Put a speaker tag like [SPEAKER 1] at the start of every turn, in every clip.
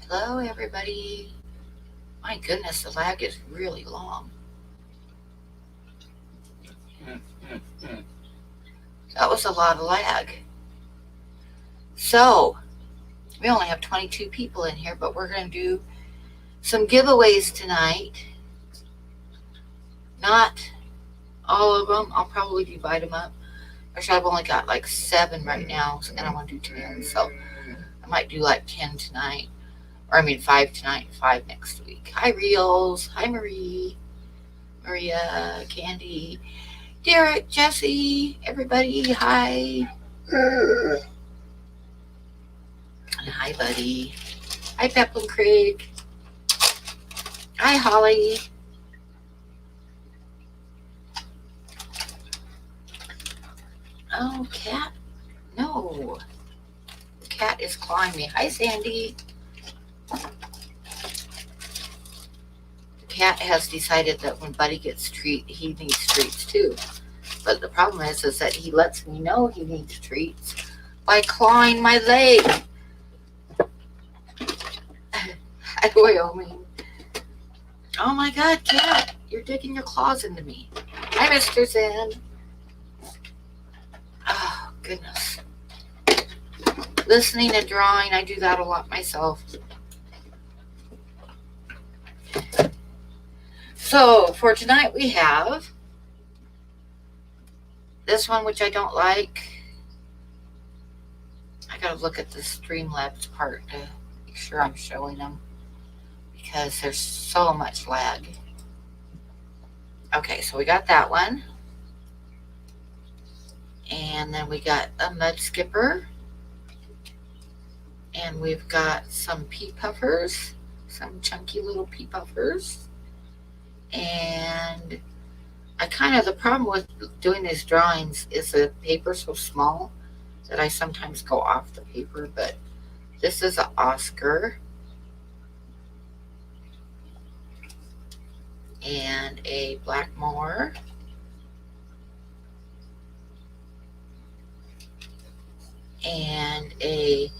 [SPEAKER 1] Hello, everybody. My goodness, the lag is really long. That was a lot of lag. So, we only have 22 people in here, but we're going to do some giveaways tonight. Not all of them. I'll probably divide them up. Actually, I've only got like 7 right now, and I want to do 10. So, I might do like 10 tonight. 5 tonight, 5 next week. Hi, Reels. Hi, Maria, Candy, Derek, Jesse, everybody. Hi. Hi, buddy. Hi, Peplin Craig. Hi, Holly. Oh, cat. No. The cat is clawing me. Hi, Sandy. Cat has decided that when Buddy gets treat, he needs treats too. But the problem is that he lets me know he needs treats by clawing my leg. Hi, Wyoming. Oh my God, Cat, you're digging your claws into me. Hi, Mr. Zen. Oh, goodness. Listening and drawing, I do that a lot myself. So, for tonight we have this one, which I don't like. I gotta look at the Streamlabs part to make sure I'm showing them because there's so much lag. Okay, so we got that one. And then we got a mud skipper. And we've got some pea puffers, some chunky little pea puffers. And the problem with doing these drawings is the paper's so small that I sometimes go off the paper, but this is an Oscar and a Blackmore and a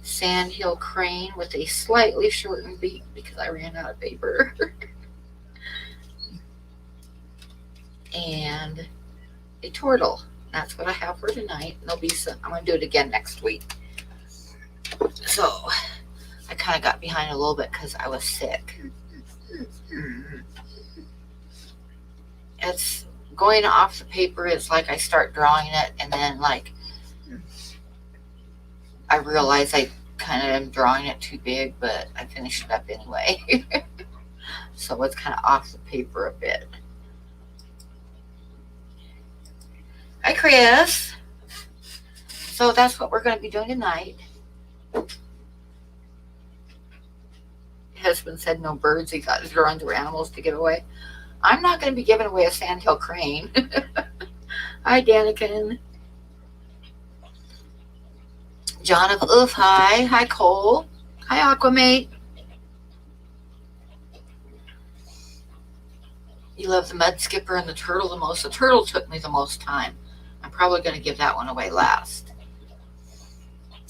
[SPEAKER 1] Sandhill Crane with a slightly shortened beak because I ran out of paper. And a turtle. That's what I have for tonight. There'll be some. I'm gonna do it again next week. So I kind of got behind a little bit because I was sick. It's going off the paper. It's like I start drawing it, and then I realize I kind of am drawing it too big, but I finished it up anyway. So it's kind of off the paper a bit. Hi, Chris. So that's what we're going to be doing tonight. Husband said no birds. He thought his drawings were animals to give away. I'm not going to be giving away a Sandhill Crane. Hi, Danikin. John of Oof, hi. Hi, Cole. Hi, Aquamate. You love the mud skipper and the turtle the most. The turtle took me the most time. I'm probably going to give that one away last.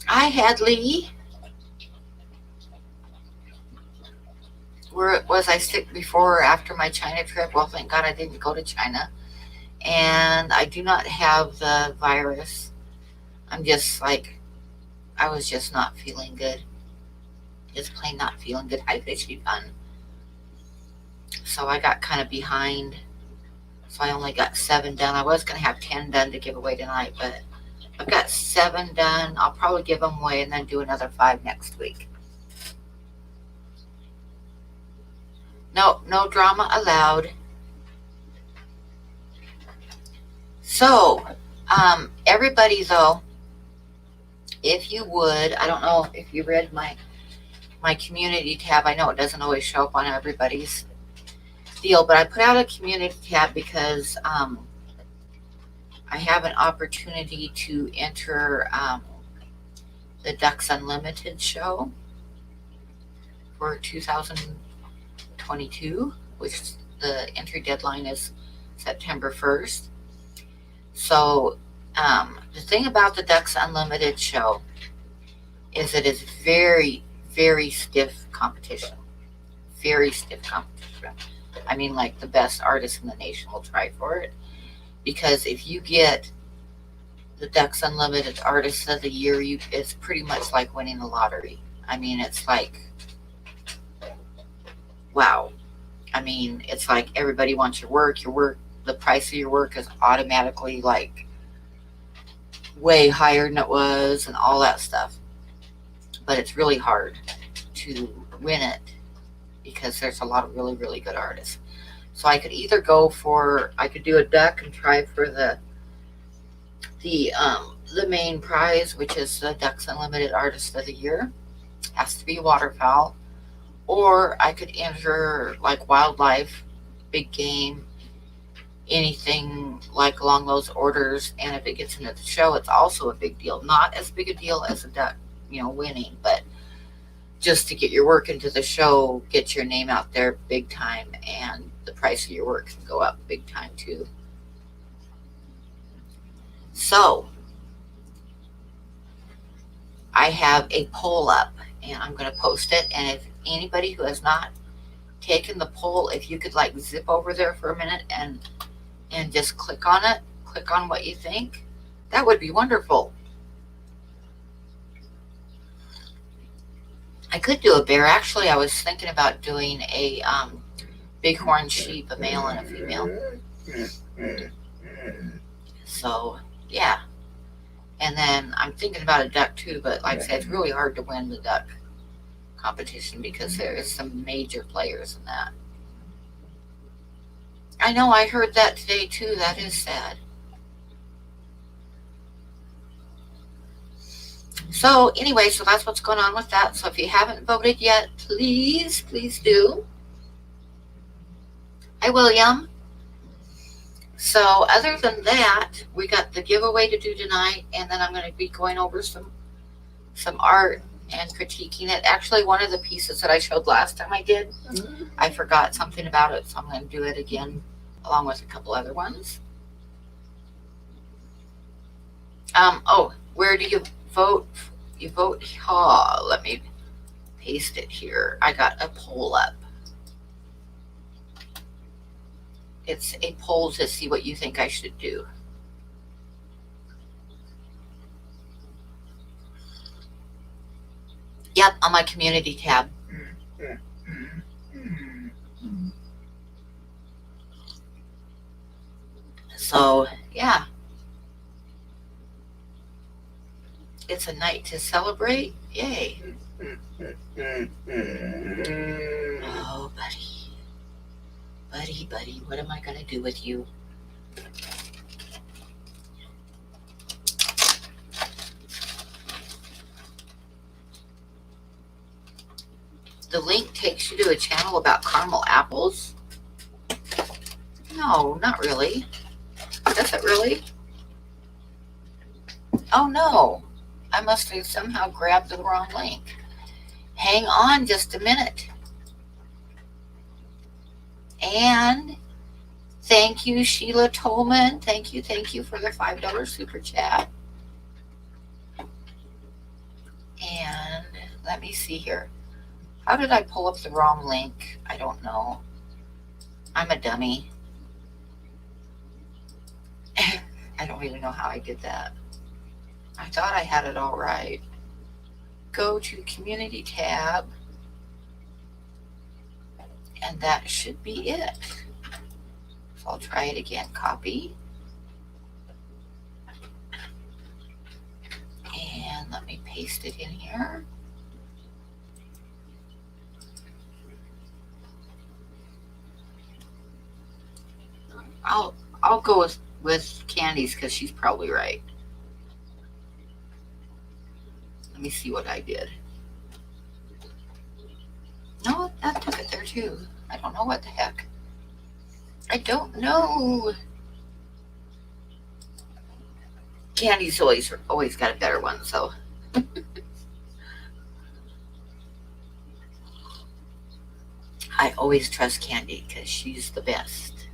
[SPEAKER 1] Hi, Hadley. Where was I sick before or after my China trip? Well, thank God I didn't go to China. And I do not have the virus. I'm just I was just not feeling good. Just plain not feeling good. Hi, Fishy Fun. So I got kind of behind. So I only got 7 done. I was going to have 10 done to give away tonight, but I've got 7 done. I'll probably give them away and then do another 5 next week. No drama allowed. So, everybody though, if you would, I don't know if you read my community tab. I know it doesn't always show up on everybody's deal, but I put out a community tab because I have an opportunity to enter the Ducks Unlimited show for 2022, which the entry deadline is September 1st. So the thing about the Ducks Unlimited show is it is very, very stiff competition. Very stiff competition. I mean, like the best artists in the nation will try for it. Because if you get the Ducks Unlimited Artist of the Year, it's pretty much like winning the lottery. I mean, it's like, wow. I mean, it's like everybody wants your work. The price of your work is automatically like way higher than it was and all that stuff. But it's really hard to win it because there's a lot of really, really good artists. So I could either I could do a duck and try for the main prize, which is the Ducks Unlimited Artist of the Year. Has to be waterfowl. Or I could enter like wildlife, big game, anything like along those orders. And if it gets into the show, it's also a big deal. Not as big a deal as a duck, winning, but just to get your work into the show, get your name out there big time, and the price of your work can go up big time too. So I have a poll up, and I'm going to post it. And if anybody who has not taken the poll, if you could like zip over there for a minute and just click on it, click on what you think, that would be wonderful. I could do a bear. Actually, I was thinking about doing a bighorn sheep, a male and a female. So, yeah. And then I'm thinking about a duck too, but like I said, it's really hard to win the duck competition because there is some major players in that. I know, I heard that today too. That is sad. So anyway, so that's what's going on with that. So if you haven't voted yet, please do. Hi, William. So other than that, we got the giveaway to do tonight, and then I'm going to be going over some art and critiquing it. Actually, one of the pieces that I showed last time I did, I forgot something about it, so I'm going to do it again along with a couple other ones. Where do you vote? You vote. Let me paste it here. I got a poll up. It's a poll to see what you think I should do. Yep, on my community tab. So, yeah. It's a night to celebrate. Yay. Oh, buddy, what am I going to do with you? The link takes you to a channel about caramel apples. No, not really. Does it really? Oh, no. I must have somehow grabbed the wrong link. Hang on just a minute. And thank you, Sheila Tolman. Thank you for the $5 super chat. And let me see here. How did I pull up the wrong link? I don't know. I'm a dummy. I don't really know how I did that. I thought I had it all right. Go to community tab. And that should be it. So I'll try it again. Copy. And let me paste it in here. I'll go with Candy's because she's probably right. Let me see what I did. No, that took it there too. I don't know what the heck. I don't know. Candy's always got a better one, so. I always trust Candy because she's the best.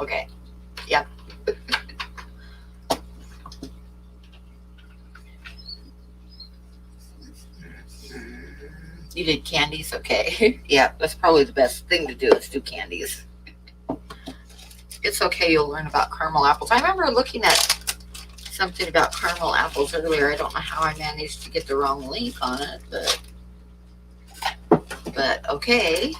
[SPEAKER 1] Okay. Yep. You did candies? Okay. Yeah, that's probably the best thing to do is do candies. It's okay, you'll learn about caramel apples. I remember looking at something about caramel apples earlier. I don't know how I managed to get the wrong link on it, but okay.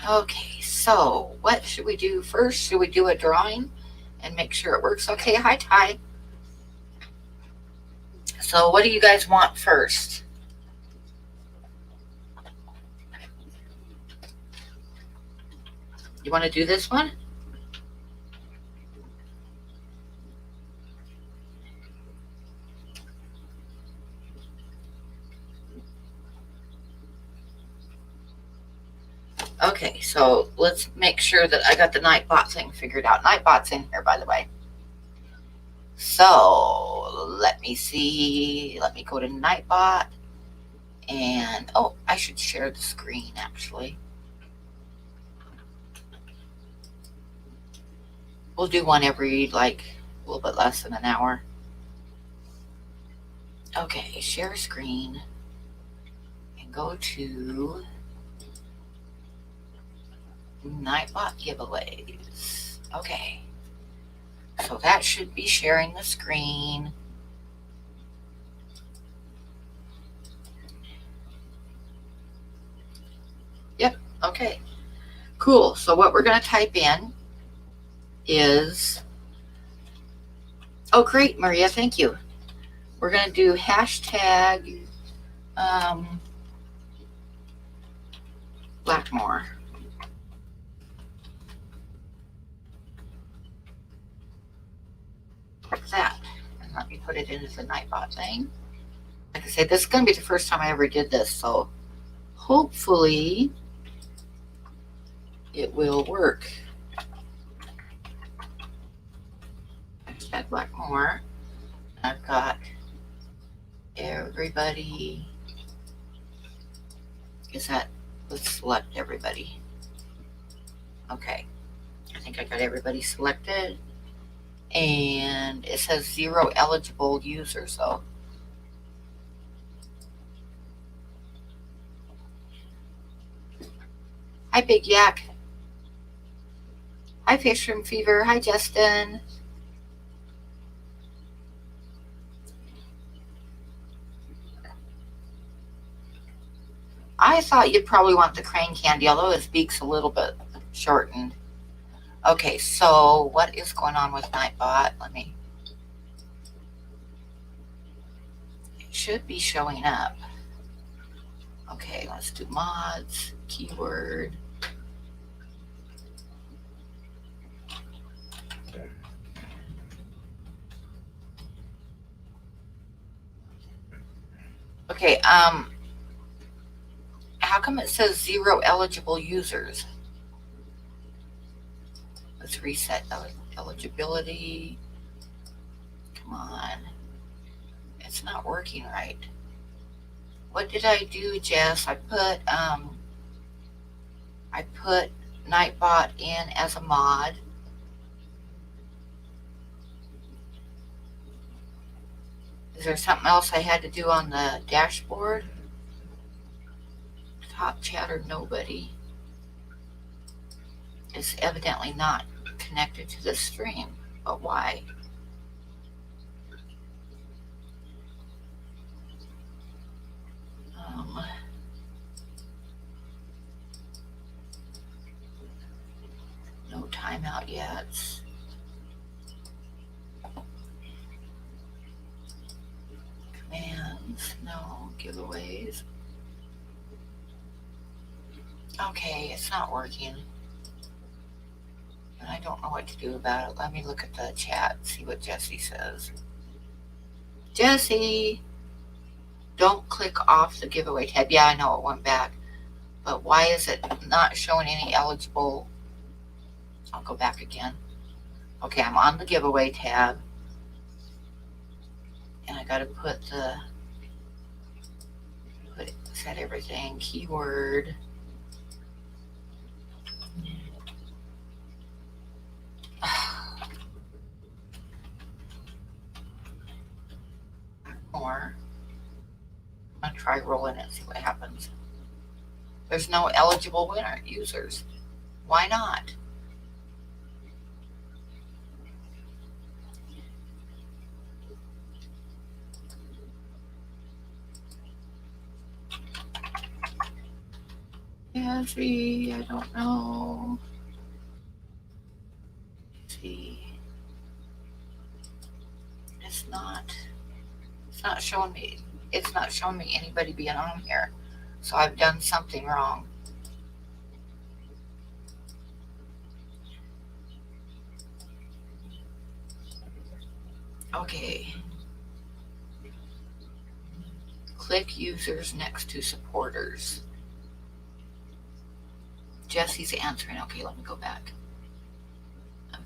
[SPEAKER 1] Okay, so what should we do first? Should we do a drawing and make sure it works? Okay, hi Ty. So what do you guys want first? You want to do this one? Okay, so let's make sure that I got the nightbot thing figured out. Nightbot's in here, by the way. So let me see. Let me go to nightbot. And, oh, I should share the screen, actually. We'll do one every, like, a little bit less than an hour. Okay, share screen. And go to nightbot giveaways. Okay. So that should be sharing the screen. Yep, okay. Cool. So what we're going to type in is, oh great, Maria, thank you. We're going to do hashtag Blackmore. Like that. And let me put it in as a nightbot thing. Like I said, this is going to be the first time I ever did this, so hopefully it will work. Hashtag Blackmore. I've got everybody. Is that, let's select everybody. Okay, I think I got everybody selected. And it says 0 eligible users, so. Hi, Big Yak. Hi, Fish Room Fever. Hi, Justin. I thought you'd probably want the crane candy, although his beak's a little bit shortened. Okay, so what is going on with Nightbot? It should be showing up. Okay, let's do mods, keyword. Okay, how come it says 0 eligible users? Let's reset eligibility. Come on. It's not working right. What did I do, Jess? I put Nightbot in as a mod. Is there something else I had to do on the dashboard? Top chatter, nobody. It's evidently not connected to the stream, but why? No timeout yet. Commands, no giveaways. Okay, it's not working. And I don't know what to do about it. Let me look at the chat and see what Jesse says. Jesse, don't click off the giveaway tab. Yeah, I know it went back. But why is it not showing any eligible? I'll go back again. Okay, I'm on the giveaway tab. And I gotta set everything, keyword. I'm gonna try rolling it and see what happens. There's no eligible winner users. Why not? Jesse, I don't know. Let's see. It's not showing me. It's not showing me anybody being on here. So I've done something wrong. Okay. Click users next to supporters. Jesse's answering. Okay, let me go back.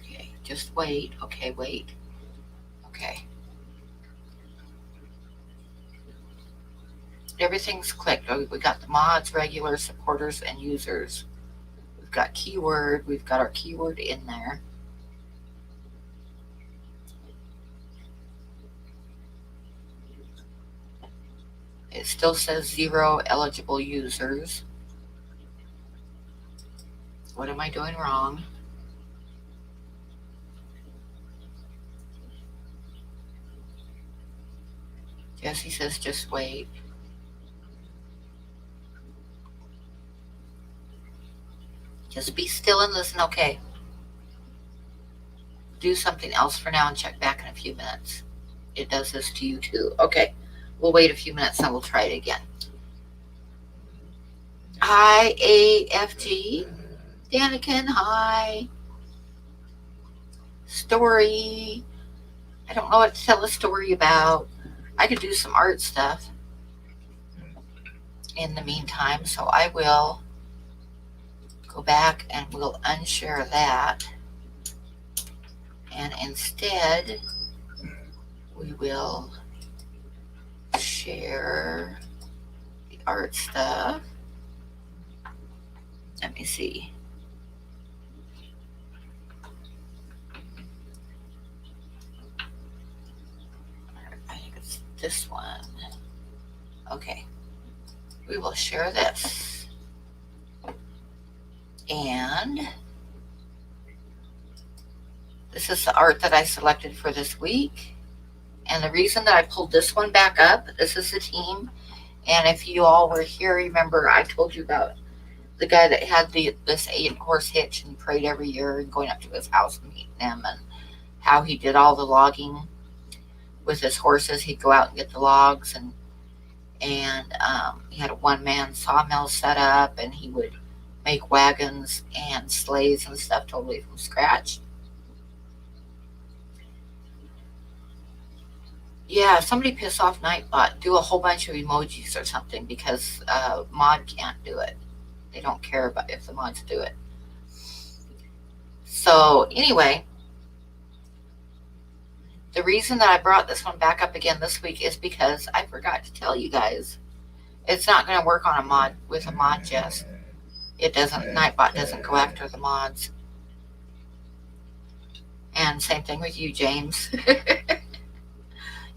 [SPEAKER 1] Okay, just wait. Okay, wait. Okay. Everything's clicked. Oh, we got the mods, regular supporters, and users. We've got keyword. We've got our keyword in there. It still says 0 eligible users. What am I doing wrong? Jesse says just wait. Just be still and listen, okay? Do something else for now and check back in a few minutes. It does this to you too. Okay, we'll wait a few minutes and we'll try it again. Hi, AFG. Daniken, hi. Story. I don't know what to tell a story about. I could do some art stuff in the meantime, so I will go back and we'll unshare that. And instead, we will share the art stuff. Let me see. I think it's this one. Okay. We will share this. And this is the art that I selected for this week. And the reason that I pulled this one back up, this is the team. And if you all were here, remember I told you about the guy that had this 8-horse hitch and prayed every year and going up to his house and meeting them, and how he did all the logging with his horses. He'd go out and get the logs, and he had a one-man sawmill set up, and he would make wagons and sleighs and stuff totally from scratch. Yeah, somebody piss off Nightbot. Do a whole bunch of emojis or something, because mod can't do it. They don't care about if the mods do it. So anyway, the reason that I brought this one back up again this week is because I forgot to tell you guys, it's not going to work on a mod with a mod chest. It doesn't. Nightbot doesn't go after the mods. And same thing with you, James.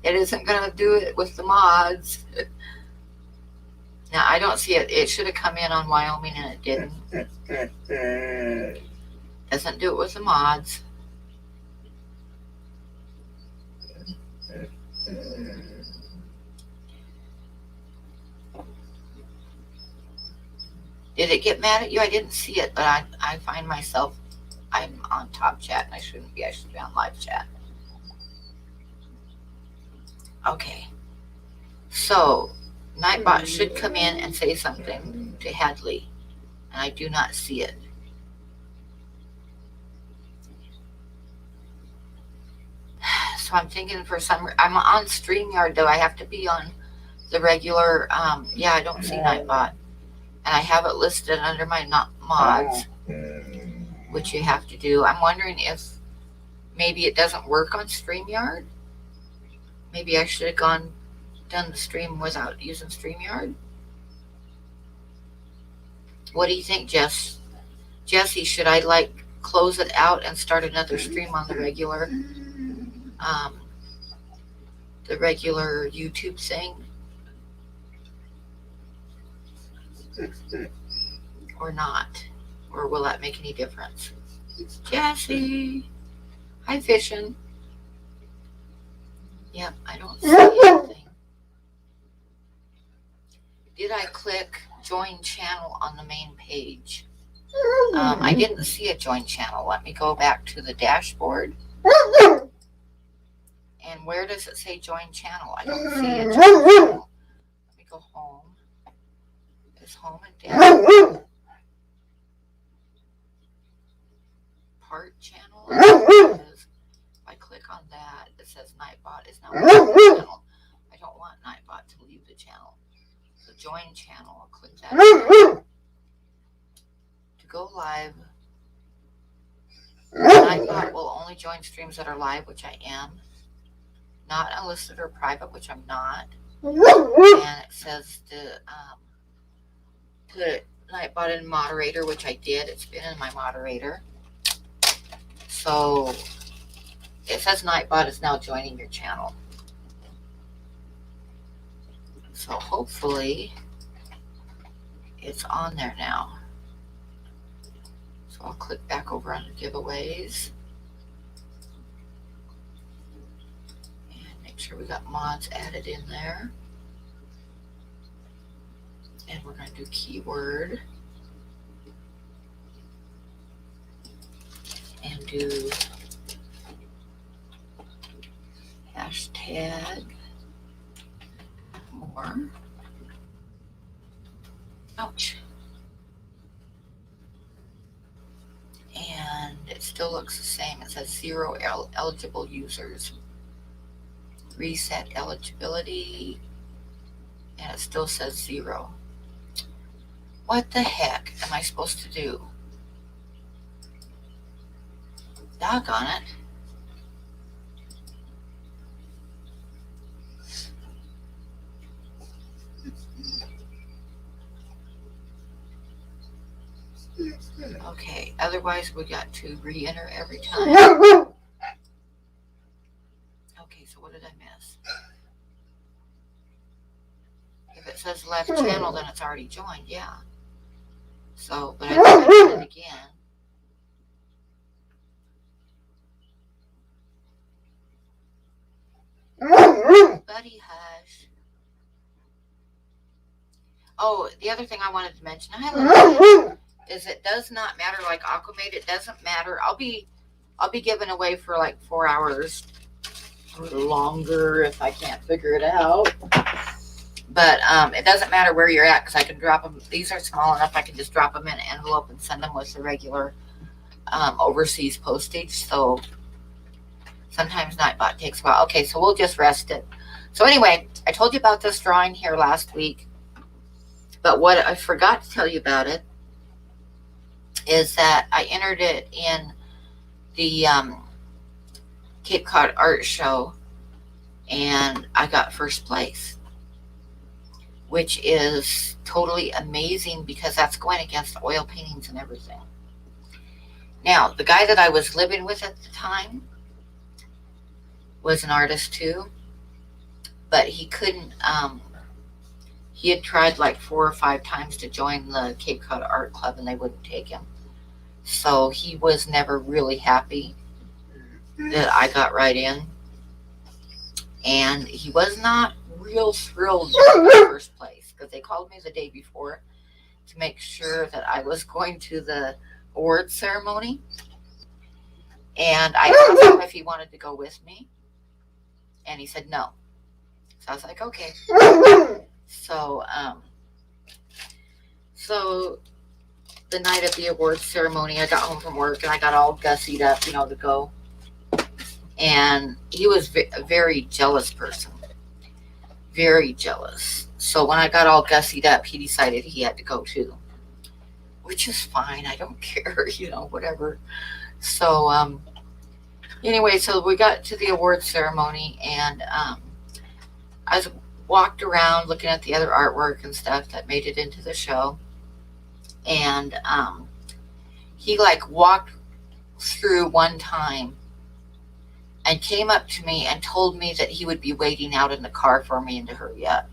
[SPEAKER 1] It isn't going to do it with the mods. Now, I don't see it. It should have come in on Wyoming and it didn't. Doesn't do it with the mods. Did it get mad at you? I didn't see it, but I find myself, I'm on top chat and I shouldn't be. I should be on live chat. Okay. So, Nightbot should come in and say something to Hadley, and I do not see it. So I'm thinking I'm on StreamYard though. I have to be on the regular, yeah, I don't see Nightbot. And I have it listed under my mods, which you have to do. I'm wondering if maybe it doesn't work on StreamYard. Maybe I should have done the stream without using StreamYard. What do you think, Jess? Jesse, should I close it out and start another stream on the regular YouTube thing? or not? Or will that make any difference? Jesse, hi fishing. Yep, I don't see anything. Did I click join channel on the main page? I didn't see a join channel. Let me go back to the dashboard. And where does it say join channel? I don't see a join channel. Let me go home. Is home and dashboard? Part channel? If I click on that, it says nightbot is now leaving the channel. I don't want nightbot to leave the channel. So join channel, I'll click that. To go live, nightbot will only join streams that are live, which I am. Not unlisted or private, which I'm not. And it says to put nightbot in moderator, which I did. It's been in my moderator. So it says nightbot is now joining your channel. So hopefully it's on there now. So I'll click back over on the giveaways. And make sure we got mods added in there. And we're going to do keyword. And do hashtag more. Ouch. And it still looks the same. It says 0 eligible users. Reset eligibility. And it still says 0. What the heck am I supposed to do? Doggone it. Okay, otherwise we got to re-enter every time. Okay, so what did I miss? If it says left channel, then it's already joined, yeah. So, but I did it again. Buddy hush. Oh, the other thing I wanted to mention, is it does not matter, like Aquamate, it doesn't matter. I'll be giving away for like 4 hours or longer if I can't figure it out. But it doesn't matter where you're at, because I can drop them. These are small enough, I can just drop them in an envelope and send them with the regular overseas postage. So sometimes nightbot takes a while. Okay, so we'll just rest it. So anyway, I told you about this drawing here last week, but what I forgot to tell you about it is that I entered it in the Cape Cod Art Show, and I got first place, which is totally amazing because that's going against oil paintings and everything. Now, the guy that I was living with at the time was an artist too, but he couldn't, he had tried like 4 or 5 times to join the Cape Cod Art Club and they wouldn't take him. So he was never really happy that I got right in. And he was not real thrilled with first place, because they called me the day before to make sure that I was going to the award ceremony. And I asked him if he wanted to go with me. And he said no. So I was like, okay. So, so the night of the awards ceremony, I got home from work and I got all gussied up, to go. And he was a very jealous person. Very jealous. So when I got all gussied up, he decided he had to go too. Which is fine. I don't care, whatever. So, anyway, so we got to the award ceremony, and I walked around looking at the other artwork and stuff that made it into the show. And he walked through one time and came up to me and told me that he would be waiting out in the car for me and to hurry up.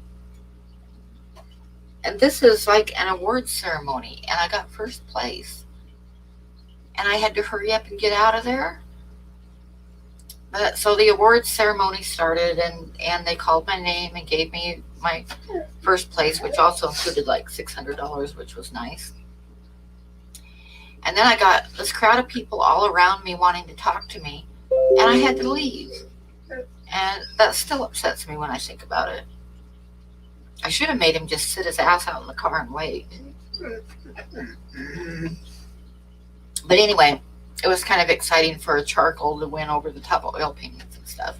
[SPEAKER 1] And this is like an awards ceremony, and I got first place. And I had to hurry up and get out of there. But so the awards ceremony started, and they called my name and gave me my first place, which also included like $600, which was nice. And then I got this crowd of people all around me wanting to talk to me, and I had to leave. And that still upsets me when I think about it. I should have made him just sit his ass out in the car and wait. But anyway, it was kind of exciting for a charcoal to win over the top of oil paintings and stuff.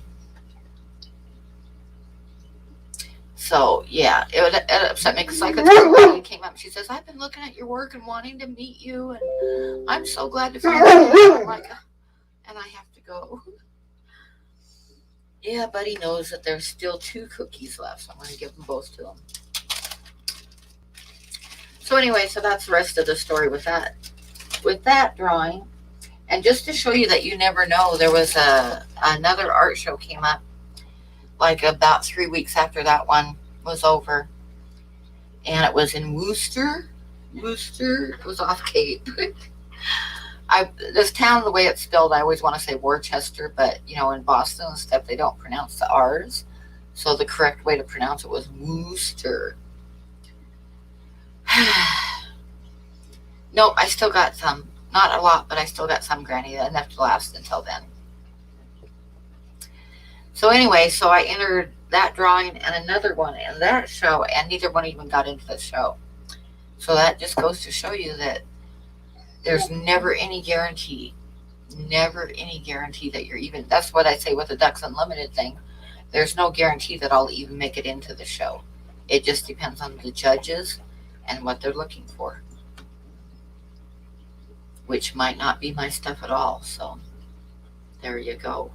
[SPEAKER 1] So yeah, it upset me because like a lady came up and she says, I've been looking at your work and wanting to meet you, and I'm so glad to find you. I'm like, and I have to go. Yeah, Buddy knows that there's still 2 cookies left, so I'm going to give them both to him. So anyway, so that's the rest of the story with that drawing. And just to show you that you never know, there was another art show came up like about 3 weeks after that one was over. And it was in Worcester. It was off Cape. This town, the way it's spelled, I always want to say Worcester, but in Boston and stuff, they don't pronounce the R's. So the correct way to pronounce it was Worcester. No, I still got some. Not a lot, but I still got some, Granny, enough to last until then. So anyway, so I entered that drawing and another one in that show, and neither one even got into the show. So that just goes to show you that there's never any guarantee that you're even, that's what I say with the Ducks Unlimited thing. There's no guarantee that I'll even make it into the show. It just depends on the judges and what they're looking for, which might not be my stuff at all. So there you go.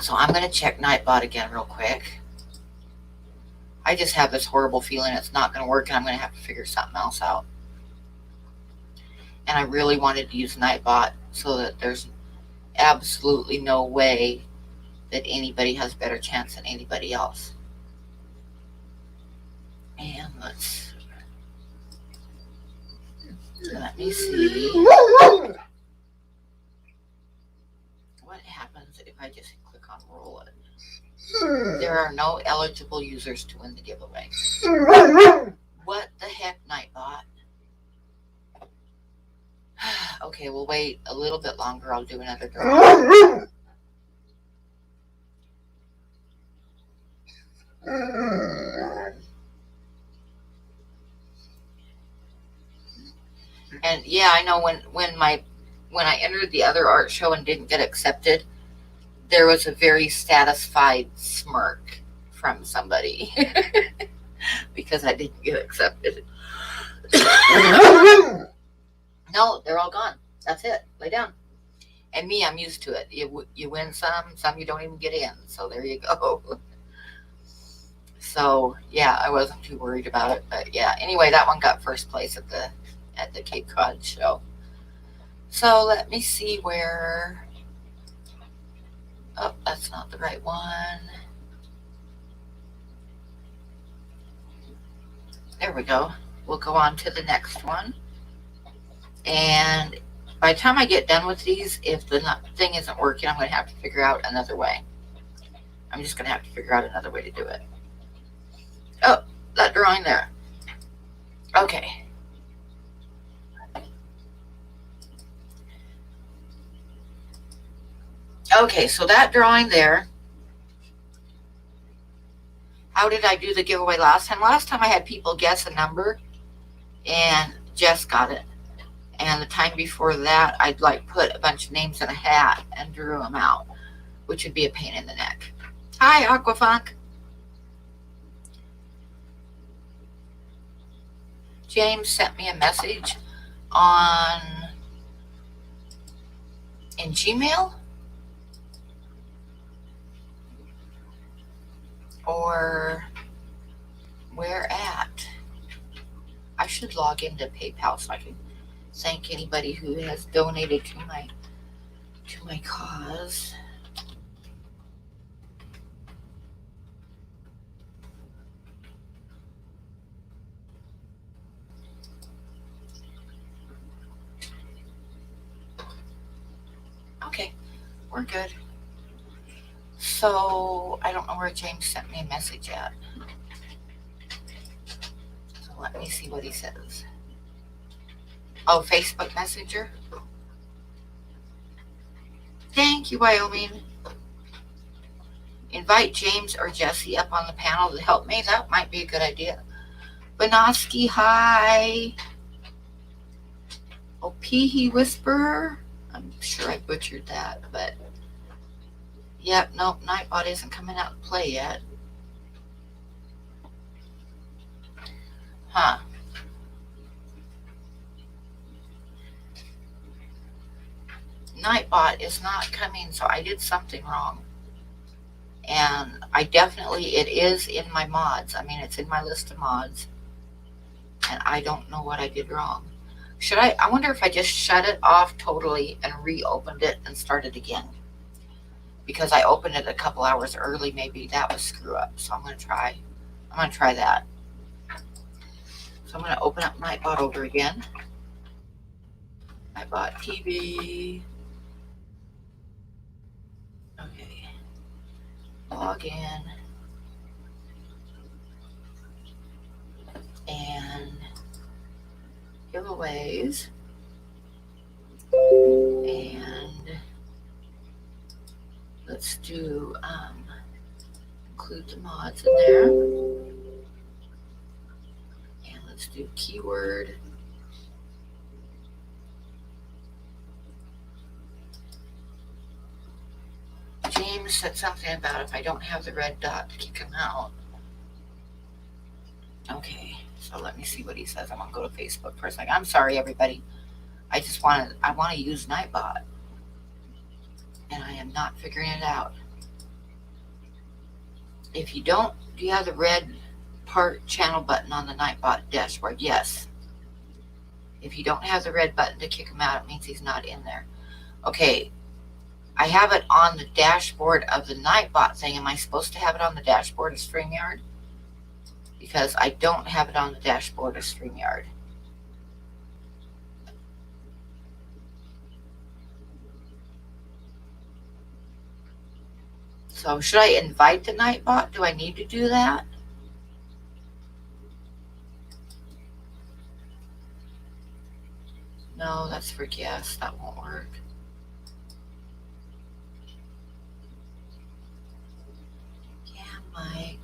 [SPEAKER 1] So I'm going to check Nightbot again real quick. I just have this horrible feeling it's not going to work, and I'm going to have to figure something else out. And I really wanted to use Nightbot so that there's absolutely no way that anybody has a better chance than anybody else. And let me see what happens if I just click on roll it. There are no eligible users to win the giveaway. What the heck, Nightbot? Okay, we'll wait a little bit longer. I'll do another drawing. And yeah, I know when I entered the other art show and didn't get accepted, there was a very satisfied smirk from somebody because I didn't get accepted. No, they're all gone. That's it. Lay down. And me, I'm used to it. You win some you don't even get in. So there you go. So yeah, I wasn't too worried about it. But yeah, anyway, that one got first place at the Cape Cod show. So let me see where. Oh, that's not the right one. There we go. We'll go on to the next one. And by the time I get done with these, if the thing isn't working, I'm going to have to figure out another way. I'm just going to have to figure out another way to do it. Oh, that drawing there. Okay. Okay, so that drawing there. How did I do the giveaway last time? Last time I had people guess a number, and Jess got it. And the time before that, I'd put a bunch of names in a hat and drew them out, which would be a pain in the neck. Hi, Aquafunk. James sent me a message in Gmail. Or where at? I should log into PayPal so I can thank anybody who has donated to my cause. we're good. So I don't know where James sent me a message at. So let me see what he says. Oh, Facebook Messenger. Thank you, Wyoming. Invite James or Jesse up on the panel to help me. That might be a good idea. Benoski, hi. Oh, Peehee Whisperer. I'm sure I butchered that, but yep, nope, Nightbot isn't coming out to play yet. Huh. Nightbot is not coming, so I did something wrong. And it is in my mods. I mean, it's in my list of mods. And I don't know what I did wrong. I wonder if I just shut it off totally and reopened it and started again. Because I opened it a couple hours early, maybe that was screw up. So I'm going to try that. So I'm going to open up Nightbot over again. Nightbot TV. Okay. Log in. And giveaways. And let's do include the mods in there. And let's do keyword. James said something about if I don't have the red dot to kick him out. Okay, so let me see what he says. I'm gonna go to Facebook for a second. I'm sorry, everybody. I want to use Nightbot, and I am not figuring it out. If you don't, do you have the red part channel button on the Nightbot dashboard? Yes. If you don't have the red button to kick him out, it means he's not in there. Okay, I have it on the dashboard of the Nightbot thing. Am I supposed to have it on the dashboard of StreamYard? Because I don't have it on the dashboard of StreamYard. So should I invite the Nightbot? Do I need to do that? No, that's for guests. That won't work. Yeah, Mike.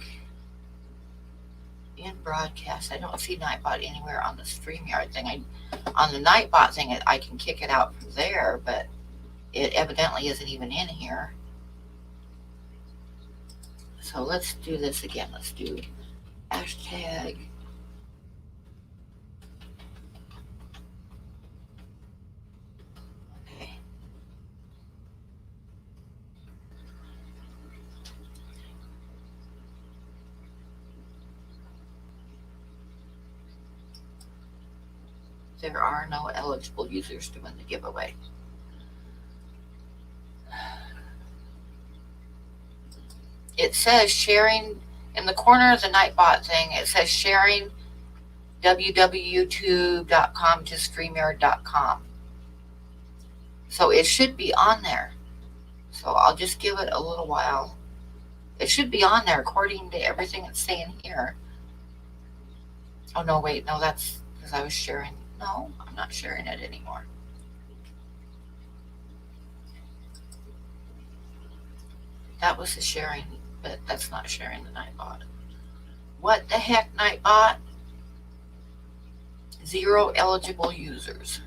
[SPEAKER 1] In broadcast, I don't see Nightbot anywhere on the StreamYard thing. On the Nightbot thing, I can kick it out from there, but it evidently isn't even in here. So let's do this again. Let's do hashtag. Okay. There are no eligible users to win the giveaway. It says sharing in the corner of the Nightbot thing. It says sharing www.youtube.com to StreamYard.com. So it should be on there. So I'll just give it a little while. It should be on there according to everything it's saying here. Oh, no, wait. No, that's because I was sharing. No, I'm not sharing it anymore. That was the sharing, but that's not sharing the Nightbot. What the heck, Nightbot? 0 eligible users.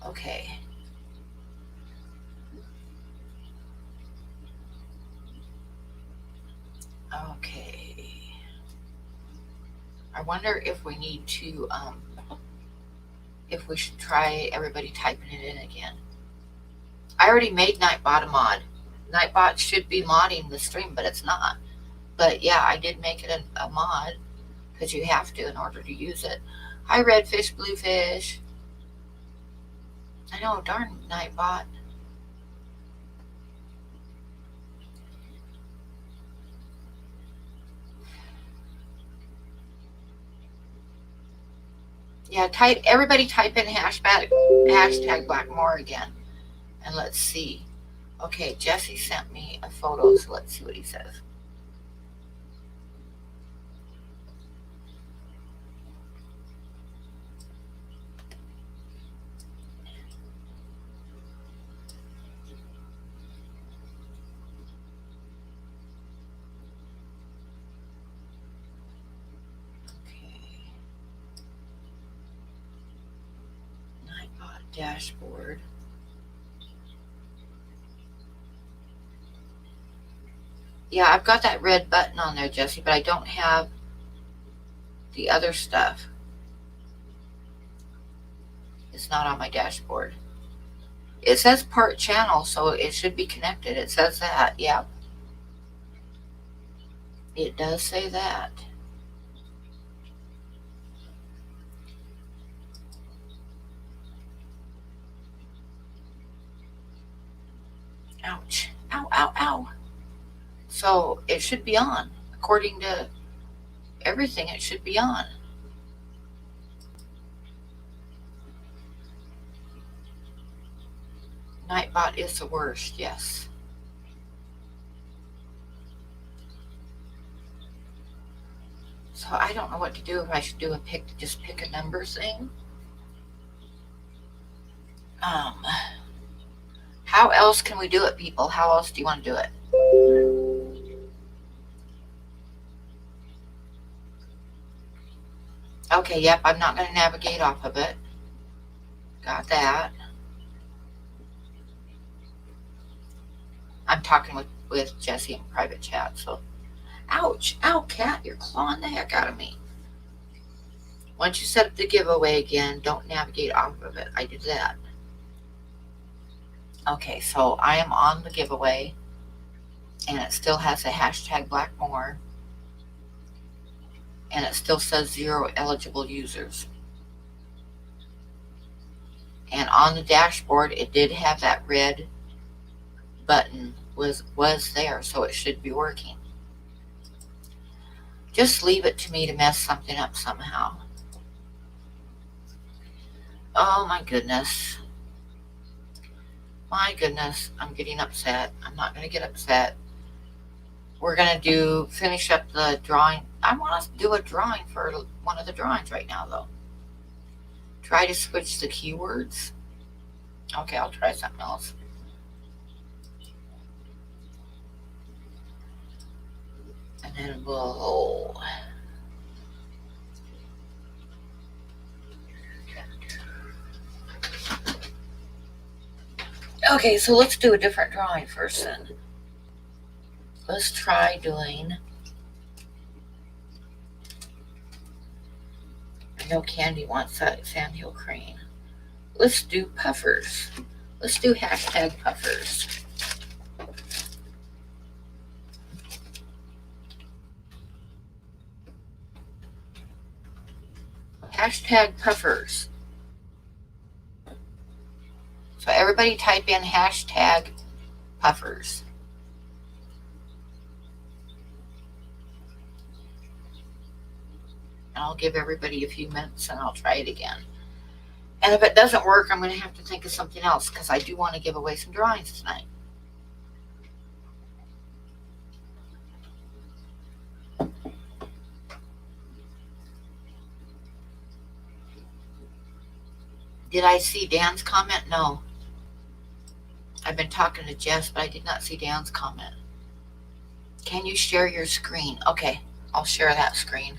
[SPEAKER 1] Okay. Okay. I wonder if we need to, if we should try everybody typing it in again. I already made Nightbot a mod. Nightbot should be modding the stream, but it's not. But yeah, I did make it a mod because you have to in order to use it. Hi, Redfish, Bluefish. I know, darn Nightbot. Yeah, everybody type in hashtag Blackmore again. And let's see. Okay, Jesse sent me a photo, so let's see what he says. Nightbot dashboard. Yeah, I've got that red button on there, Jesse, but I don't have the other stuff. It's not on my dashboard. It says part channel, so it should be connected. It says that, yeah. It does say that. Ouch. Ow, ow, ow. So it should be on. According to everything, it should be on. Nightbot is the worst, yes. So I don't know what to do, if I should do just pick a number thing. How else can we do it, people? How else do you want to do it? Okay, yep, I'm not going to navigate off of it. Got that. I'm talking with Jesse in private chat, so. Ouch. Ow, cat, you're clawing the heck out of me. Once you set up the giveaway again, don't navigate off of it. I did that. Okay, so I am on the giveaway, and it still has a hashtag Blackmore, and it still says 0 eligible users. And on the dashboard, it did have that red button was there, so it should be working. Just leave it to me to mess something up somehow. Oh my goodness. My goodness, I'm getting upset. I'm not going to get upset. We're going to finish up the drawing. I want us to do a drawing for one of the drawings right now, though. Try to switch the keywords. Okay, I'll try something else. And then we'll... Okay, so let's do a different drawing first then. Let's try doing... I know Candy wants that Sandhill Crane. Let's do puffers. Let's do hashtag puffers. Hashtag puffers. So everybody type in hashtag puffers. And I'll give everybody a few minutes and I'll try it again. And if it doesn't work, I'm going to have to think of something else, because I do want to give away some drawings tonight. Did I see Dan's comment? No. I've been talking to Jess, but I did not see Dan's comment. Can you share your screen? Okay, I'll share that screen.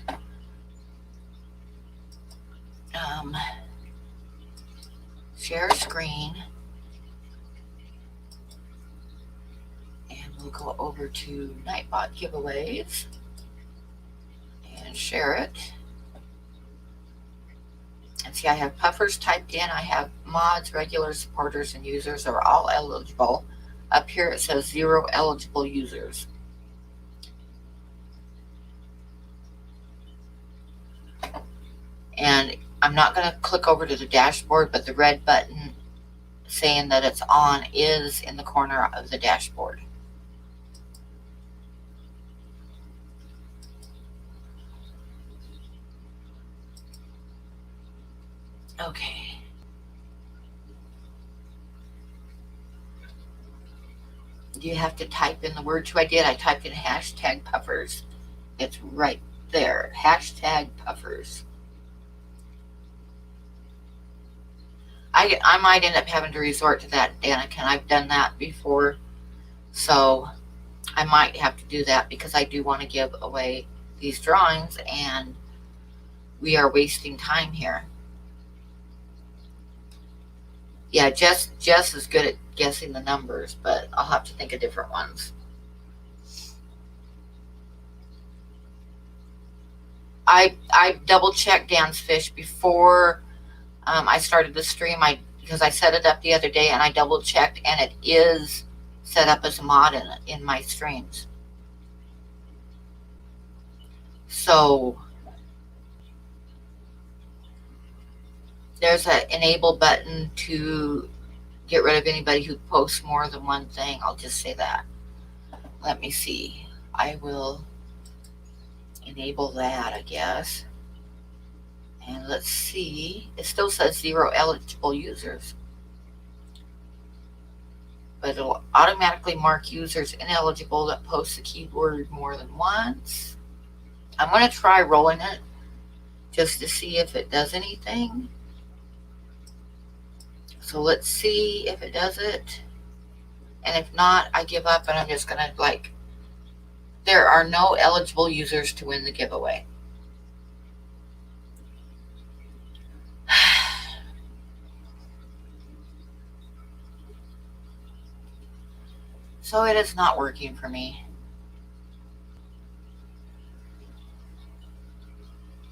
[SPEAKER 1] Share screen. And we'll go over to Nightbot giveaways and share it. And see, I have puffers typed in. I have mods, regular supporters, and users are all eligible. Up here it says 0 eligible users. And I'm not going to click over to the dashboard, but the red button saying that it's on is in the corner of the dashboard. Okay. You have to type in the words who I did. I typed in hashtag puffers. It's right there. Hashtag puffers. I might end up having to resort to that, Danica. I've done that before. So I might have to do that because I do want to give away these drawings and we are wasting time here. Yeah, Jess is good at guessing the numbers, but I'll have to think of different ones. I double checked Dan's fish before I started the stream. Because I set it up the other day and I double checked, and it is set up as a mod in my streams. So there's an enable button to get rid of anybody who posts more than one thing. I'll just say that. Let me see. I will enable that, I guess. And let's see. It still says 0 eligible users. But it'll automatically mark users ineligible that post the keyword more than once. I'm going to try rolling it just to see if it does anything. So let's see if it does it. And if not, I give up and I'm just going to there are no eligible users to win the giveaway. So it is not working for me.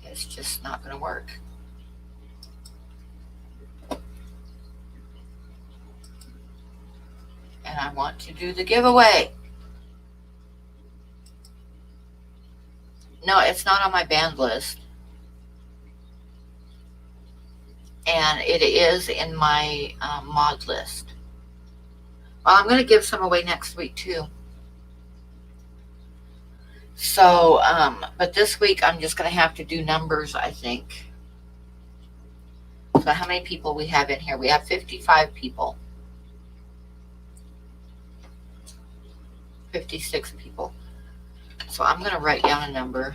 [SPEAKER 1] It's just not going to work. And I want to do the giveaway. No, it's not on my banned list. And it is in my mod list. Well, I'm going to give some away next week too. So, but this week I'm just going to have to do numbers, I think. So how many people we have in here? We have 55 people. 56 people. So I'm going to write down a number.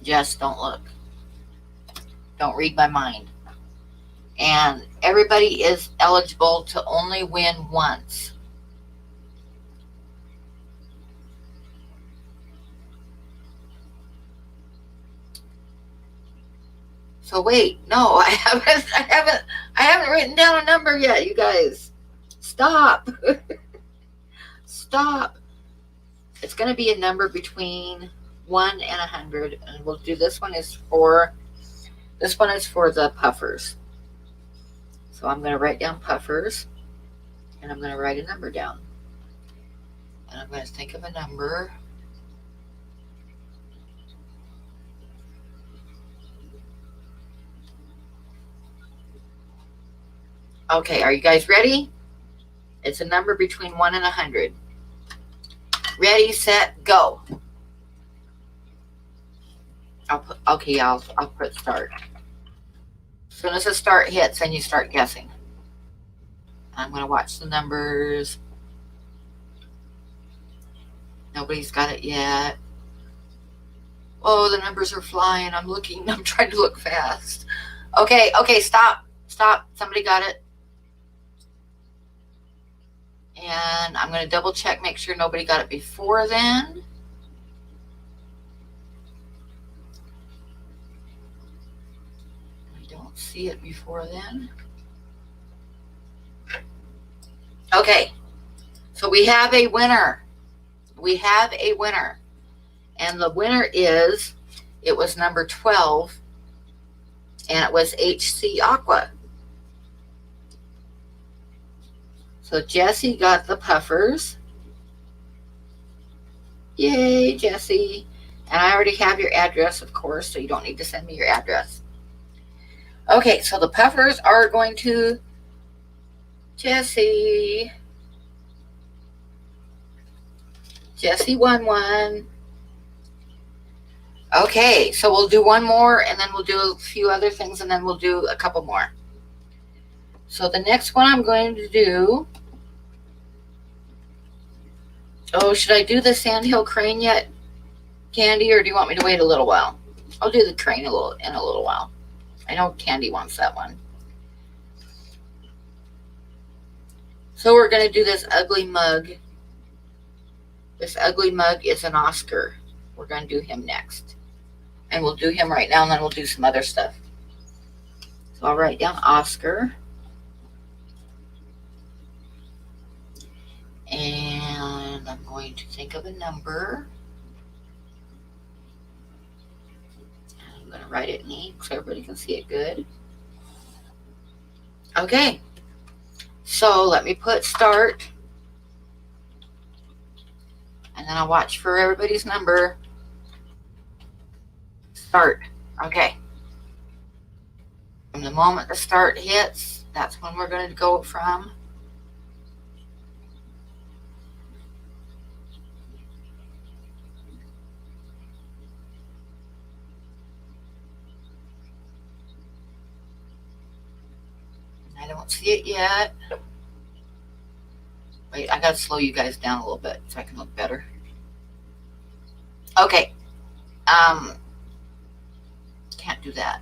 [SPEAKER 1] Just don't look. Don't read my mind. And everybody is eligible to only win once. So wait, no, I haven't written down a number yet, you guys. Stop. Stop. It's going to be a number between 1 and 100, and we'll do this one is for the puffers. So I'm going to write down puffers, and I'm going to write a number down. And I'm going to think of a number. Okay, are you guys ready? It's a number between 1 and 100. Ready, set, go. I'll put start. As soon as the start hits, then you start guessing. I'm going to watch the numbers. Nobody's got it yet. Oh, the numbers are flying. I'm trying to look fast. Okay, stop. Somebody got it. And I'm going to double check, make sure nobody got it before then. I don't see it before then. Okay, so we have a winner. And the winner it was number 12, and it was HC Aqua. So Jessie got the puffers. Yay, Jessie. And I already have your address, of course, so you don't need to send me your address. Okay, so the puffers are going to Jessie. Jessie won one. Okay, so we'll do one more, and then we'll do a few other things, and then we'll do a couple more. So the next one I'm going to do Oh, should I do the Sandhill Crane yet, Candy, or do you want me to wait a little while? I'll do the crane in a little while. I know Candy wants that one. So we're going to do this ugly mug. This ugly mug is an Oscar. We're going to do him next. And we'll do him right now, and then we'll do some other stuff. So I'll write down Oscar. And I'm going to think of a number. I'm going to write it in ink so everybody can see it good. Okay. So let me put start. And then I'll watch for everybody's number. Start. Okay. From the moment the start hits, that's when we're going to go from. I don't see it yet. Wait, I got to slow you guys down a little bit so I can look better. Okay. Can't do that.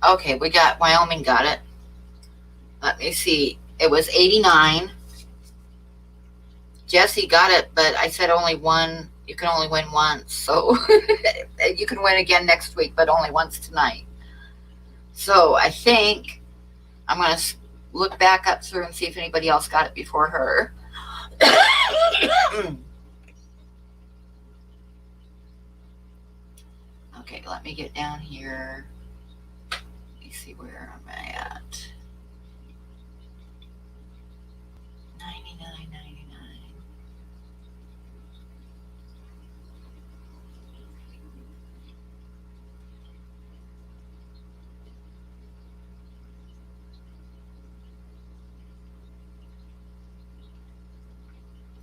[SPEAKER 1] Okay, we got Wyoming, got it. Let me see. It was 89. Jesse got it, but I said only one. You can only win once. So you can win again next week, but only once tonight. So I think I'm going to look back up through and see if anybody else got it before her. Okay, let me get down here. Let me see, where am I at? 99.99.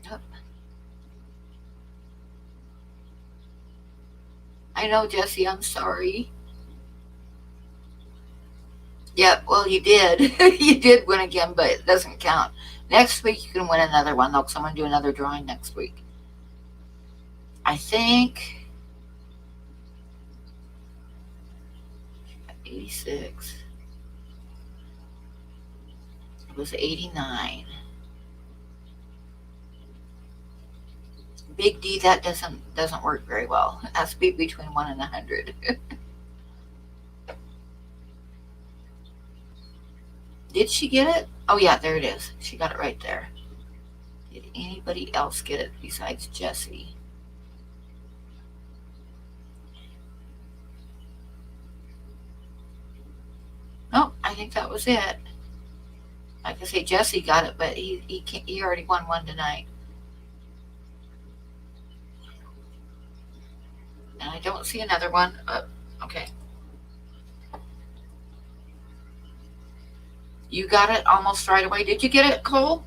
[SPEAKER 1] Yep. I know, Jesse, I'm sorry. Yep, well, you did. You did win again, but it doesn't count. Next week, you can win another one, though, because I'm going to do another drawing next week. I think 86. It was 89. Big D, that doesn't work very well. It has to be between 1 and 100. Did she get it? Oh, yeah, there it is. She got it right there. Did anybody else get it besides Jessie? Oh, I think that was it. Like I say, Jesse got it, but he already won one tonight. And I don't see another one. Okay. You got it almost right away. Did you get it, Cole?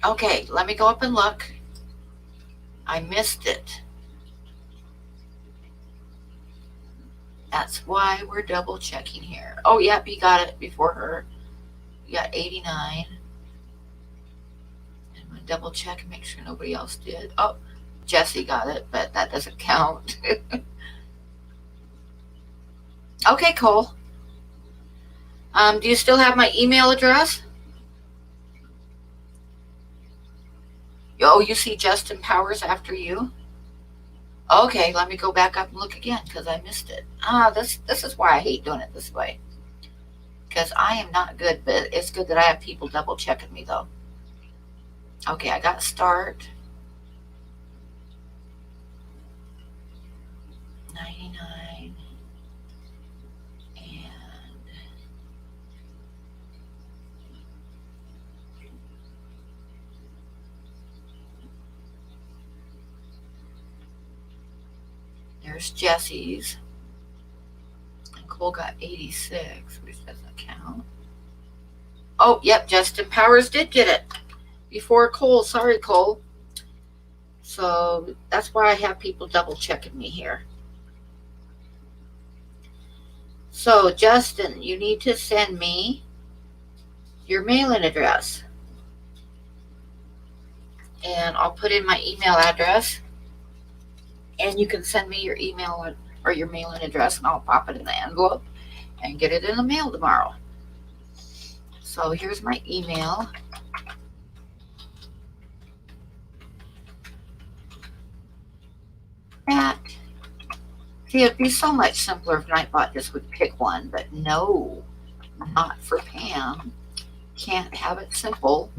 [SPEAKER 1] Okay, let me go up and look. I missed it. That's why we're double checking here. Oh, yep, you got it before her. You got 89. And I'm going to double check and make sure nobody else did. Oh, Jesse got it, but that doesn't count. Okay, Cole. Do you still have my email address? Oh, you see Justin Powers after you? Okay, let me go back up and look again because I missed it. This is why I hate doing it this way. Because I am not good, but it's good that I have people double checking me though. Okay, I got start. 99. And There's Jesse's. And Cole got 86, which doesn't count. Oh, yep, Justin Powers did get it before Cole. Sorry, Cole. So that's why I have people double checking me here. So, Justin, you need to send me your mailing address. And I'll put in my email address. And you can send me your email or your mailing address, and I'll pop it in the envelope and get it in the mail tomorrow. So here's my email. See, it'd be so much simpler if Nightbot just would pick one, but no, not for Pam. Can't have it simple.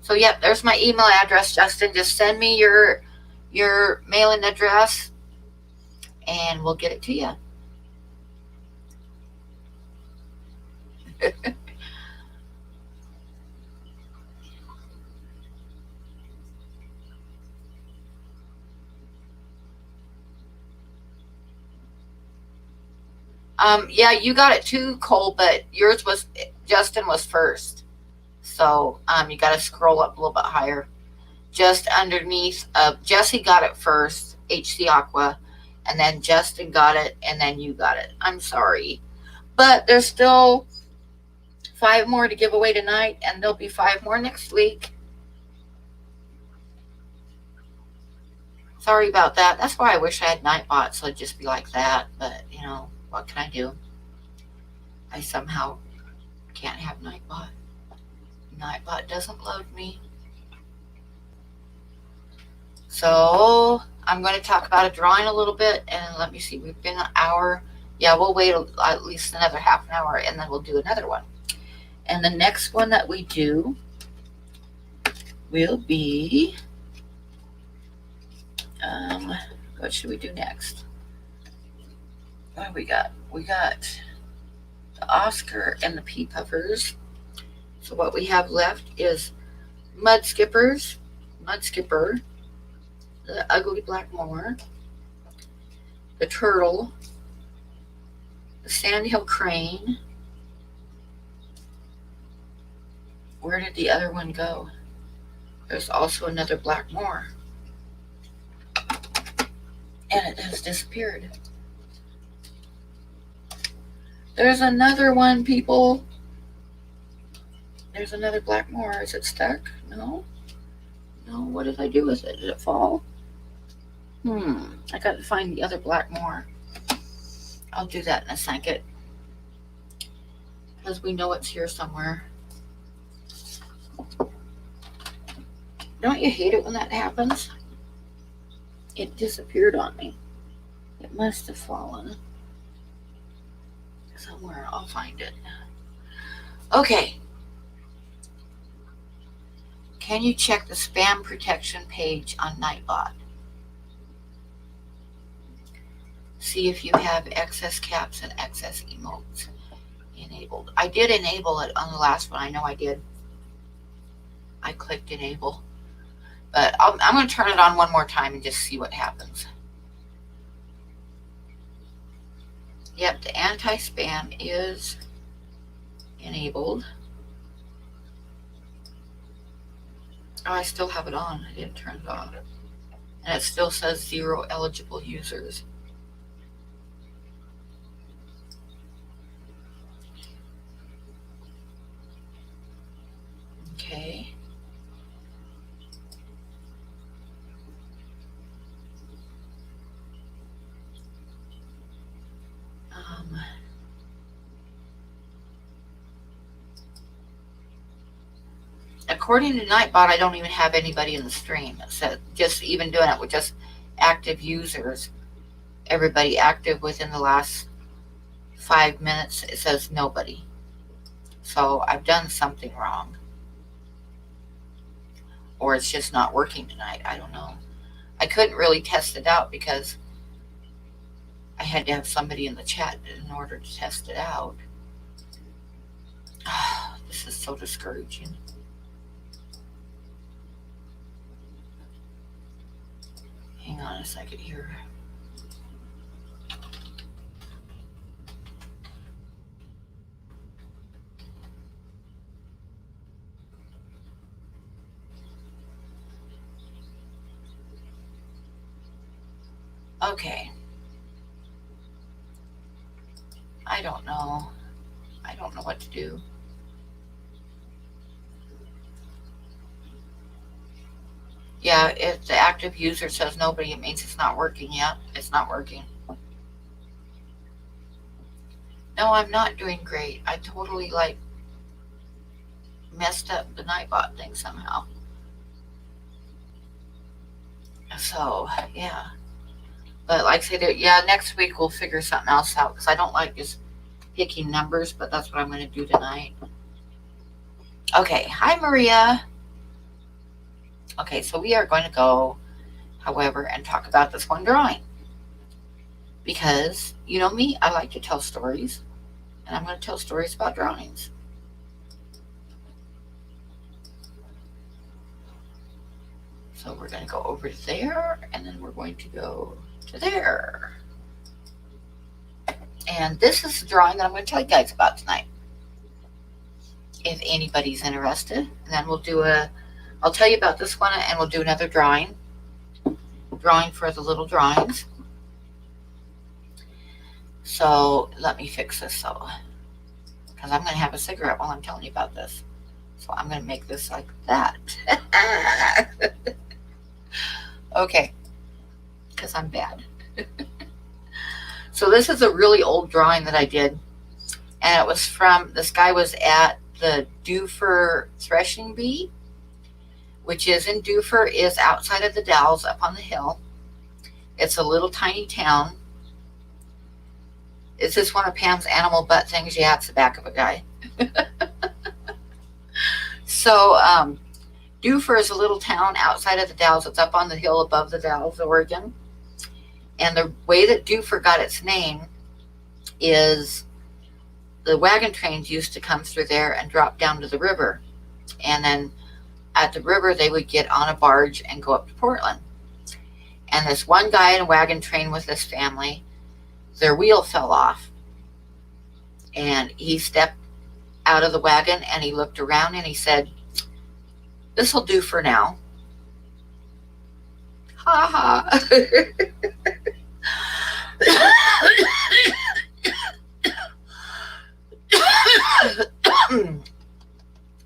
[SPEAKER 1] So yep, there's my email address, Justin. Just send me your mailing address and we'll get it to you. Yeah, you got it too, Cole, but Justin was first. So you got to scroll up a little bit higher. Just underneath, Jesse got it first, HC Aqua, and then Justin got it, and then you got it. I'm sorry. But there's still 5 more to give away tonight, and there'll be 5 more next week. Sorry about that. That's why I wish I had Nightbot, so it'd just be like that. But, you know, what can I do? I somehow can't have Nightbot. Nightbot doesn't love me. So I'm going to talk about a drawing a little bit, and let me see. We've been an hour. Yeah, we'll wait at least another half an hour, and then we'll do another one. And the next one that we do will be, what should we do next? What do we got? We got the Oscar and the Pea Puffers. So what we have left is Mud Skipper, the Ugly Black Moor, the Turtle, the Sandhill Crane. Where did the other one go? There's also another Black Moor. And it has disappeared. There's another one, people. There's another Black Moor. Is it stuck? No. No, what did I do with it? Did it fall? I got to find the other Black Moor. I'll do that in a second. Because we know it's here somewhere. Don't you hate it when that happens? It disappeared on me. It must have fallen. Somewhere. I'll find it. Okay. Can you check the spam protection page on Nightbot? See if you have excess caps and excess emotes enabled. I did enable it on the last one. I know I did. I clicked enable. But I'm going to turn it on one more time and just see what happens. Yep, the anti-spam is enabled. Oh, I still have it on. I didn't turn it off. And it still says 0 eligible users. Okay. According to Nightbot, I don't even have anybody in the stream. It said just even doing it with just active users. Everybody active within the last 5 minutes, it says nobody. So I've done something wrong. Or it's just not working tonight. I don't know. I couldn't really test it out because I had to have somebody in the chat in order to test it out. This is so discouraging. Hang on a second here. Okay. I don't know. I don't know what to do. Yeah, if the active user says nobody, it means it's not working yet. It's not working. No, I'm not doing great. I totally messed up the nightbot thing somehow. So, yeah. But like I said, yeah, next week we'll figure something else out because I don't like just picking numbers, but that's what I'm going to do tonight. Okay. Hi, Maria. Okay, so we are going to go, however, and talk about this one drawing. Because, you know me, I like to tell stories. And I'm going to tell stories about drawings. So we're going to go over to there, and then we're going to go to there. And this is the drawing that I'm going to tell you guys about tonight. If anybody's interested. And then we'll do I'll tell you about this one, and we'll do another drawing for the little drawings. So let me fix this because I'm going to have a cigarette while I'm telling you about this. So I'm going to make this like that. Okay, because I'm bad. So this is a really old drawing that I did, and it was from, this guy was at the Dufur Threshing Bee, which is in Dufur, is outside of the Dalles up on the hill. It's a little tiny town. Is this one of Pam's animal butt things? Yeah, it's the back of a guy. So, Dufur is a little town outside of the Dalles. It's up on the hill above the Dalles, Oregon. And the way that Dufur got its name is the wagon trains used to come through there and drop down to the river. And then at the river, they would get on a barge and go up to Portland. And this one guy in a wagon train with this family, their wheel fell off. And he stepped out of the wagon and he looked around and he said, "This'll do for now." Ha ha.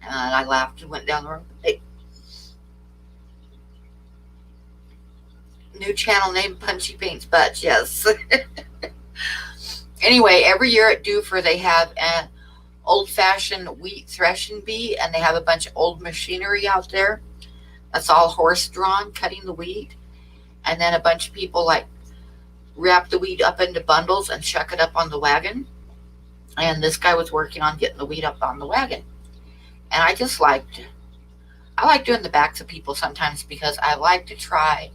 [SPEAKER 1] And I laughed and went down the road. Hey. New channel named PunchiePaints Butts, yes. Anyway, every year at Dufur, they have an old-fashioned wheat threshing bee, and they have a bunch of old machinery out there. That's all horse-drawn, cutting the wheat. And then a bunch of people, wrap the wheat up into bundles and shuck it up on the wagon. And this guy was working on getting the wheat up on the wagon. And I like doing the backs of people sometimes because I like to try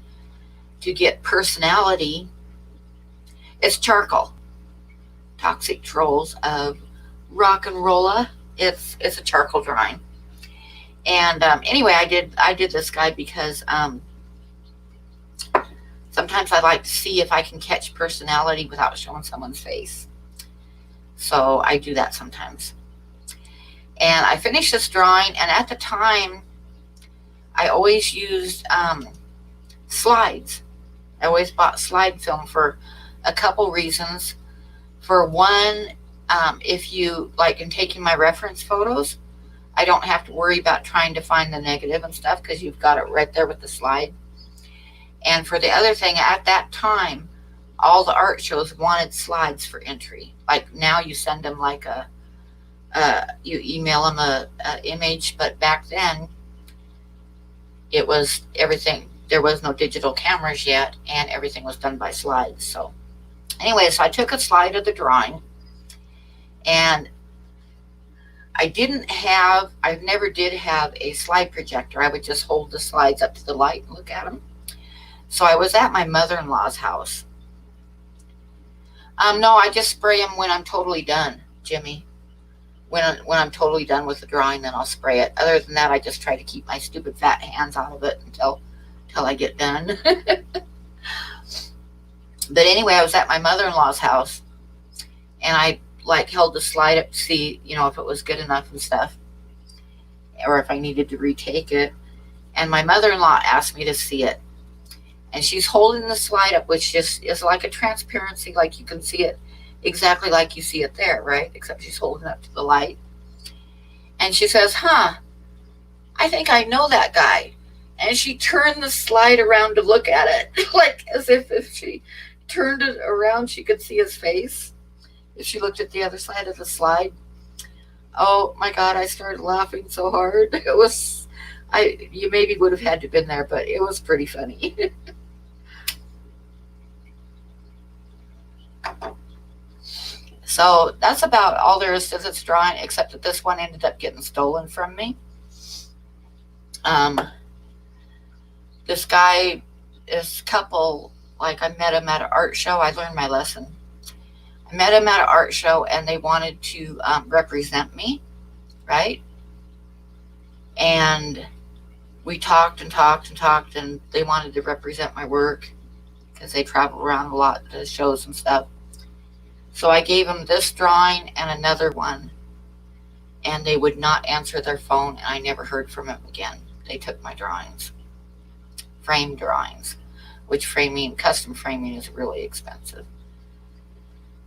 [SPEAKER 1] to get personality. It's charcoal. Toxic Trolls of Rock and Rolla. It's a charcoal drawing. And anyway, I did this guy because sometimes I like to see if I can catch personality without showing someone's face. So I do that sometimes. And I finished this drawing, and at the time, I always used slides. I always bought slide film for a couple reasons. For one, if you, in taking my reference photos, I don't have to worry about trying to find the negative and stuff because you've got it right there with the slide. And for the other thing, at that time, all the art shows wanted slides for entry. Like now you send them you email them a image, but back then it was everything. There was no digital cameras yet, and everything was done by slides. So anyway, so I took a slide of the drawing, and I never did have a slide projector. I would just hold the slides up to the light and look at them. So I was at my mother-in-law's house. No, I just spray them when I'm totally done, Jimmy. When I'm totally done with the drawing, then I'll spray it. Other than that, I just try to keep my stupid fat hands out of it until I get done. But anyway, I was at my mother-in-law's house, and I like held the slide up to see, if it was good enough and stuff, or if I needed to retake it. And my mother-in-law asked me to see it. And she's holding the slide up, which just is like a transparency, like you can see it exactly like you see it there, right? Except she's holding it up to the light. And she says, I think I know that guy. And she turned the slide around to look at it, like as if she turned it around, she could see his face. If she looked at the other side of the slide. Oh my God, I started laughing so hard. It was, you maybe would have had to have been there, but it was pretty funny. So that's about all there is to this drawing, except that this one ended up getting stolen from me. This couple, like I met him at an art show. I learned my lesson. I met him at an art show, and they wanted to represent me, right? And we talked and talked and talked, and they wanted to represent my work because they travel around a lot to shows and stuff. So I gave them this drawing and another one, and they would not answer their phone, and I never heard from them again. They took my drawings, frame drawings, which custom framing is really expensive.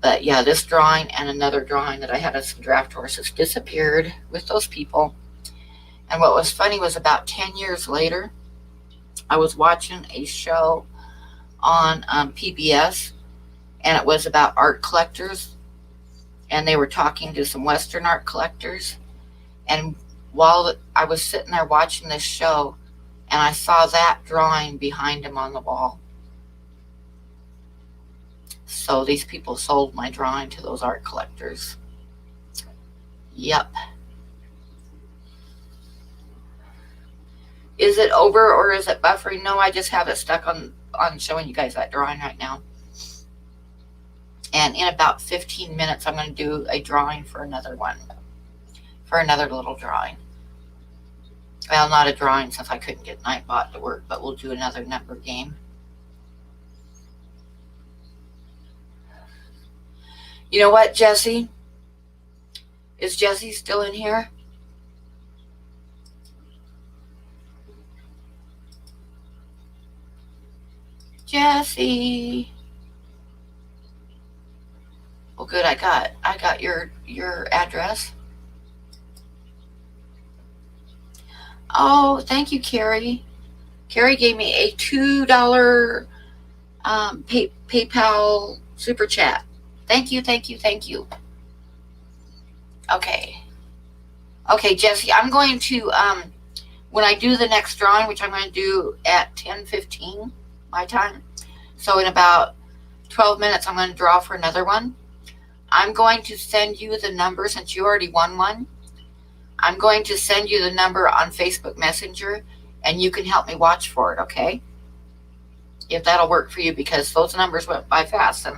[SPEAKER 1] But yeah, this drawing and another drawing that I had of some draft horses disappeared with those people. And what was funny was about 10 years later, I was watching a show on PBS, and it was about art collectors, and they were talking to some Western art collectors. And while I was sitting there watching this show, and I saw that drawing behind him on the wall. So these people sold my drawing to those art collectors. Yep. Is it over or is it buffering? No, I just have it stuck on showing you guys that drawing right now. And in about 15 minutes, I'm going to do a drawing for another one. For another little drawing. Well, not a drawing since I couldn't get Nightbot to work, but we'll do another number game. You know what, Jessie? Is Jessie still in here? Jessie. Well, good. I got your address. Oh, thank you, Carrie. Carrie gave me a $2 PayPal super chat. Thank you, thank you, thank you. Okay, Jessie, I'm going to, when I do the next drawing, which I'm going to do at 10:15 my time, so in about 12 minutes, I'm going to draw for another one. I'm going to send you the number, since you already won one. I'm going to send you the number on Facebook Messenger, and you can help me watch for it, okay? If that'll work for you, because those numbers went by fast, and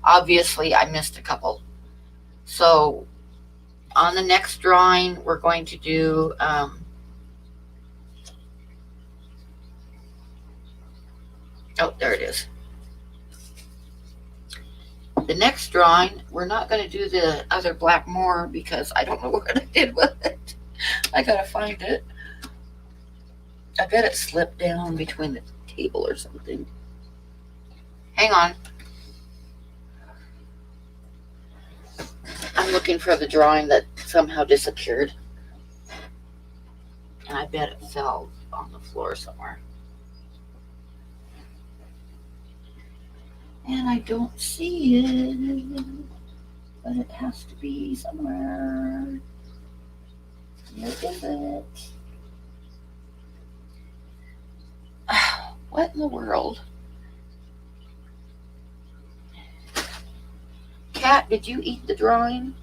[SPEAKER 1] obviously I missed a couple. So on the next drawing, we're going to do oh, there it is. The next drawing, we're not going to do the other black moor because I don't know what I did with it. I got to find it. I bet it slipped down between the table or something. Hang on. I'm looking for the drawing that somehow disappeared. And I bet it fell on the floor somewhere. And I don't see it, but it has to be somewhere. Where is it? What in the world? Cat, did you eat the drawing?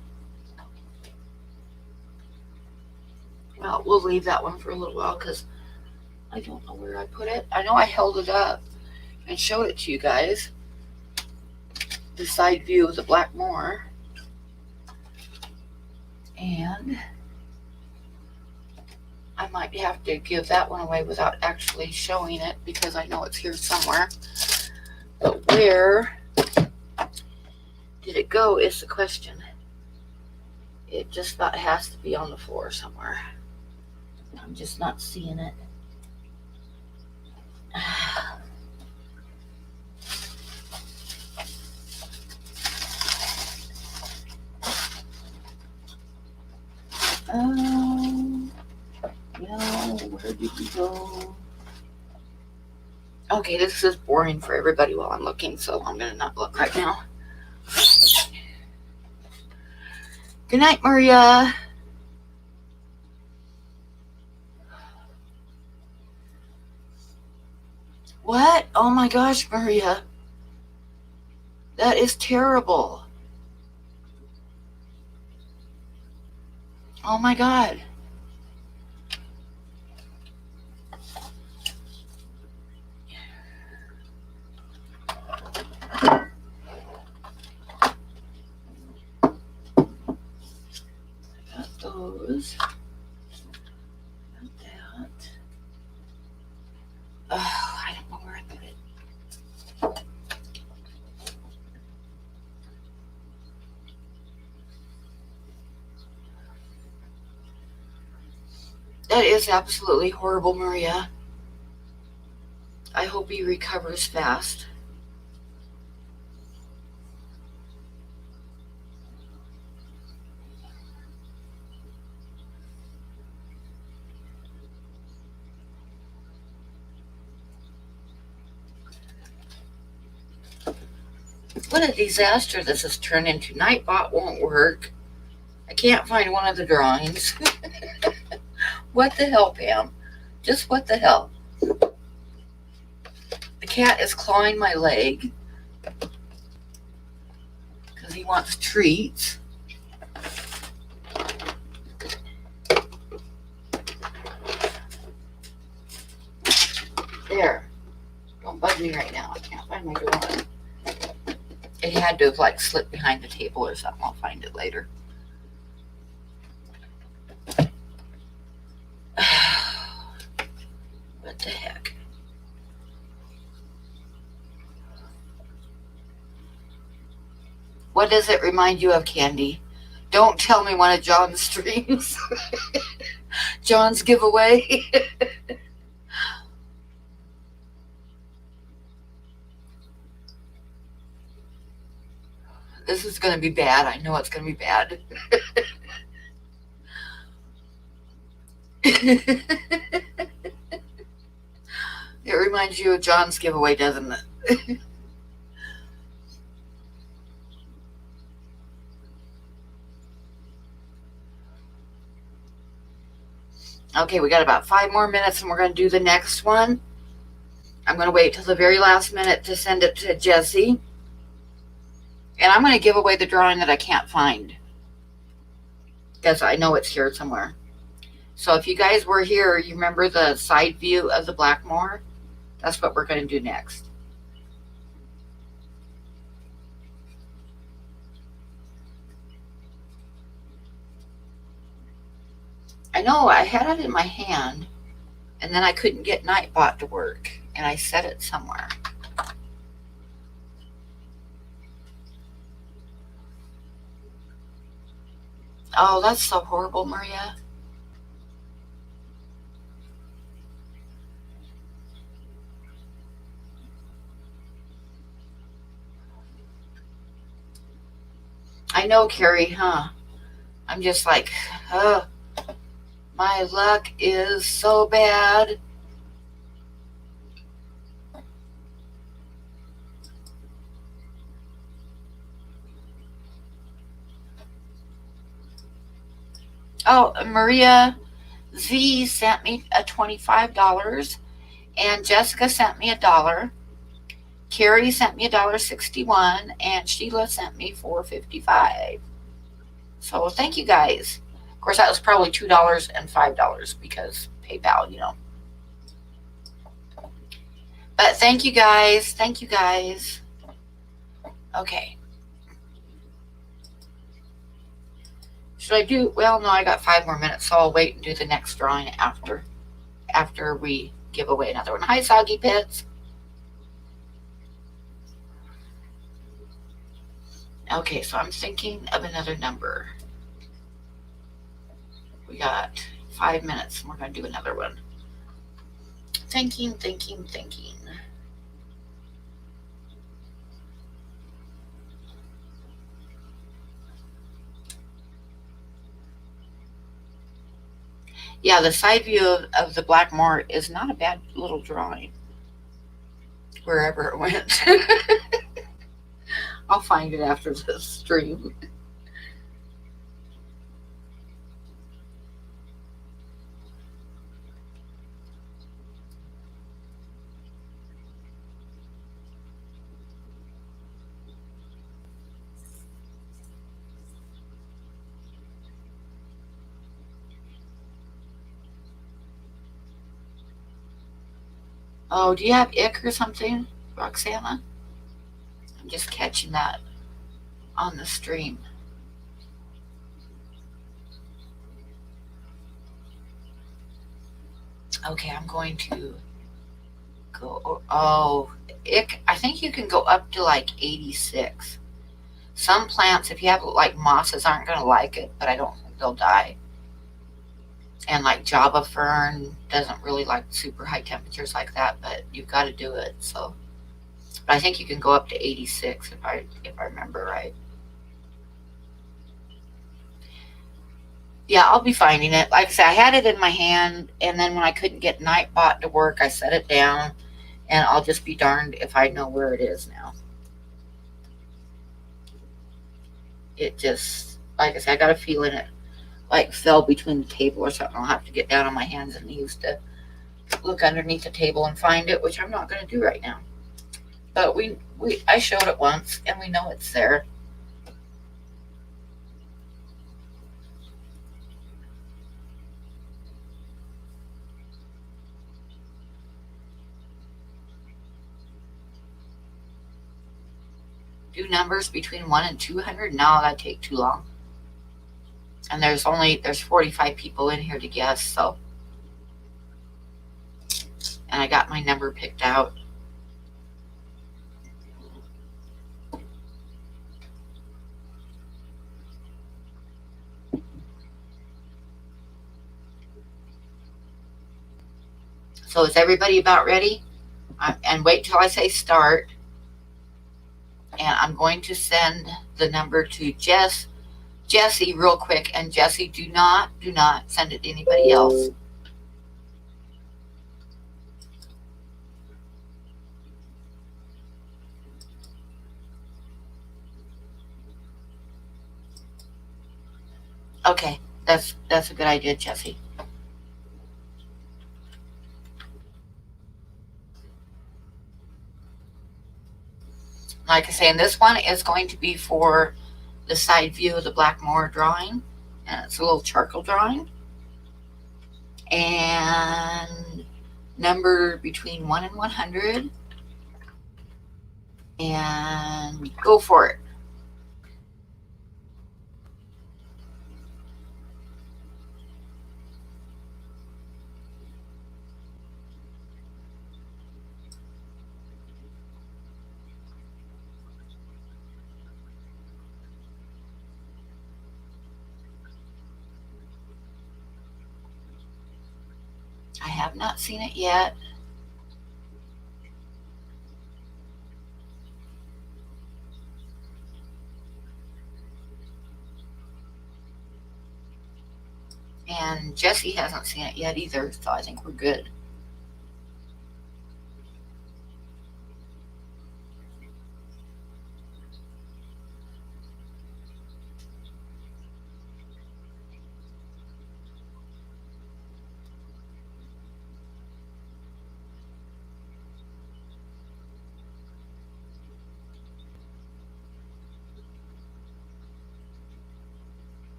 [SPEAKER 1] Well, we'll leave that one for a little while because I don't know where I put it. I know I held it up and showed it to you guys. The side view of the black moor. And I might have to give that one away without actually showing it because I know it's here somewhere. But where did it go is the question. It just about has to be on the floor somewhere. I'm just not seeing it. No, where did we go? Okay, this is boring for everybody while I'm looking, so I'm going to not look right now. Good night, Maria. What? Oh my gosh, Maria. That is terrible. Oh my God. Those. Got that. Oh, I don't know where I put it. That is absolutely horrible, Maria. I hope he recovers fast. What a disaster this has turned into. Nightbot won't work. I can't find one of the drawings. What the hell, Pam? Just what the hell? The cat is clawing my leg because he wants treats. There. Don't bug me right now. I can't find my drawing. It had to have like slipped behind the table or something. I'll find it later. What the heck? What does it remind you of, Candy? Don't tell me one of John's streams. John's giveaway. This is going to be bad. I know it's going to be bad. It reminds you of John's giveaway, doesn't it? Okay, we got about 5 more minutes and we're going to do the next one. I'm going to wait till the very last minute to send it to Jessie. And I'm going to give away the drawing that I can't find, because I know it's here somewhere. So if you guys were here, you remember the side view of the Blackmore? That's what we're going to do next. I know I had it in my hand, and then I couldn't get Nightbot to work, and I set it somewhere. Oh, that's so horrible, Maria. I know, Carrie, huh? I'm just like, my luck is so bad. Oh, Maria Z sent me a $25, and Jessica sent me $1. Carrie sent me $1.61, and Sheila sent me $4.55. So thank you guys. Of course, that was probably $2 and $5 because PayPal, you know. But thank you guys. Thank you guys. Okay. Should I do? Well, no, I got 5 more minutes, so I'll wait and do the next drawing after we give away another one. Hi, Soggy Pits. Okay, so I'm thinking of another number. We got 5 minutes and we're going to do another one. Thinking. Yeah, the side view of the Blackmore is not a bad little drawing, wherever it went. I'll find it after the stream. Oh, do you have ick or something, Roxana? I'm just catching that on the stream. Okay, I'm going to go. Oh, ick. I think you can go up to like 86. Some plants, if you have like mosses, aren't going to like it, but I don't think they'll die. And like Java fern doesn't really like super high temperatures like that, but you've got to do it. So, but I think you can go up to 86 if I remember right. Yeah, I'll be finding it. Like I said, I had it in my hand, and then when I couldn't get Nightbot to work, I set it down, and I'll just be darned if I know where it is now. It just, like I said, I got a feeling it like fell between the table or something. I'll have to get down on my hands and knees to look underneath the table and find it, which I'm not going to do right now. But I showed it once, and we know it's there. Do numbers between 1 and 200? No, that'd take too long. And there's 45 people in here to guess, so. And I got my number picked out. So is everybody about ready? And wait till I say start. And I'm going to send the number to Jessie real quick. And Jessie, do not send it to anybody else. Okay, that's a good idea, Jessie. Like I say, and this one is going to be for the side view of the Blackmore drawing. And it's a little charcoal drawing. And number between 1 and 100. And go for it. I have not seen it yet. And Jessie hasn't seen it yet either, so I think we're good.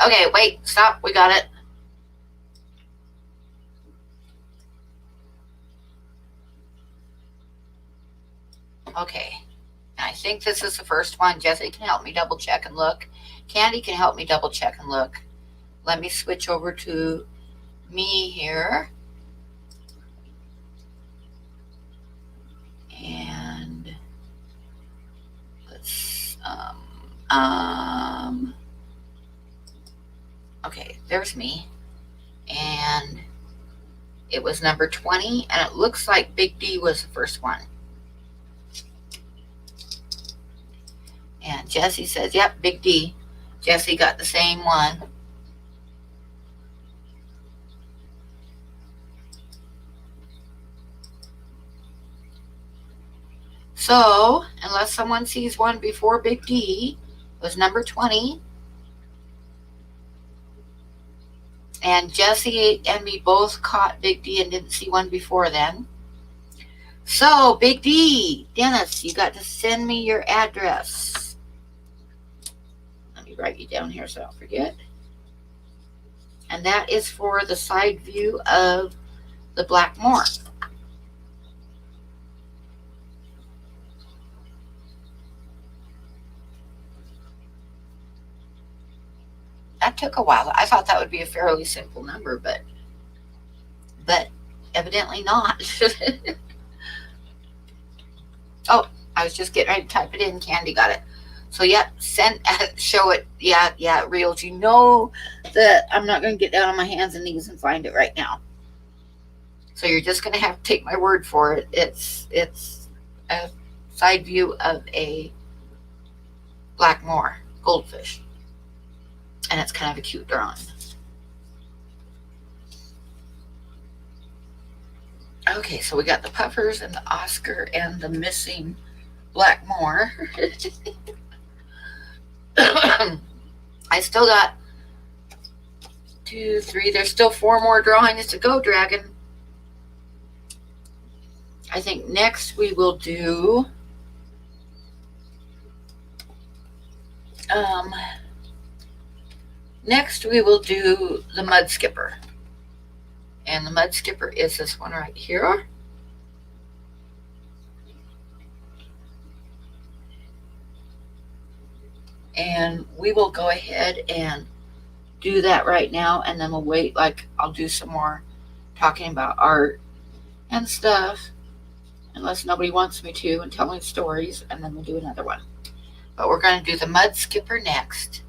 [SPEAKER 1] Okay, wait, stop, we got it. Okay, I think this is the first one. Jessie can help me double check and look. Candy can help me double check and look. Let me switch over to me here. Okay, there's me. And it was number 20, and it looks like Big D was the first one. And Jesse says, yep, Big D. Jesse got the same one. So, unless someone sees one before Big D, it was number 20. And Jesse and me both caught Big D and didn't see one before then. So, Big D, Dennis, you got to send me your address. Let me write you down here so I don't forget. And that is for the side view of the Black Moor. That took a while. I thought that would be a fairly simple number, but evidently not. Oh, I was just getting ready to type it in. Candy got it. So yeah, show it. Yeah, it reels. You know that I'm not going to get down on my hands and knees and find it right now. So you're just going to have to take my word for it. It's a side view of a Black Moor goldfish. And it's kind of a cute drawing. Okay, so we got the puffers and the Oscar and the missing Black Moor. I still got 2, 3. There's still 4 more drawings to go, Dragon. I think next we will do the mud skipper. And the mud skipper is this one right here. And we will go ahead and do that right now, and then we'll wait. Like, I'll do some more talking about art and stuff, unless nobody wants me to, and telling stories, and then we'll do another one. But we're going to do the mud skipper next.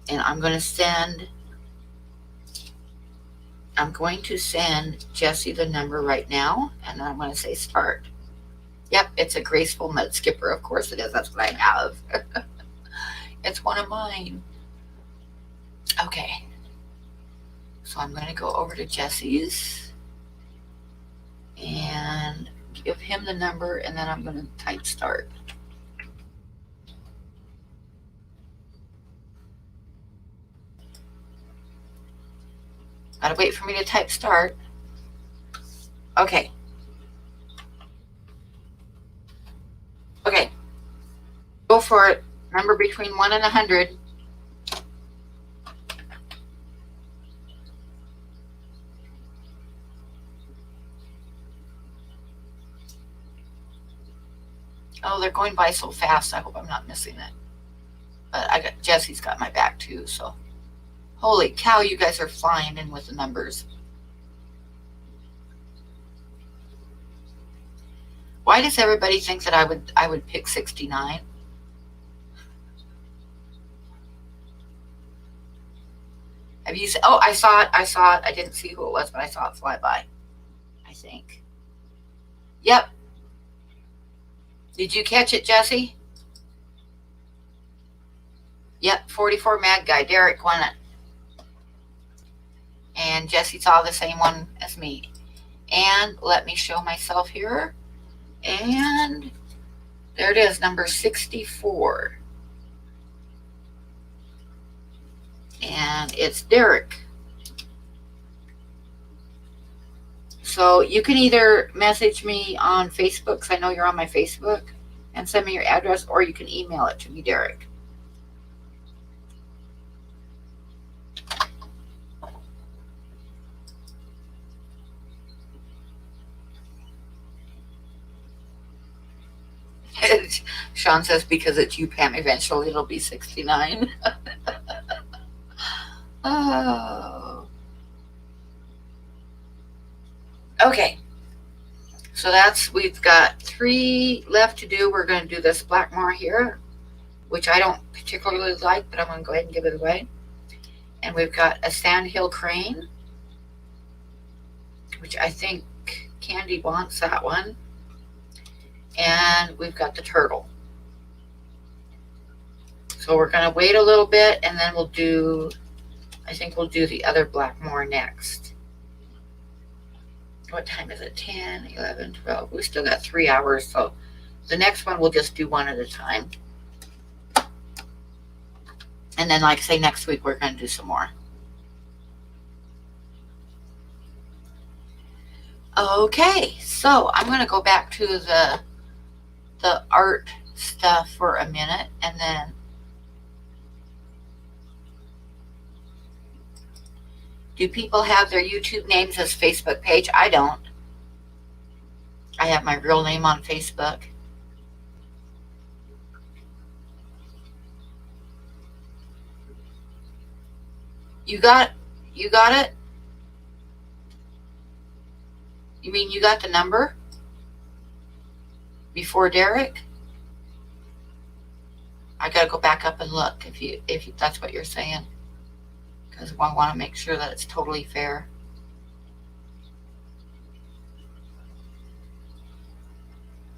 [SPEAKER 1] And I'm going to send Jesse the number right now, and then I'm going to say start. Yep, it's a graceful mud skipper. Of course it is. That's what I have. It's one of mine. Okay. So I'm going to go over to Jesse's and give him the number, and then I'm going to type start. Gotta wait for me to type start. Okay. Okay. Go for it. Number between 1 and 100. Oh, they're going by so fast. I hope I'm not missing it. But Jesse's got my back too, so. Holy cow, you guys are flying in with the numbers. Why does everybody think that I would pick 69? Have you seen? Oh, I saw it. I didn't see who it was, but I saw it fly by, I think. Yep. Did you catch it, Jesse? Yep, 44 Mad Guy. Derek won it. And Jesse saw the same one as me. And let me show myself here. And there it is, number 64. And it's Derek. So you can either message me on Facebook, because I know you're on my Facebook, and send me your address, or you can email it to me, Derek. Sean says because it's you, Pam, eventually it'll be 69. Oh. Okay. So we've got 3 left to do. We're going to do this Blackmore here, which I don't particularly like, but I'm going to go ahead and give it away. And we've got a Sandhill Crane, which I think Candy wants that one. And we've got the turtle. So we're going to wait a little bit, and then I think we'll do the other Blackmore next. What time is it? 10, 11, 12. We still got 3 hours, so the next one we'll just do one at a time. And then, like I say, next week we're going to do some more. Okay, so I'm going to go back to the art stuff for a minute, and then do people have their YouTube names as Facebook page? I don't. I have my real name on Facebook. You got it? You mean you got the number before Derek? I got to go back up and look if that's what you're saying, because I want to make sure that it's totally fair.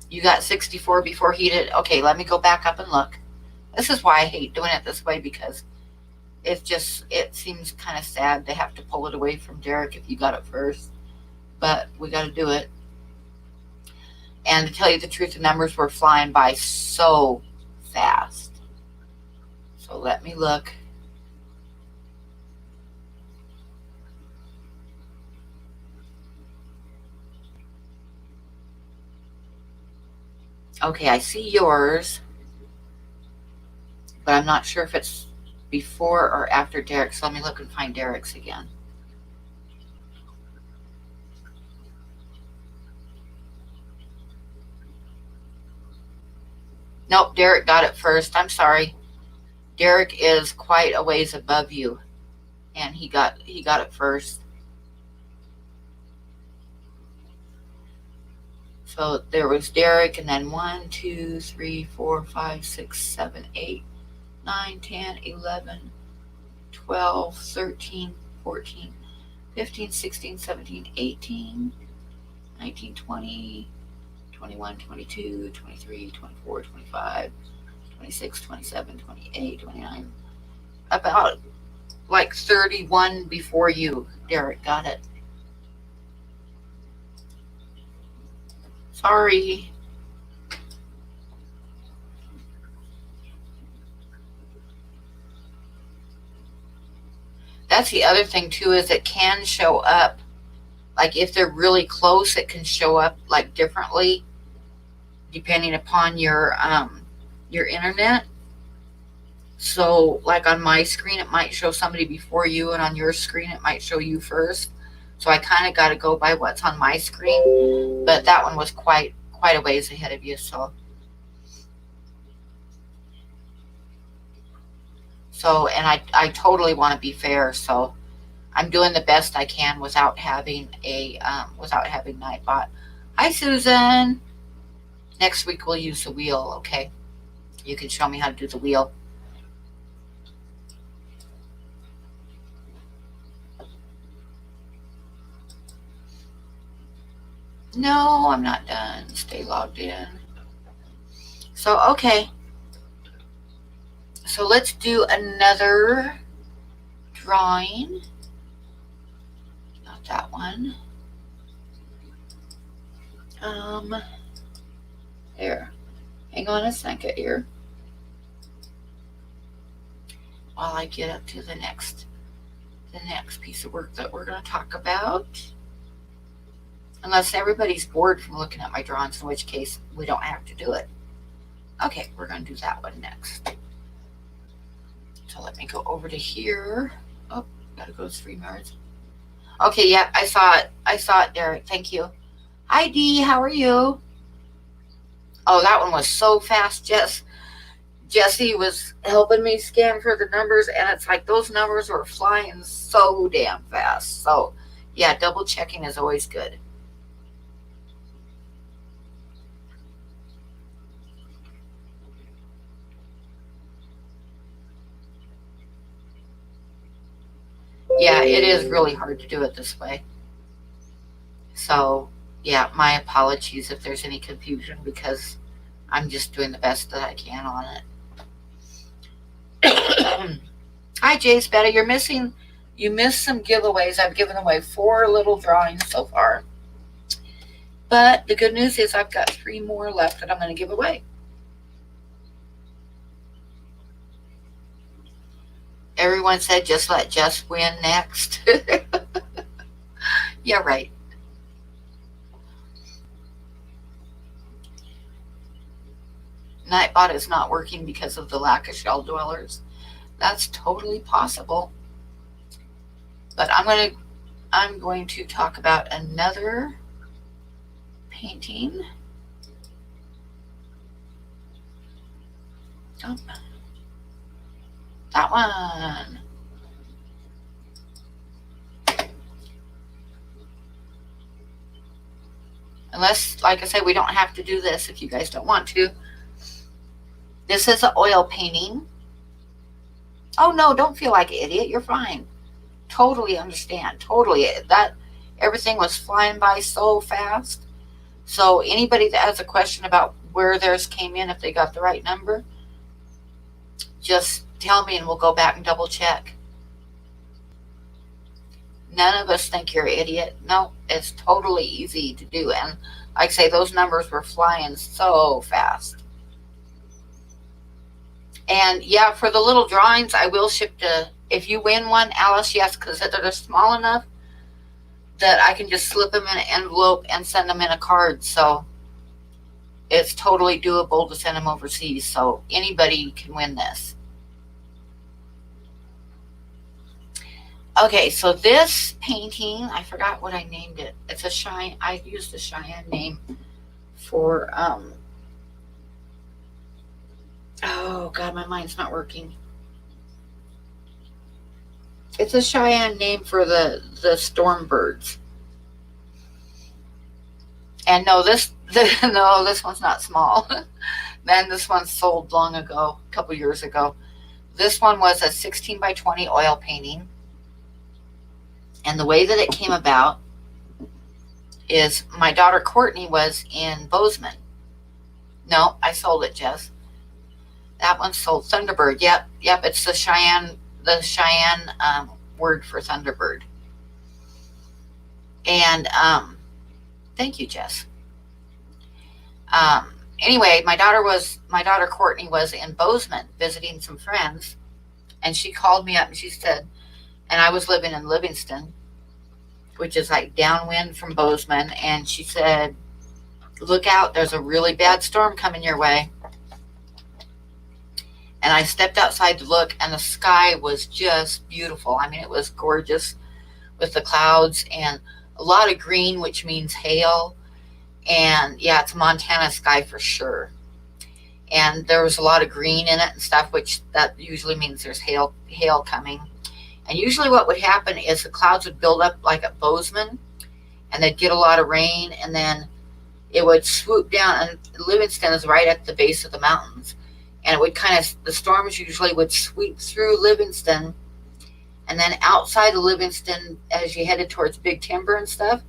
[SPEAKER 1] You got 64 before he did. Okay, let me go back up and look. This is why I hate doing it this way, because it seems kind of sad to have to pull it away from Derek if you got it first. But we got to do it. And to tell you the truth, the numbers were flying by so fast. So let me look. Okay, I see yours, but I'm not sure if it's before or after Derek. So let me look and find Derek's again. Nope, Derek got it first. I'm sorry. Derek is quite a ways above you, and he got it first. So there was Derek, and then 1, 2, 3, 4, 5, 6, 7, 8, 9, 10, 11, 12, 13, 14, 15, 16, 17, 18, 19, 20, 21, 22, 23, 24, 25, 26, 27, 28, 29. About like 31 before you, Derek got it. Sorry. That's the other thing too, is it can show up, like if they're really close, it can show up like differently depending upon your internet. So like on my screen it might show somebody before you, and on your screen it might show you first. So I kind of got to go by what's on my screen, but that one was quite a ways ahead of you. So and I totally want to be fair, so I'm doing the best I can without having nightbot. Hi Susan. Next week we'll use the wheel, okay? You can show me how to do the wheel. No, I'm not done. Stay logged in. So, okay. So let's do another drawing. Not that one. There. Hang on a second here while I get up to the next piece of work that we're going to talk about. Unless everybody's bored from looking at my drawings, in which case we don't have to do it. Okay, we're going to do that one next. So let me go over to here. Oh, gotta go to StreamYards. Okay, yeah, I saw it, Derek. Thank you. Hi, Dee. How are you? Oh, that one was so fast, Jess. Jessie was helping me scan for the numbers, and it's like those numbers were flying so damn fast. So, yeah, double checking is always good. yeah, it is really hard to do it this way. So, yeah, my apologies if there's any confusion, because I'm just doing the best that I can on it. Hi, Jace Betty. You missed some giveaways. I've given away 4 little drawings so far. But the good news is I've got 3 more left that I'm going to give away. Everyone said just let Jess win next. Yeah, right. Nightbot is not working because of the lack of shell dwellers. That's totally possible. But I'm going to talk about another painting. Oh, that one. Unless, like I said, we don't have to do this if you guys don't want to. This is an oil painting. Oh, no, don't feel like an idiot. You're fine. Totally understand. Totally. Everything was flying by so fast. So anybody that has a question about where theirs came in, if they got the right number, just tell me and we'll go back and double check. None of us think you're an idiot. No, it's totally easy to do. And like I say, those numbers were flying so fast. And yeah, for the little drawings, I will ship if you win one, Alice, yes, because they're small enough that I can just slip them in an envelope and send them in a card. So it's totally doable to send them overseas. So anybody can win this. Okay, so this painting, I forgot what I named it. It's a Cheyenne. I used a Cheyenne name for, oh God, my mind's not working. It's a Cheyenne name for the storm birds. And no, this one's not small. Man, this one sold long ago, a couple years ago. This one was a 16 by 20 oil painting. And the way that it came about is my daughter Courtney was in Bozeman. No, I sold it, Jess. That one sold. Thunderbird. Yep, it's the Cheyenne word for Thunderbird. And thank you, Jess. Anyway, my daughter Courtney was in Bozeman visiting some friends, and she called me up and she said, and I was living in Livingston, which is like downwind from Bozeman, and she said, look out, there's a really bad storm coming your way. And I stepped outside to look, and the sky was just beautiful. I mean, it was gorgeous with the clouds and a lot of green, which means hail. And yeah, it's Montana sky for sure. And there was a lot of green in it and stuff, which that usually means there's hail coming. And usually what would happen is the clouds would build up like at Bozeman, and they'd get a lot of rain, and then it would swoop down. And Livingston is right at the base of the mountains. And it would the storms usually would sweep through Livingston, and then outside of Livingston, as you headed towards Big Timber and stuff,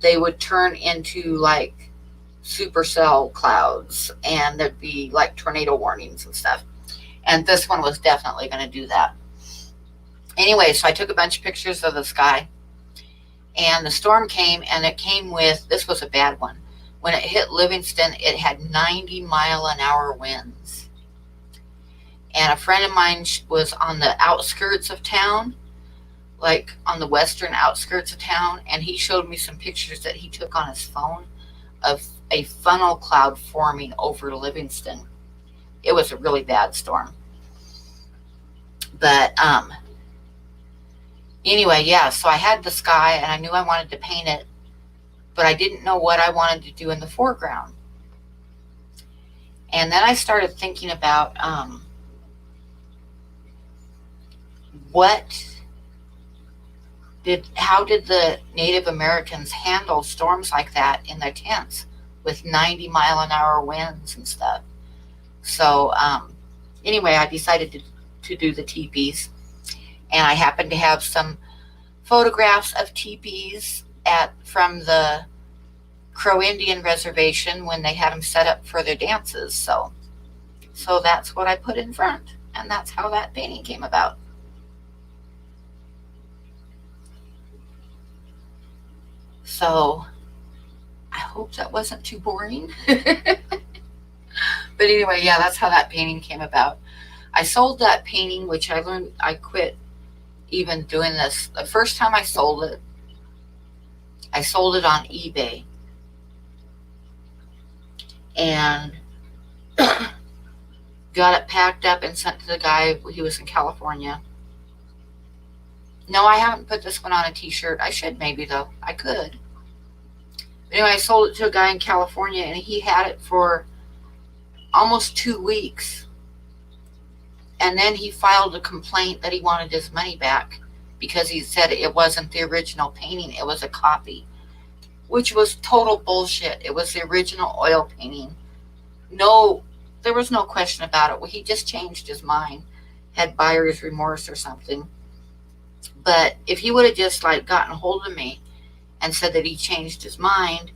[SPEAKER 1] they would turn into like supercell clouds, and there'd be like tornado warnings and stuff. And this one was definitely going to do that. Anyway, so I took a bunch of pictures of the sky, and the storm came, and it came with, this was a bad one. When it hit Livingston, it had 90-mile-an-hour winds. And a friend of mine was on the outskirts of town, like on the western outskirts of town, and he showed me some pictures that he took on his phone of a funnel cloud forming over Livingston. It was a really bad storm. But anyway, yeah, so I had the sky, and I knew I wanted to paint it, but I didn't know what I wanted to do in the foreground. And then I started thinking about how did the Native Americans handle storms like that in their tents with 90-mile-an-hour winds and stuff? So anyway, I decided to do the teepees, and I happened to have some photographs of teepees from the Crow Indian reservation when they had them set up for their dances. So that's what I put in front, and that's how that painting came about. So I hope that wasn't too boring. But anyway, yeah, that's how that painting came about. I sold that painting, which I learned, I quit even doing this. The first time I sold it on eBay. And got it packed up and sent to the guy. He was in California. No, I haven't put this one on a t-shirt. I should maybe, though. I could. But anyway, I sold it to a guy in California, and he had it for almost 2 weeks. And then he filed a complaint that he wanted his money back because he said it wasn't the original painting. It was a copy, which was total bullshit. It was the original oil painting. No, there was no question about it. Well, he just changed his mind, had buyer's remorse or something. But if he would have just like gotten a hold of me and said that he changed his mind,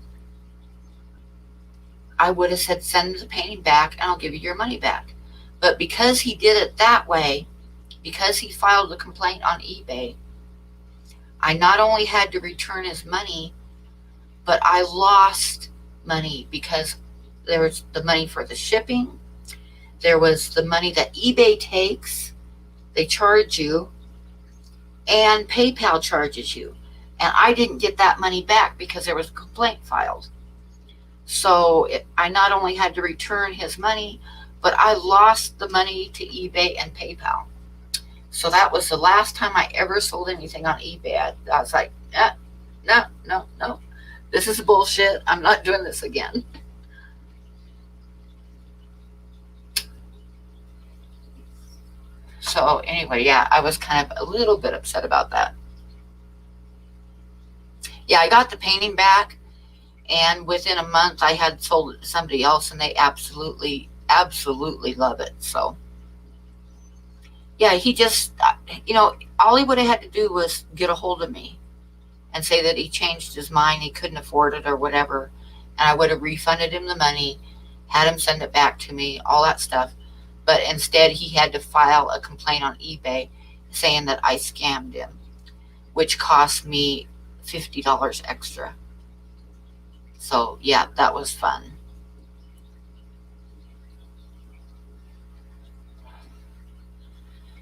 [SPEAKER 1] I would have said, send the painting back and I'll give you your money back. But because he did it that way, because he filed a complaint on eBay, I not only had to return his money, but I lost money because there was the money for the shipping. There was the money that eBay takes. They charge you, and PayPal charges you. And I didn't get that money back because there was a complaint filed. So I not only had to return his money, but I lost the money to eBay and PayPal. So that was the last time I ever sold anything on eBay. I was like, no. This is bullshit. I'm not doing this again. So anyway, yeah, I was kind of a little bit upset about that. Yeah, I got the painting back, and within a month I had sold it to somebody else, and they absolutely love it. So yeah, he just, all he would have had to do was get a hold of me and say that he changed his mind, he couldn't afford it or whatever, and I would have refunded him the money, had him send it back to me, all that stuff. But instead, he had to file a complaint on eBay saying that I scammed him, which cost me $50 extra. So yeah, that was fun.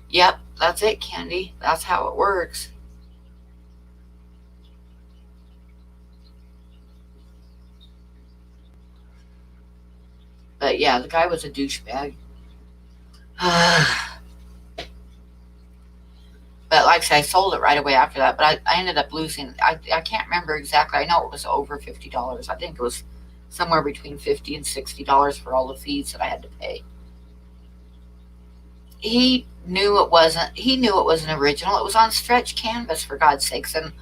[SPEAKER 1] Yep, that's it, Candy. That's how it works. But yeah, the guy was a douchebag. But like I said, I sold it right away after that. But I ended up losing. I can't remember exactly. I know it was over $50. I think it was somewhere between $50 and $60 for all the fees that I had to pay. He knew it wasn't. He knew it wasn't original. It was on stretch canvas, for God's sakes. And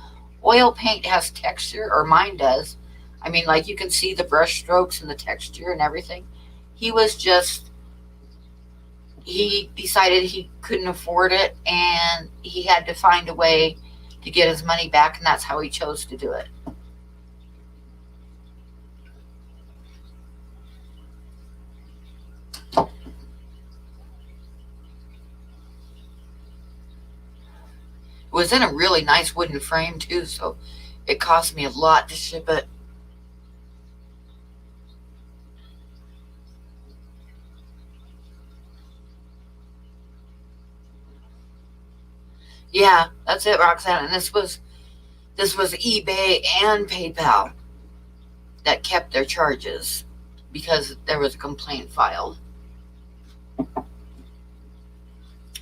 [SPEAKER 1] oil paint has texture, or mine does. I mean, like you can see the brush strokes and the texture and everything. He was just. He decided he couldn't afford it, and he had to find a way to get his money back, and that's how he chose to do it. It was in a really nice wooden frame too, so it cost me a lot to ship it. Yeah, that's it, Roxanne. And this was eBay and PayPal that kept their charges because there was a complaint filed.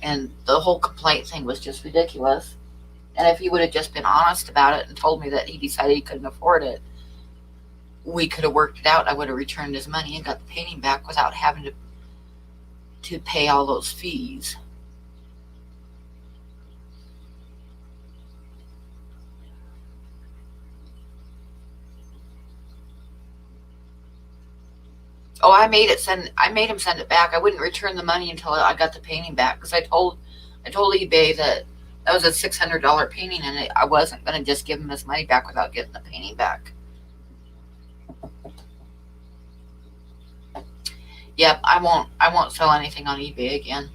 [SPEAKER 1] And the whole complaint thing was just ridiculous. And if he would have just been honest about it and told me that he decided he couldn't afford it, we could have worked it out. I would have returned his money and got the painting back without having to pay all those fees. Oh, I made him send it back. I wouldn't return the money until I got the painting back because I told eBay that That was a $600 painting, and I wasn't going to just give him his money back without getting the painting back. Yep, I won't sell anything on eBay again.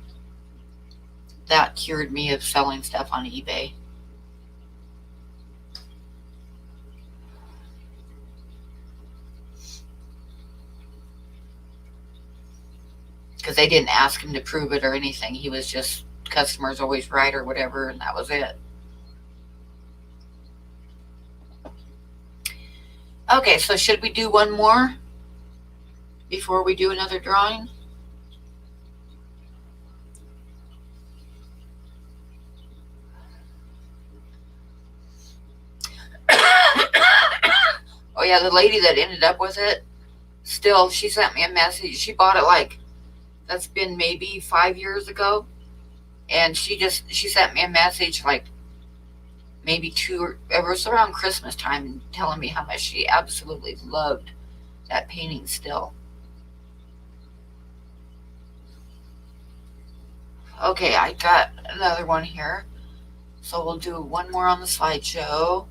[SPEAKER 1] That cured me of selling stuff on eBay. Because they didn't ask him to prove it or anything. He was just, customer's always right or whatever, and that was it. Okay, so should we do one more before we do another drawing? Oh yeah, the lady that ended up with it, still, she sent me a message. She bought it like, that's been maybe 5 years ago. And she sent me a message like maybe it was around Christmas time, telling me how much she absolutely loved that painting still. Okay, I got another one here. So we'll do one more on the slideshow.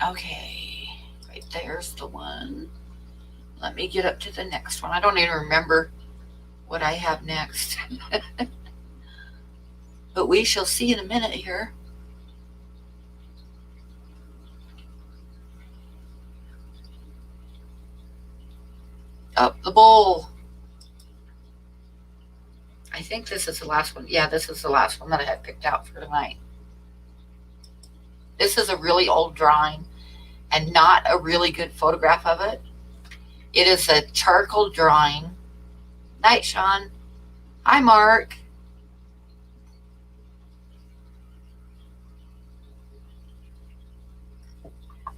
[SPEAKER 1] Okay, right there's the one. Let me get up to the next one. I don't even remember what I have next. But we shall see in a minute here. Up the bowl. I think this is the last one. Yeah, this is the last one that I had picked out for tonight. This is a really old drawing and not a really good photograph of it. It is a charcoal drawing. Night, Sean. Hi, Mark.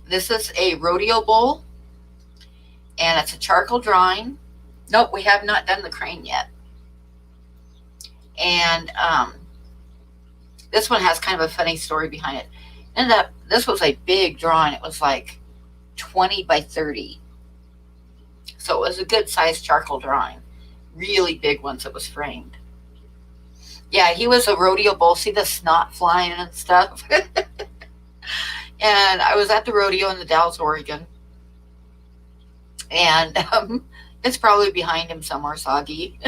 [SPEAKER 1] This is a rodeo bull, and it's a charcoal drawing. Nope, we have not done the crane yet. And this one has kind of a funny story behind it. This was a big drawing. It was like 20 by 30. So it was a good sized charcoal drawing. Really big once it was framed. Yeah, he was a rodeo bull. See the snot flying and stuff? And I was at the rodeo in the Dalles, Oregon. And it's probably behind him somewhere, soggy.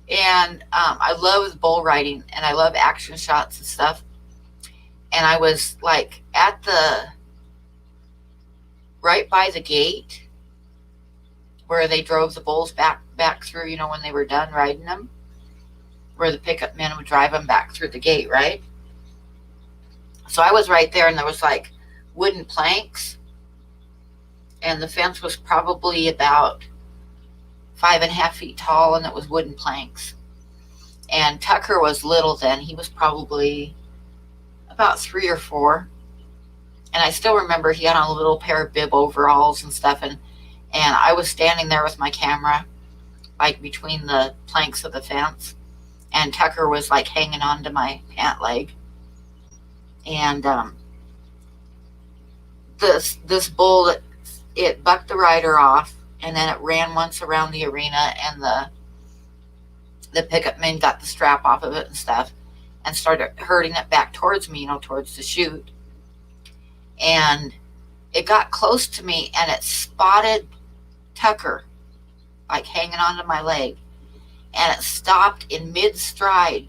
[SPEAKER 1] And I love bull riding, and I love action shots and stuff. And I was like at right by the gate where they drove the bulls back through, you know, when they were done riding them, where the pickup men would drive them back through the gate, right? So I was right there, and there was like wooden planks, and the fence was probably about 5.5 feet tall, and it was wooden planks. And Tucker was little then. He was probably about 3 or 4. And I still remember he had on a little pair of bib overalls and stuff, and I was standing there with my camera, like between the planks of the fence, and Tucker was like hanging on to my pant leg. And this bull, it bucked the rider off, and then it ran once around the arena, and the pickup men got the strap off of it and stuff, and started herding it back towards me, you know, towards the chute. And it got close to me, and it spotted Tucker, like hanging onto my leg, and it stopped in mid-stride,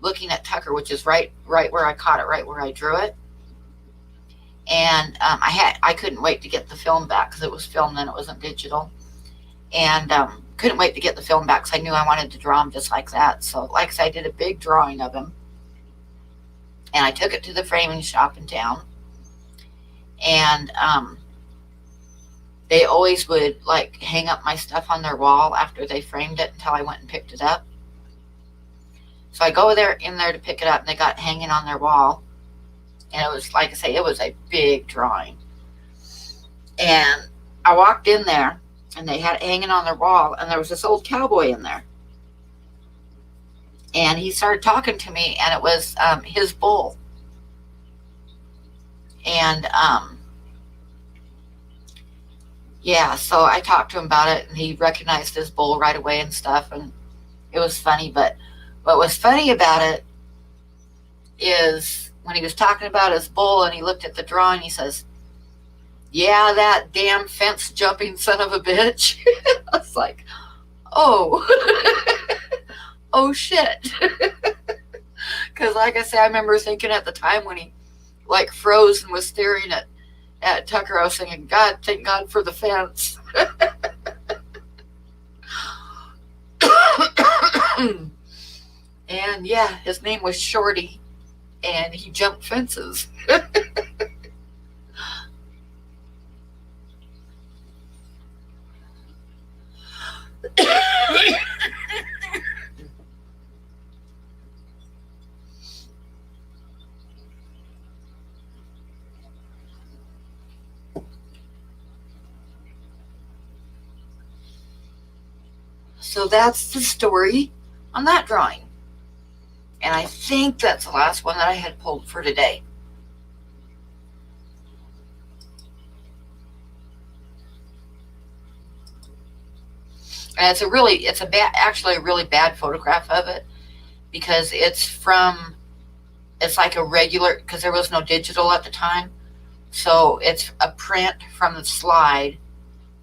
[SPEAKER 1] looking at Tucker, which is right where I caught it, right where I drew it. And I couldn't wait to get the film back, because it was filmed then, it wasn't digital. And couldn't wait to get the film back, because I knew I wanted to draw him just like that. So like I said, I did a big drawing of him, and I took it to the framing shop in town. And they always would like hang up my stuff on their wall after they framed it until I went and picked it up. So I go in there to pick it up, and they got it hanging on their wall. And it was, like I say, it was a big drawing. And I walked in there, and they had it hanging on their wall, and there was this old cowboy in there. And he started talking to me, and it was his bull. And yeah, so I talked to him about it, and he recognized his bull right away and stuff. And It was funny, but what was funny about it is when he was talking about his bull and he looked at the drawing, he says, "Yeah, that damn fence jumping son of a bitch." I was like, oh, oh shit. Because, like I said, I remember thinking at the time when he like froze and was staring at Tucker, I was thinking, God, thank God for the fence. And yeah, his name was Shorty, and he jumped fences. So that's the story on that drawing. And I think that's the last one that I had pulled for today. And actually a really bad photograph of it, because it's like a regular, because there was no digital at the time. So it's a print from the slide,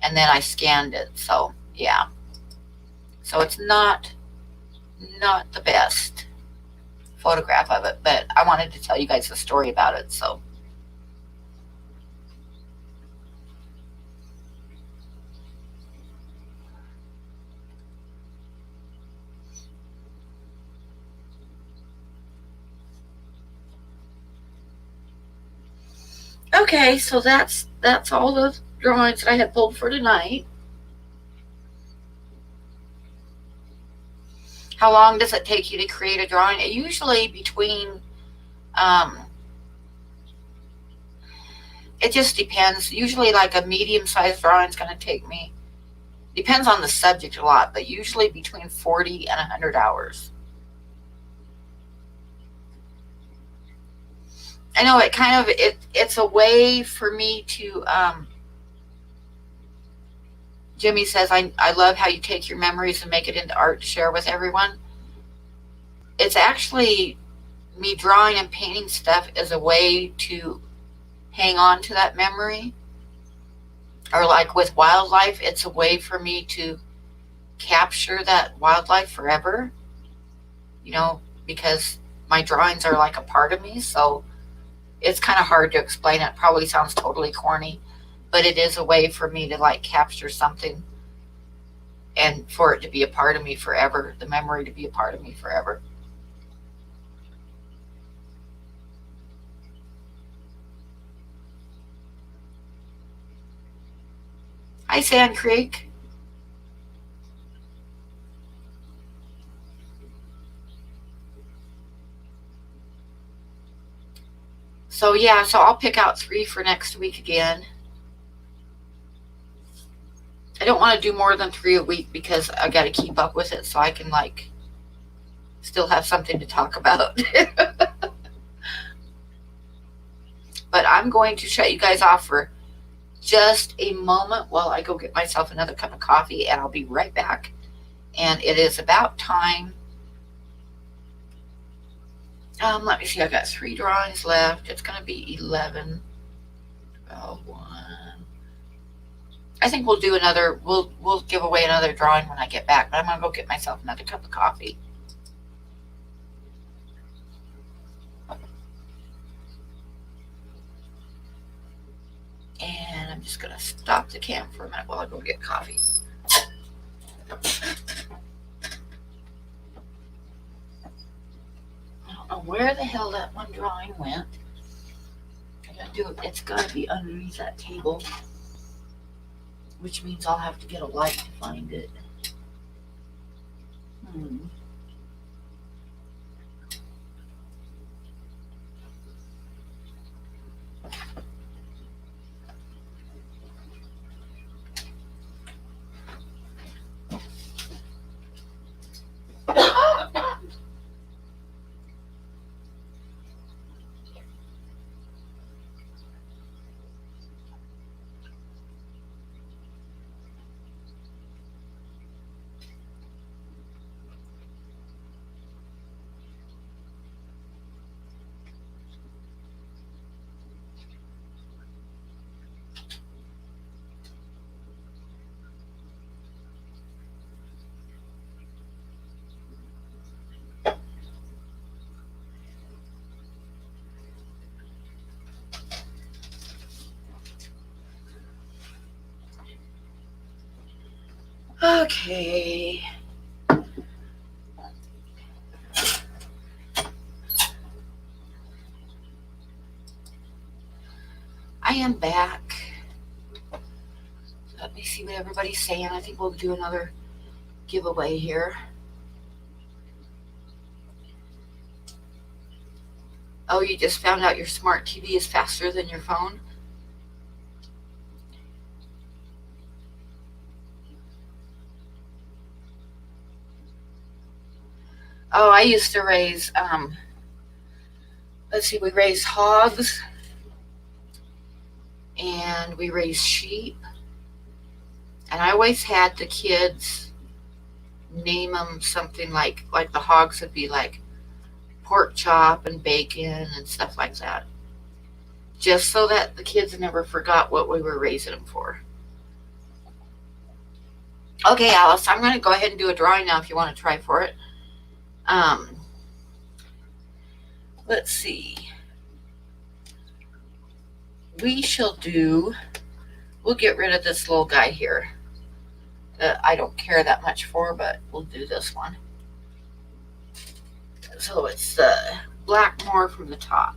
[SPEAKER 1] and then I scanned it. So yeah. So it's not the best photograph of it, but I wanted to tell you guys the story about it. So okay, so that's all the drawings that I had pulled for tonight. How long does it take you to create a drawing? Usually between, it just depends. Usually like a medium-sized drawing is going to take me, depends on the subject a lot, but usually between 40 and 100 hours. I know it's a way for me to, Jimmy says, I love how you take your memories and make it into art to share with everyone. It's actually me drawing and painting stuff as a way to hang on to that memory. Or like with wildlife, it's a way for me to capture that wildlife forever, because my drawings are like a part of me. So it's kind of hard to explain. It probably sounds totally corny, but it is a way for me to like capture something and for it to be a part of me forever, the memory to be a part of me forever. Hi, Sand Creek. So yeah, so I'll pick out 3 for next week again. I don't want to do more than 3 a week because I got to keep up with it so I can like still have something to talk about. But I'm going to shut you guys off for just a moment while I go get myself another cup of coffee, and I'll be right back. And it is about time. Let me see. I got 3 drawings left. It's going to be 11, 12, 1. I think we'll do another. We'll give away another drawing when I get back. But I'm going to go get myself another cup of coffee. And I'm just going to stop the cam for a minute while I go get coffee. I don't know where the hell that one drawing went. It's got to be underneath that table, which means I'll have to get a light to find it. Okay. I am back. Let me see what everybody's saying. I think we'll do another giveaway here. Oh, you just found out your smart TV is faster than your phone? Oh, I used to raise, let's see, we raised hogs and we raised sheep. And I always had the kids name them something like the hogs would be like pork chop and bacon and stuff like that. Just so that the kids never forgot what we were raising them for. Okay, Alice, I'm going to go ahead and do a drawing now if you want to try for it. Let's see. We'll get rid of this little guy here that I don't care that much for, but we'll do this one. So it's the Blackmore from the top.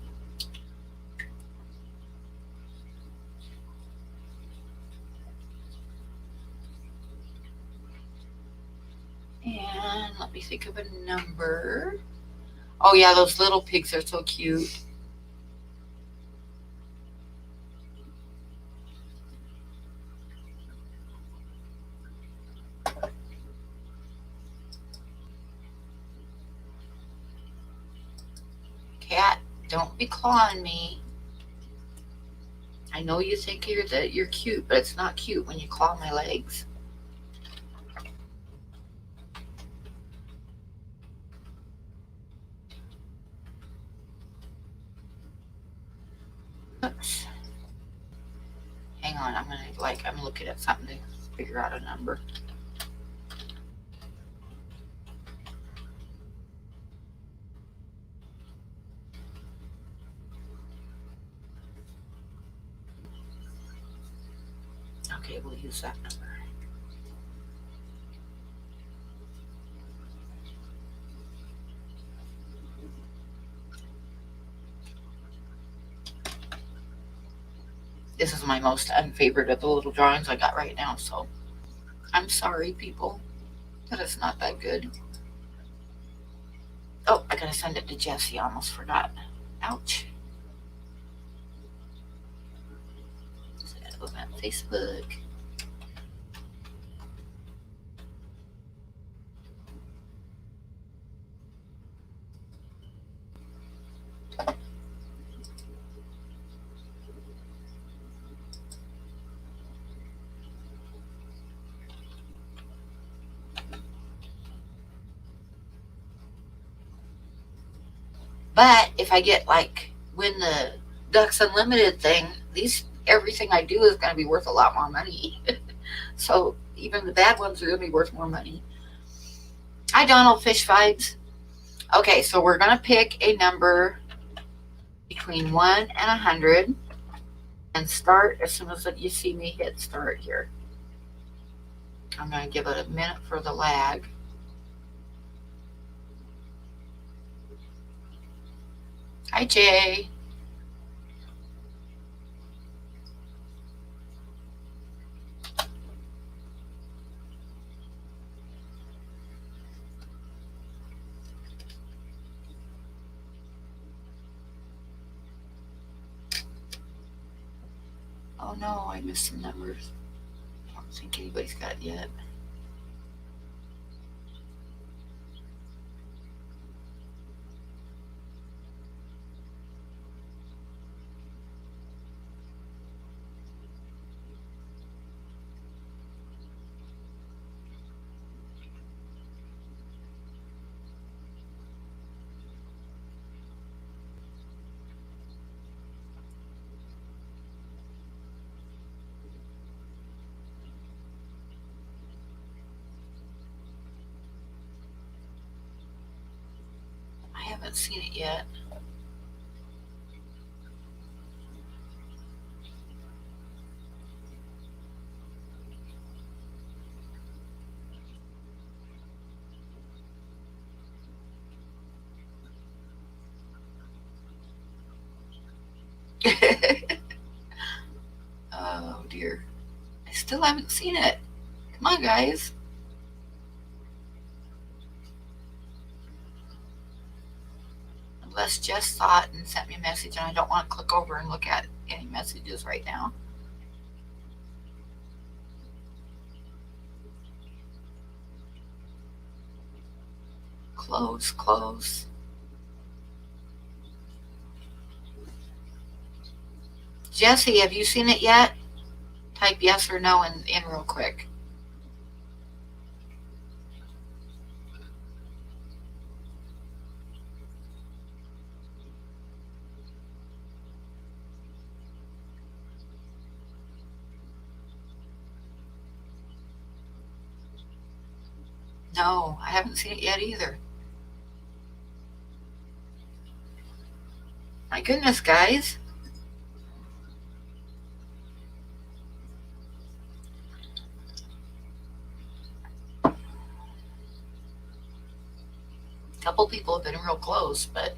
[SPEAKER 1] And let me think of a number. Oh yeah, those little pigs are so cute. Cat, don't be clawing me. I know you think you're cute, but it's not cute when you claw my legs. Oops. Hang on, I'm looking at something to figure out a number. Okay, we'll use that number. This is my most unfavorite of the little drawings I got right now, so I'm sorry, people, but it's not that good. Oh, I gotta send it to Jessie. I almost forgot. Ouch. Open up Facebook. But if I get win the Ducks Unlimited thing, everything I do is going to be worth a lot more money. So even the bad ones are going to be worth more money. Hi, Donald Fish Vibes. Okay, so we're going to pick a number between 1 and 100 and start as soon as you see me hit start here. I'm going to give it a minute for the lag. Hi, Jay. Oh no, I missed some numbers. I don't think anybody's got it yet. I haven't seen it yet. Oh dear. I still haven't seen it. Come on, guys. Unless Jess saw it and sent me a message, and I don't want to click over and look at any messages right now. Close, close. Jessie, have you seen it yet? Type yes or no in real quick. No, I haven't seen it yet either. My goodness, guys. A couple people have been real close, but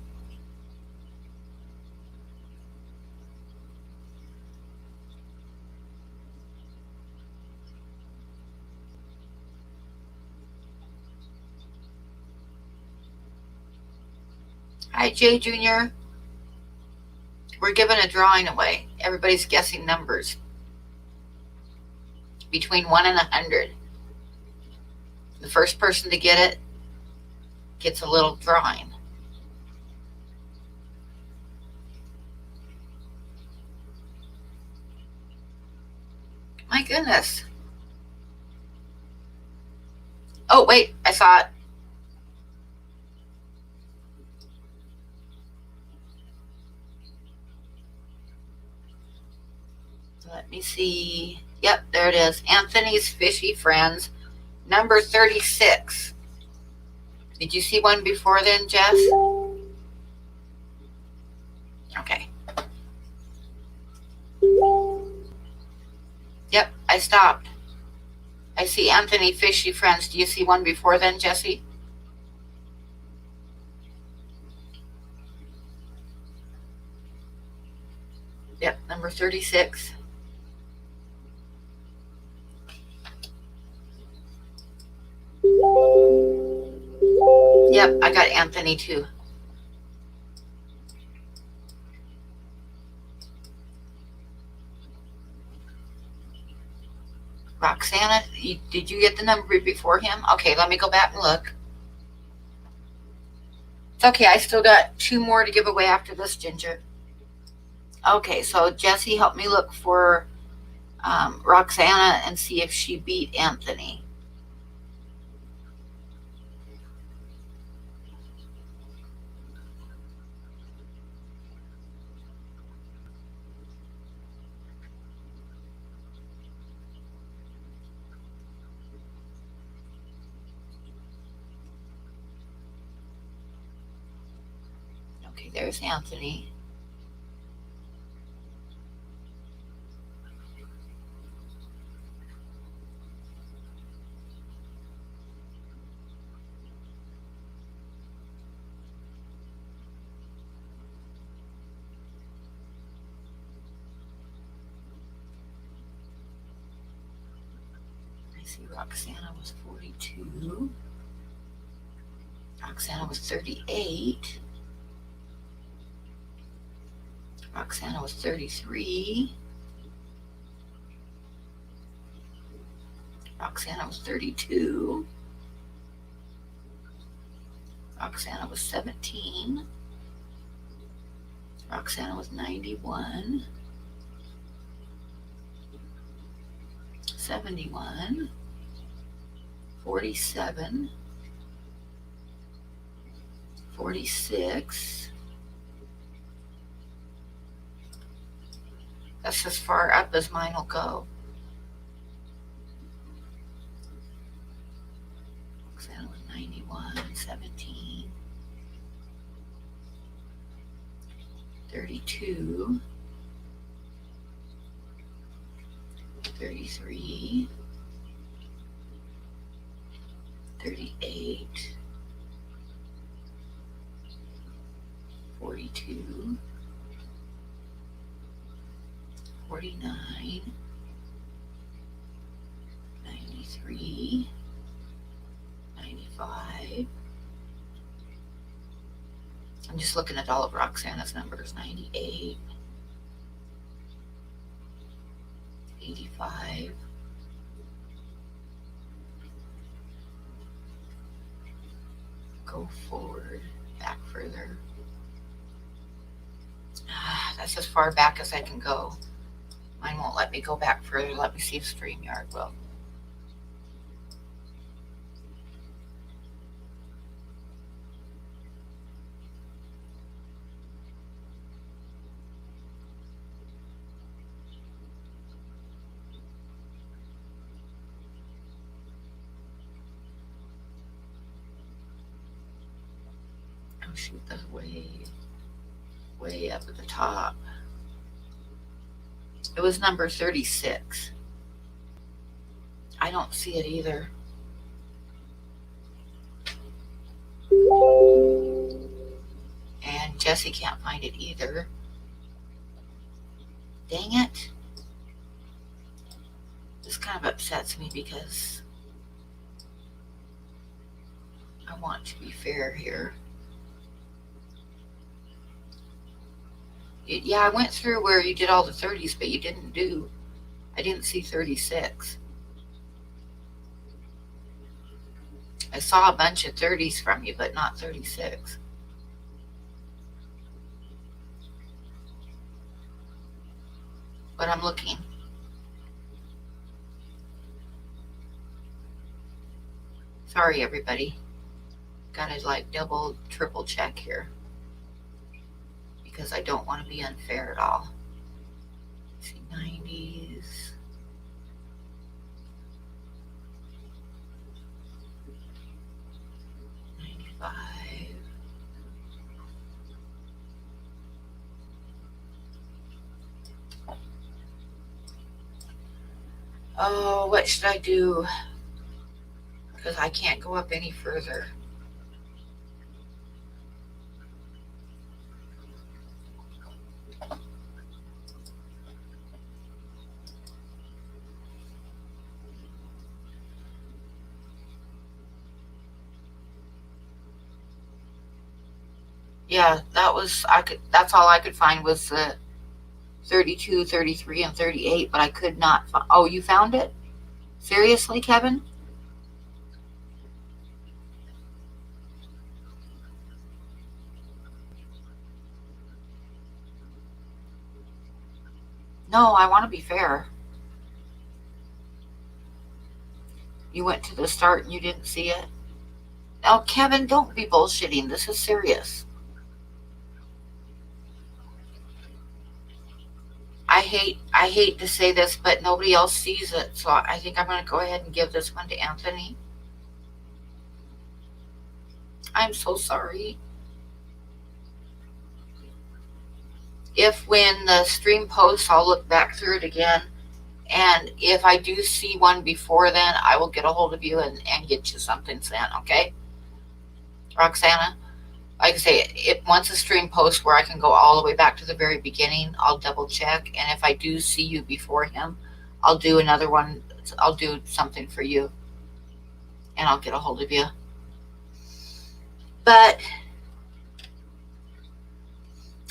[SPEAKER 1] hi, Jay Jr. We're giving a drawing away. Everybody's guessing numbers between 1 and 100. The first person to get it gets a little drawing. My goodness. Oh, wait, I saw it. Let me see. Yep, there it is. Anthony's Fishy Friends, number 36. Did you see one before then, Jess? Okay. Yep, I stopped. I see Anthony Fishy Friends. Do you see one before then, Jessie? Yep, number 36. Yep, I got Anthony too. Roxana, did you get the number before him? Okay, let me go back and look. It's okay, I still got 2 more to give away after this, Ginger. Okay, so Jessie, help me look for Roxana and see if she beat Anthony. Okay, there's Anthony. I see Roxana was 42. Roxana was 38. Roxana was 33. Roxana was 32. Roxana was 17. Roxana was 91. 71. 47. 46. That's as far up as mine will go. Roxana was 91, 17, 32, 33, 38, 42, 49, 93, 95. I'm just looking at all of Roxana's numbers. 98, 85. Go forward, back further. That's as far back as I can go. Mine won't let me go back further. Let me see if StreamYard will. Oh shoot, that's way up at the top. It was number 36. I don't see it either. And Jesse can't find it either. Dang it. This kind of upsets me because I want to be fair here. Yeah, I went through where you did all the 30s, but you didn't do, I didn't see 36. I saw a bunch of 30s from you, but not 36. But I'm looking. Sorry, everybody. Gotta like double, triple check here. Because I don't want to be unfair at all. Let's see, 90s. Oh, what should I do? Because I can't go up any further. Yeah, that's all I could find was the 32, 33, and 38, but I could not find. Oh, you found it? Seriously, Kevin? No, I want to be fair. You went to the start and you didn't see it? Oh, Kevin, don't be bullshitting. This is serious. I hate to say this, but nobody else sees it, so I think I'm going to go ahead and give this one to Anthony. I'm so sorry. If when the stream posts, I'll look back through it again, and if I do see one before then, I will get a hold of you and get you something sent, okay? Roxana? Like I say, once a stream posts where I can go all the way back to the very beginning, I'll double check. And if I do see you before him, I'll do another one. I'll do something for you. And I'll get a hold of you. But,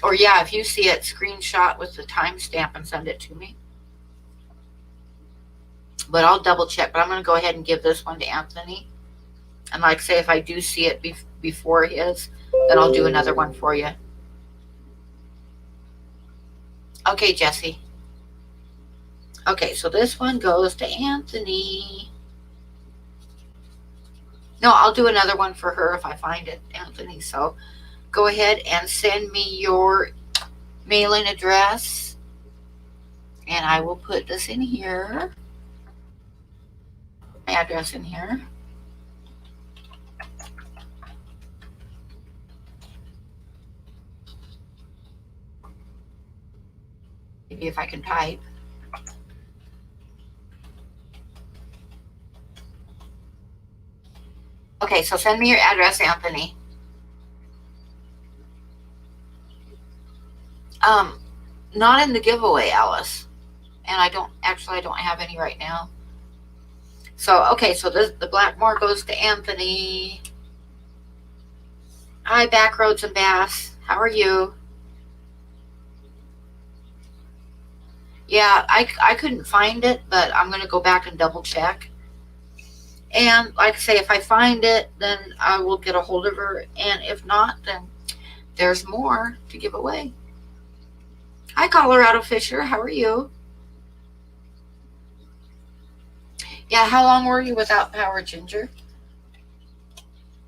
[SPEAKER 1] or yeah, if you see it, screenshot with the timestamp and send it to me. But I'll double check. But I'm going to go ahead and give this one to Anthony. And like I say, if I do see it before his, then I'll do another one for you. Okay, Jesse. Okay, so this one goes to Anthony. No, I'll do another one for her if I find it, Anthony. So go ahead and send me your mailing address. And I will put this in here. My address in here. Maybe if I can type. Okay, so send me your address, Anthony. Not in the giveaway, Alice. And I don't have any right now. So, okay, so the Blackmore goes to Anthony. Hi, Backroads and Bass. How are you? Yeah, I couldn't find it, but I'm going to go back and double check. And like I say, if I find it, then I will get a hold of her. And if not, then there's more to give away. Hi, Colorado Fisher. How are you? Yeah, how long were you without power, Ginger?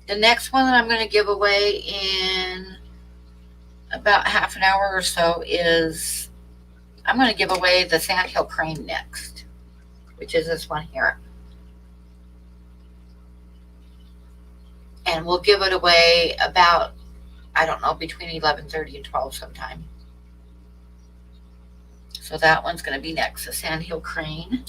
[SPEAKER 1] The next one that I'm going to give away in about half an hour or so is, I'm going to give away the Sandhill Crane next, which is this one here. And we'll give it away about, I don't know, between 11:30 and 12 sometime. So that one's going to be next, the Sandhill Crane.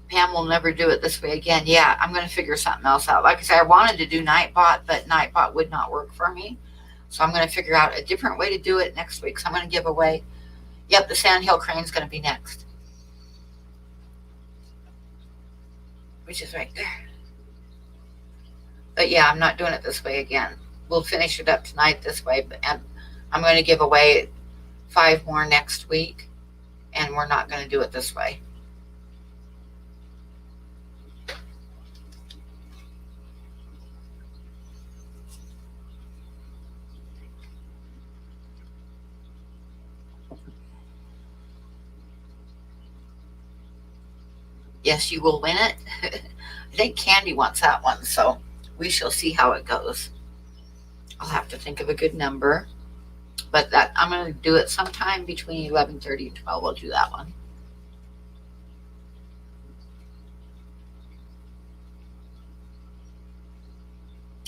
[SPEAKER 1] Pam will never do it this way again. Yeah, I'm going to figure something else out. Like I said, I wanted to do nightbot, but nightbot would not work for me. So I'm going to figure out a different way to do it next week. So I'm going to give away, yep, the Sandhill Crane is going to be next, which is right there. But yeah, I'm not doing it this way again. We'll finish it up tonight this way, but I'm going to give away 5 more next week, and we're not going to do it this way. Yes, you will win it. I think Candy wants that one, so we shall see how it goes. I'll have to think of a good number, but that I'm going to do it sometime between 11:30 and 12. I'll do that one.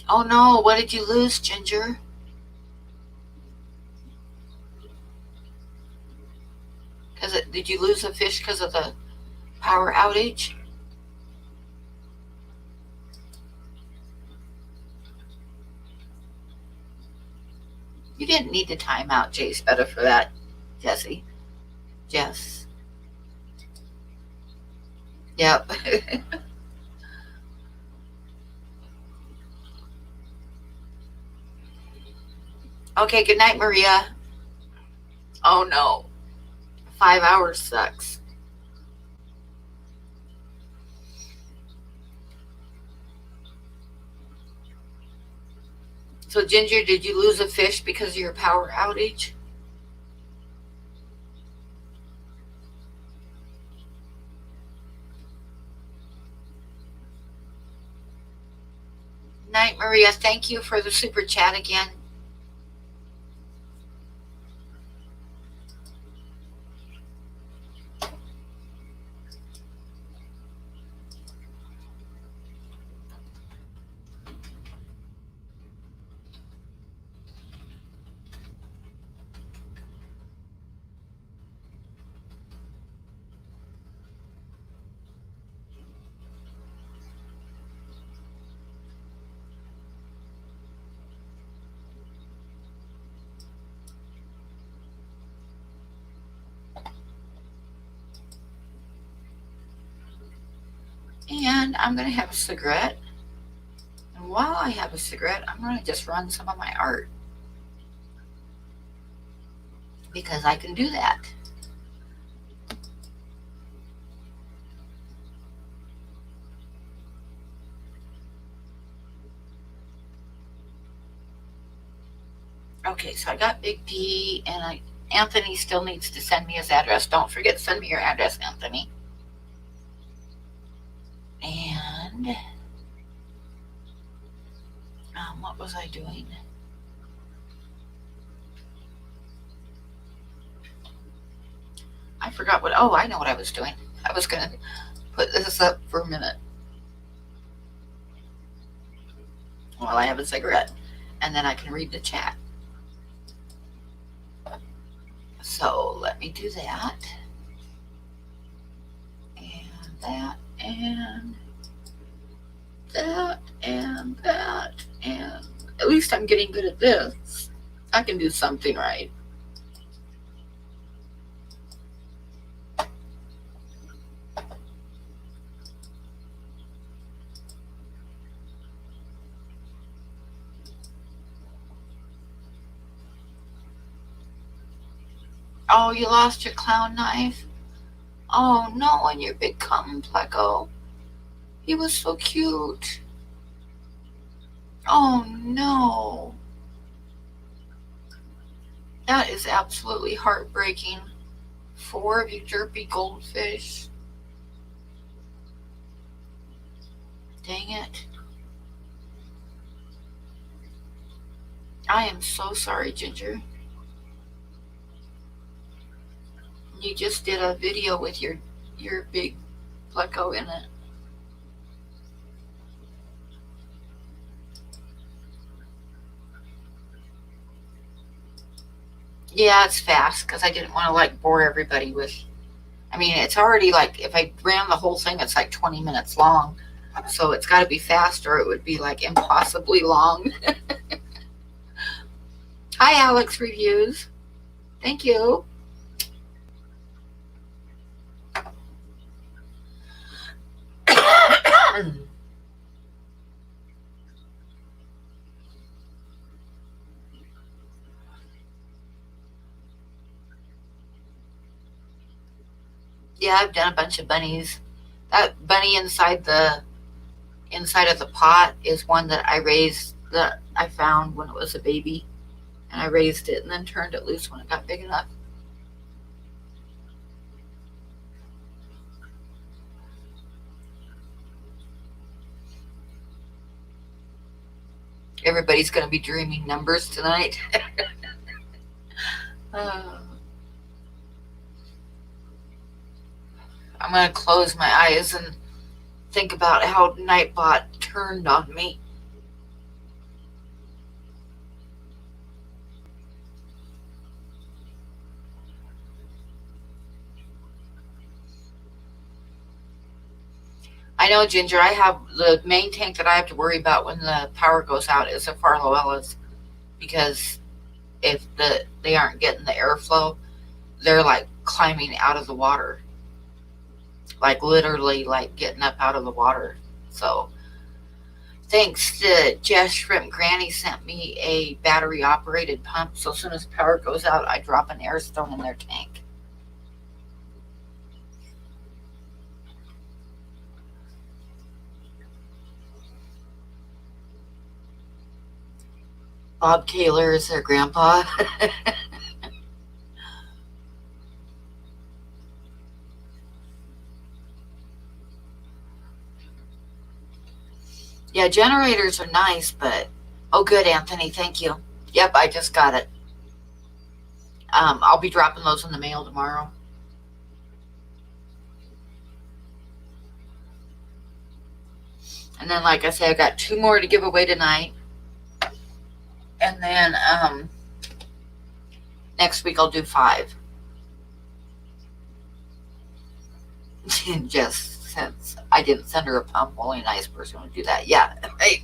[SPEAKER 1] Oh no, what did you lose, Ginger? Did you lose a fish because of the power outage? You didn't need to time out Jay's better for that, Jessie. Jess. Yep. Okay, good night, Maria. Oh no. 5 hours sucks. So, Ginger, did you lose a fish because of your power outage? Night, Maria. Thank you for the super chat again. And I'm going to have a cigarette. And while I have a cigarette, I'm going to just run some of my art, because I can do that. Okay, so I got Big P, and Anthony still needs to send me his address. Don't forget to send me your address, Anthony. And what was I doing? I forgot what. Oh, I know what I was doing. I was going to put this up for a minute while I have a cigarette, and then I can read the chat. So let me do that, and that, and least I'm getting good at this. I can do something right. Oh, you lost your clown knife? Oh no, and your big cotton pleco. He was so cute. Oh no. That is absolutely heartbreaking. 4 of you derpy goldfish. Dang it. I am so sorry, Ginger. You just did a video with your big pleco in it. Yeah, it's fast because I didn't want to like bore everybody with. I mean, it's already like if I ran the whole thing, it's like 20 minutes long. So it's got to be fast or it would be like impossibly long. Hi, Alex Reviews. Thank you. Yeah, I've done a bunch of bunnies. That bunny inside of the pot is one that I raised, that I found when it was a baby, and I raised it and then turned it loose when it got big enough. Everybody's going to be dreaming numbers tonight. I'm going to close my eyes and think about how Nightbot turned on me. I know, Ginger, I have the main tank that I have to worry about when the power goes out is the Farloellas, because if they aren't getting the airflow, they're like climbing out of the water, like literally like getting up out of the water. So thanks to Jess Shrimp Granny sent me a battery operated pump, so as soon as power goes out I drop an air stone in their tank. Bob Kaler is their grandpa. Yeah, generators are nice, but oh, good, Anthony, thank you. Yep, I just got it. I'll be dropping those in the mail tomorrow. And then, like I said, I got 2 more to give away tonight. And then next week I'll do 5. Just since I didn't send her a pump, only a nice person would do that. Yeah, right.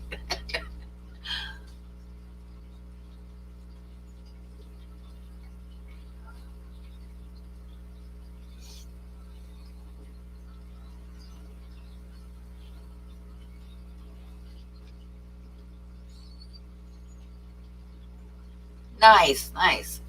[SPEAKER 1] Nice, nice.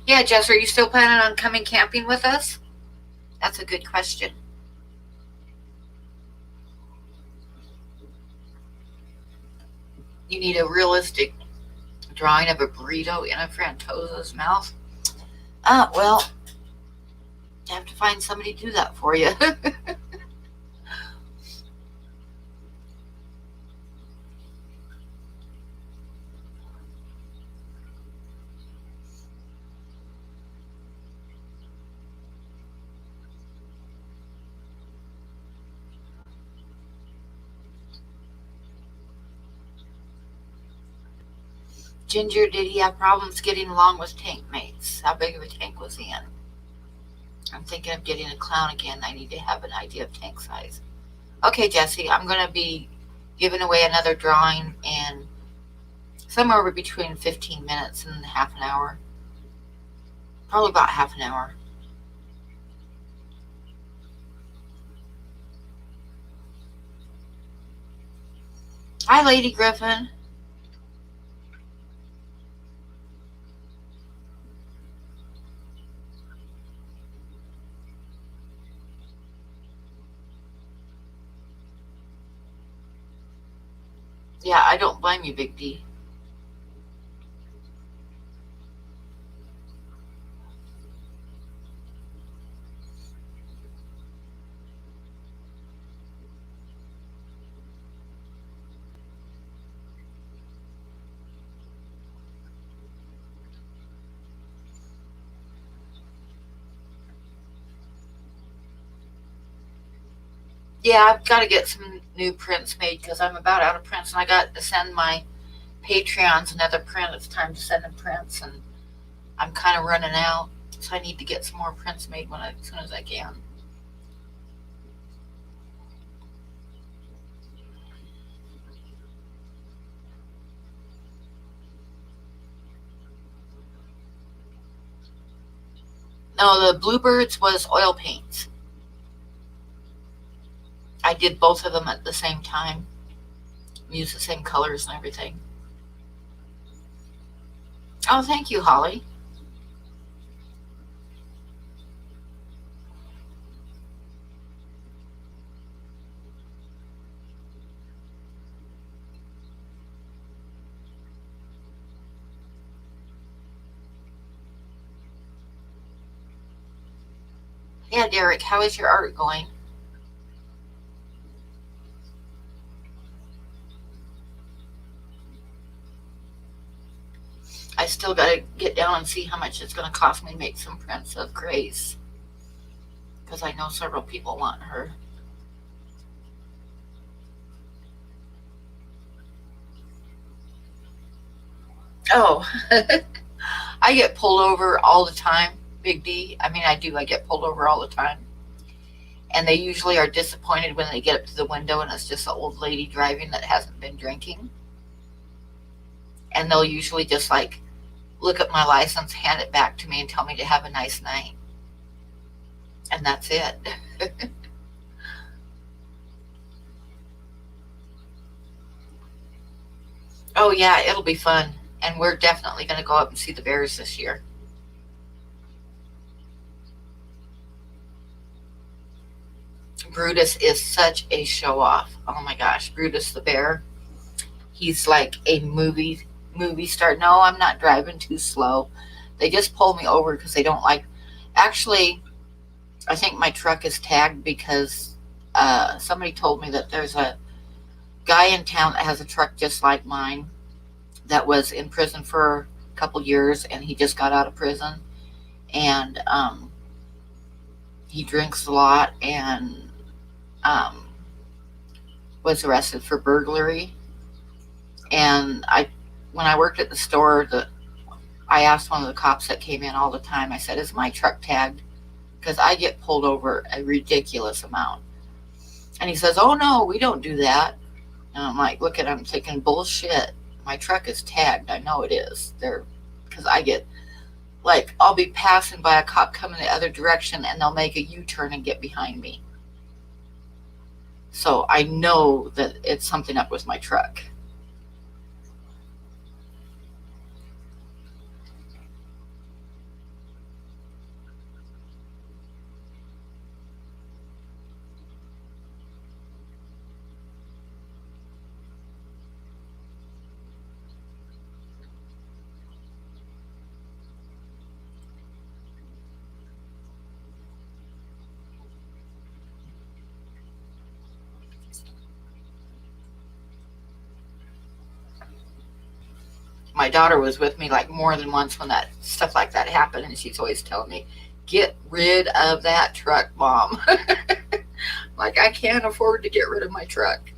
[SPEAKER 1] Yeah, Jess, are you still planning on coming camping with us? That's a good question. You need a realistic drawing of a burrito in a Frantosa's mouth. Well, you have to find somebody to do that for you. Ginger, did he have problems getting along with tank mates? How big of a tank was he in? I'm thinking of getting a clown again. I need to have an idea of tank size. Okay, Jesse, I'm going to be giving away another drawing in somewhere between 15 minutes and half an hour. Probably about half an hour. Hi, Lady Griffin. Yeah, I don't blame you, Big D. Yeah, I've got to get some new prints made because I'm about out of prints, and I got to send my Patreons another print. It's time to send them prints, and I'm kind of running out, so I need to get some more prints made as soon as I can. No, the Bluebirds was oil paints. I did both of them at the same time. Used the same colors and everything. Oh, thank you, Holly. Yeah, Derek, how is your art going? I still got to get down and see how much it's going to cost me to make some prints of Grace, because I know several people want her. Oh, I get pulled over all the time, Big D. I mean, I do. I get pulled over all the time. And they usually are disappointed when they get up to the window and it's just an old lady driving that hasn't been drinking. And they'll usually just like look at my license, hand it back to me, and tell me to have a nice night. And that's it. Oh, yeah, it'll be fun. And we're definitely going to go up and see the Bears this year. Brutus is such a show off. Oh my gosh, Brutus the Bear. He's like a movie star. No, I'm not driving too slow. They just pull me over because they don't like. Actually, I think my truck is tagged because somebody told me that there's a guy in town that has a truck just like mine that was in prison for a couple years, and he just got out of prison, and he drinks a lot, and um, was arrested for burglary. And when I worked at the store, I asked one of the cops that came in all the time. I said, "Is my truck tagged?" Because I get pulled over a ridiculous amount. And he says, "Oh no, we don't do that." And I'm like, I'm thinking, bullshit. My truck is tagged. I know it is. Because I get like, I'll be passing by a cop coming the other direction, and they'll make a U-turn and get behind me. So I know that it's something up with my truck. My daughter was with me like more than once when that stuff like that happened, and she's always telling me, "Get rid of that truck, Mom." Like, I can't afford to get rid of my truck.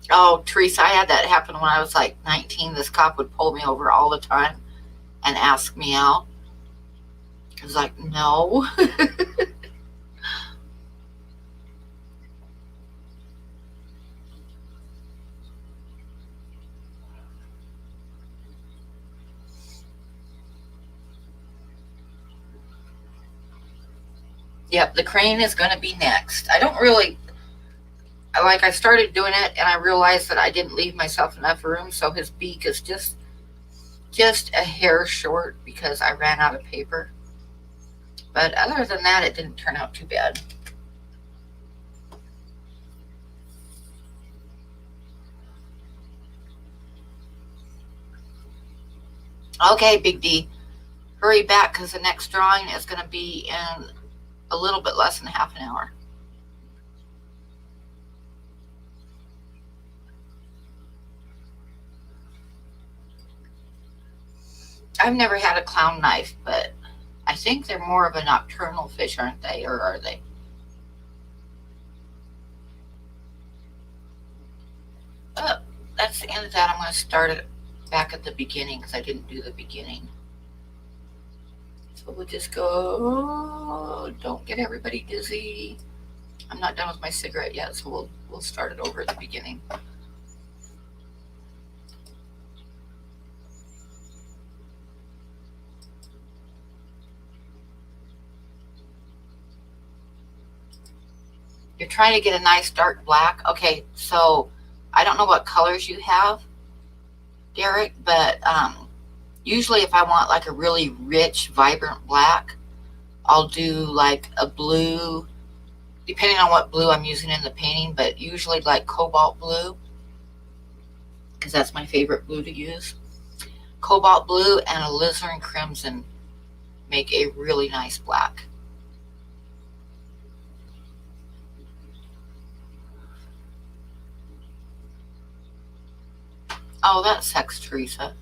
[SPEAKER 1] Oh, Teresa, I had that happen when I was like 19. This cop would pull me over all the time and ask me out. I was like, no. Yep, the crane is going to be next. I don't really, like, I started doing it and I realized that I didn't leave myself enough room, so his beak is just a hair short because I ran out of paper. But other than that, it didn't turn out too bad. Okay, Big D, hurry back because the next drawing is going to be in a little bit less than half an hour. I've never had a clown knife, but I think they're more of a nocturnal fish, aren't they? Or are they? Oh, that's the end of that. I'm going to start it back at the beginning because I didn't do the beginning. So we'll just go. Don't get everybody dizzy. I'm not done with my cigarette yet, so we'll start it over at the beginning. You're trying to get a nice dark black. Okay, so I don't know what colors you have, Derek, but usually if I want like a really rich, vibrant black, I'll do like a blue, depending on what blue I'm using in the painting, but usually like cobalt blue, because that's my favorite blue to use. Cobalt blue and alizarin crimson make a really nice black. Oh, that sucks, Teresa.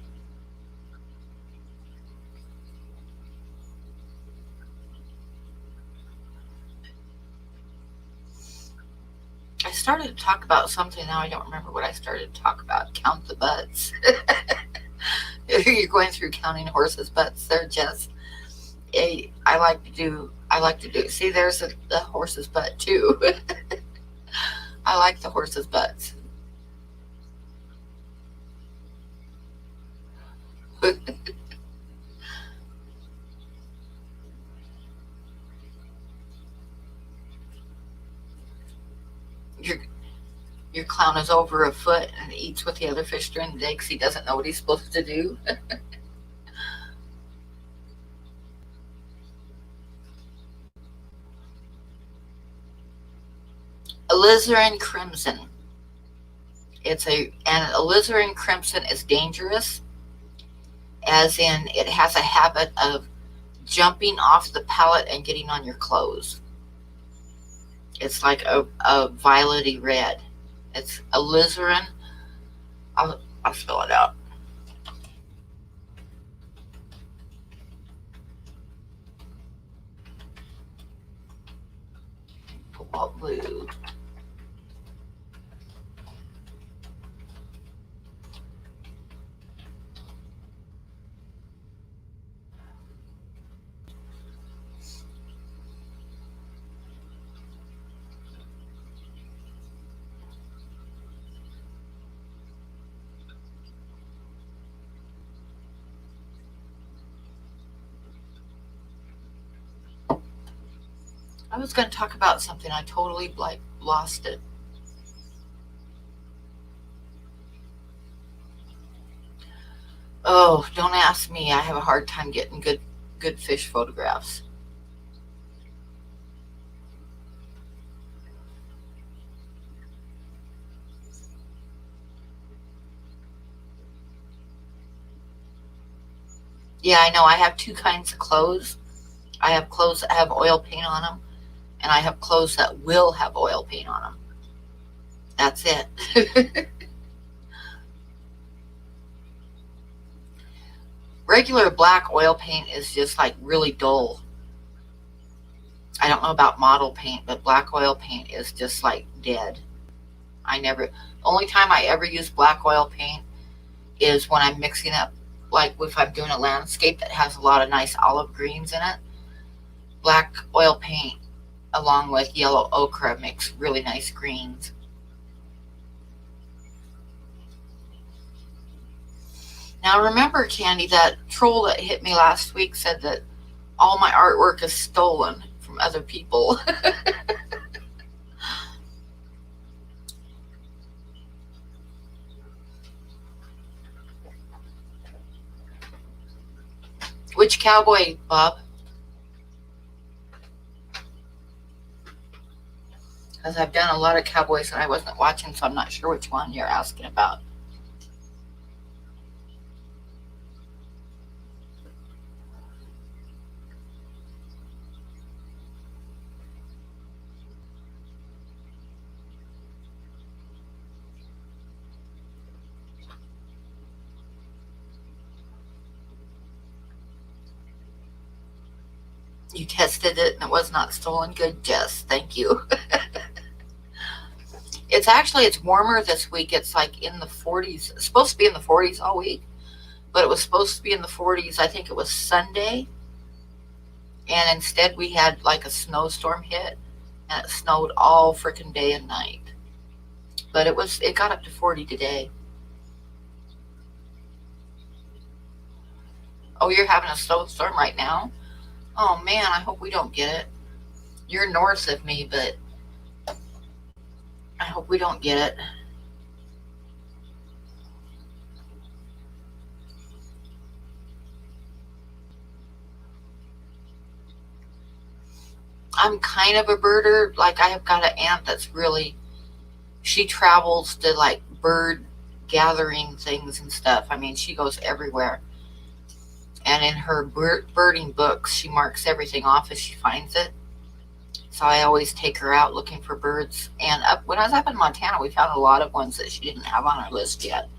[SPEAKER 1] I started to talk about something, now I don't remember what I started to talk about. Count the butts. You're going through counting horses' butts. They're just I like to do. See, there's the horse's butt too. I like the horse's butts. your your clown is over a foot and eats with the other fish during the day because he doesn't know what he's supposed to do. Alizarin crimson. And alizarin crimson is dangerous, as in it has a habit of jumping off the palette and getting on your clothes. It's like a violety red. It's alizarin. I'll spell it out. Cobalt blue. I was going to talk about something. I totally lost it. Oh, don't ask me. I have a hard time getting good fish photographs. Yeah, I know. I have two kinds of clothes. I have clothes that have oil paint on them, and I have clothes that will have oil paint on them. That's it. Regular black oil paint is just like really dull. I don't know about model paint, but black oil paint is just like dead. Only time I ever use black oil paint is when I'm mixing up, like if I'm doing a landscape that has a lot of nice olive greens in it. Black oil paint along with yellow ochre makes really nice greens. Now remember, Candy, that troll that hit me last week said that all my artwork is stolen from other people. Which cowboy, Bob? Because I've done a lot of cowboys and I wasn't watching, so I'm not sure which one you're asking about. You tested it and it was not stolen. Good, Jess. Thank you. It's warmer this week. It's like in the 40s. It's supposed to be in the 40s all week, but it was supposed to be in the 40s. I think it was Sunday. And instead we had like a snowstorm hit and it snowed all freaking day and night. But it got up to 40 today. Oh, you're having a snowstorm right now? Oh man, I hope we don't get it. You're north of me, but I hope we don't get it. I'm kind of a birder. Like, I have got an aunt that's really, she travels to like bird gathering things and stuff. I mean, she goes everywhere. And in her birding books, she marks everything off as she finds it. So I always take her out looking for birds. And when I was up in Montana, we found a lot of ones that she didn't have on her list yet.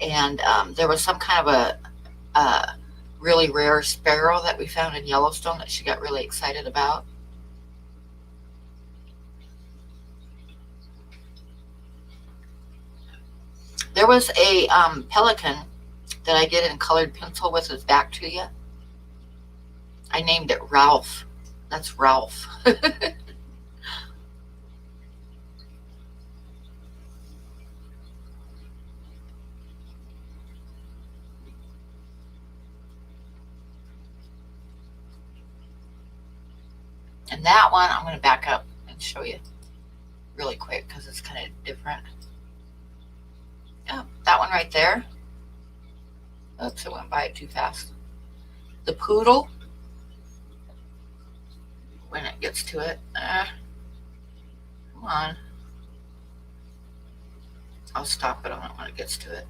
[SPEAKER 1] And there was some kind of a really rare sparrow that we found in Yellowstone that she got really excited about. There was a pelican that I did in colored pencil with his back to you. I named it Ralph. That's Ralph. And that one, I'm going to back up and show you really quick because it's kind of different. Oh, that one right there. Oops, I went by it too fast. The poodle, when it gets to it. Come on. I'll stop it on it when it gets to it.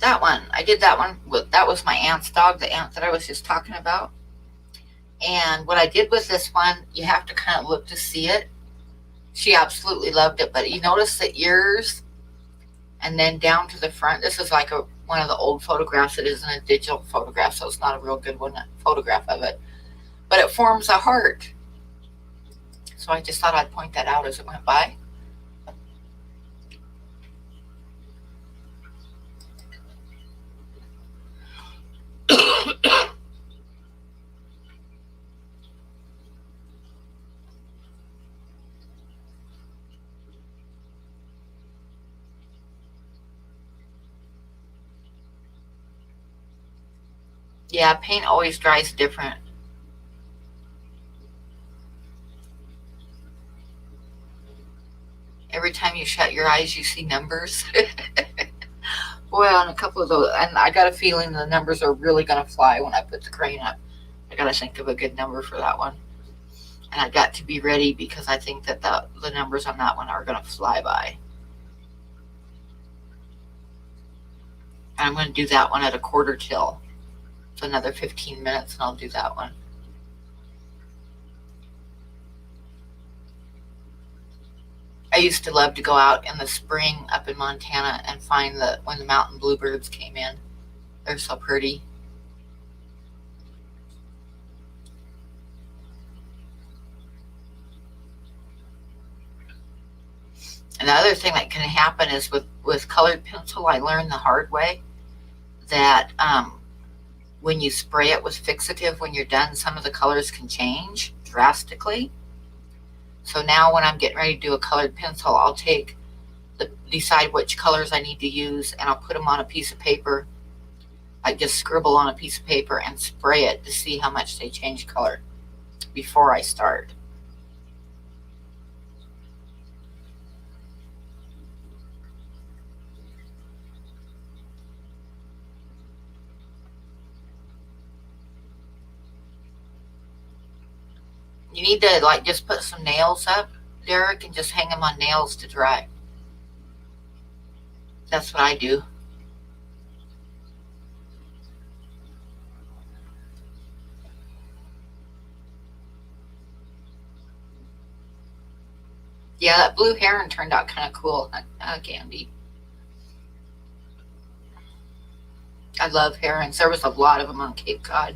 [SPEAKER 1] That one, I did that one. That was my aunt's dog, the aunt that I was just talking about. And what I did with this one, you have to kind of look to see it. She absolutely loved it, but you notice the ears and then down to the front. This is like one of the old photographs. It isn't a digital photograph, so it's not a real good photograph of it. But it forms a heart. So I just thought I'd point that out as it went by. Yeah, paint always dries different. Every time you shut your eyes, you see numbers. Boy, on a couple of those, and I got a feeling the numbers are really going to fly when I put the crane up. I got to think of a good number for that one. And I got to be ready because I think that the numbers on that one are going to fly by. And I'm going to do that one at a quarter till. So another 15 minutes and I'll do that one. I used to love to go out in the spring up in Montana and find when the mountain bluebirds came in. They're so pretty. And the other thing that can happen is with colored pencil, I learned the hard way that when you spray it with fixative, when you're done, some of the colors can change drastically. So now when I'm getting ready to do a colored pencil, I'll decide which colors I need to use, and I'll put them on a piece of paper. I just scribble on a piece of paper and spray it to see how much they change color before I start. You need to like just put some nails up, Derek, and just hang them on nails to dry. That's what I do. Yeah, that blue heron turned out kind of cool, Candy. I love herons. There was a lot of them on Cape Cod.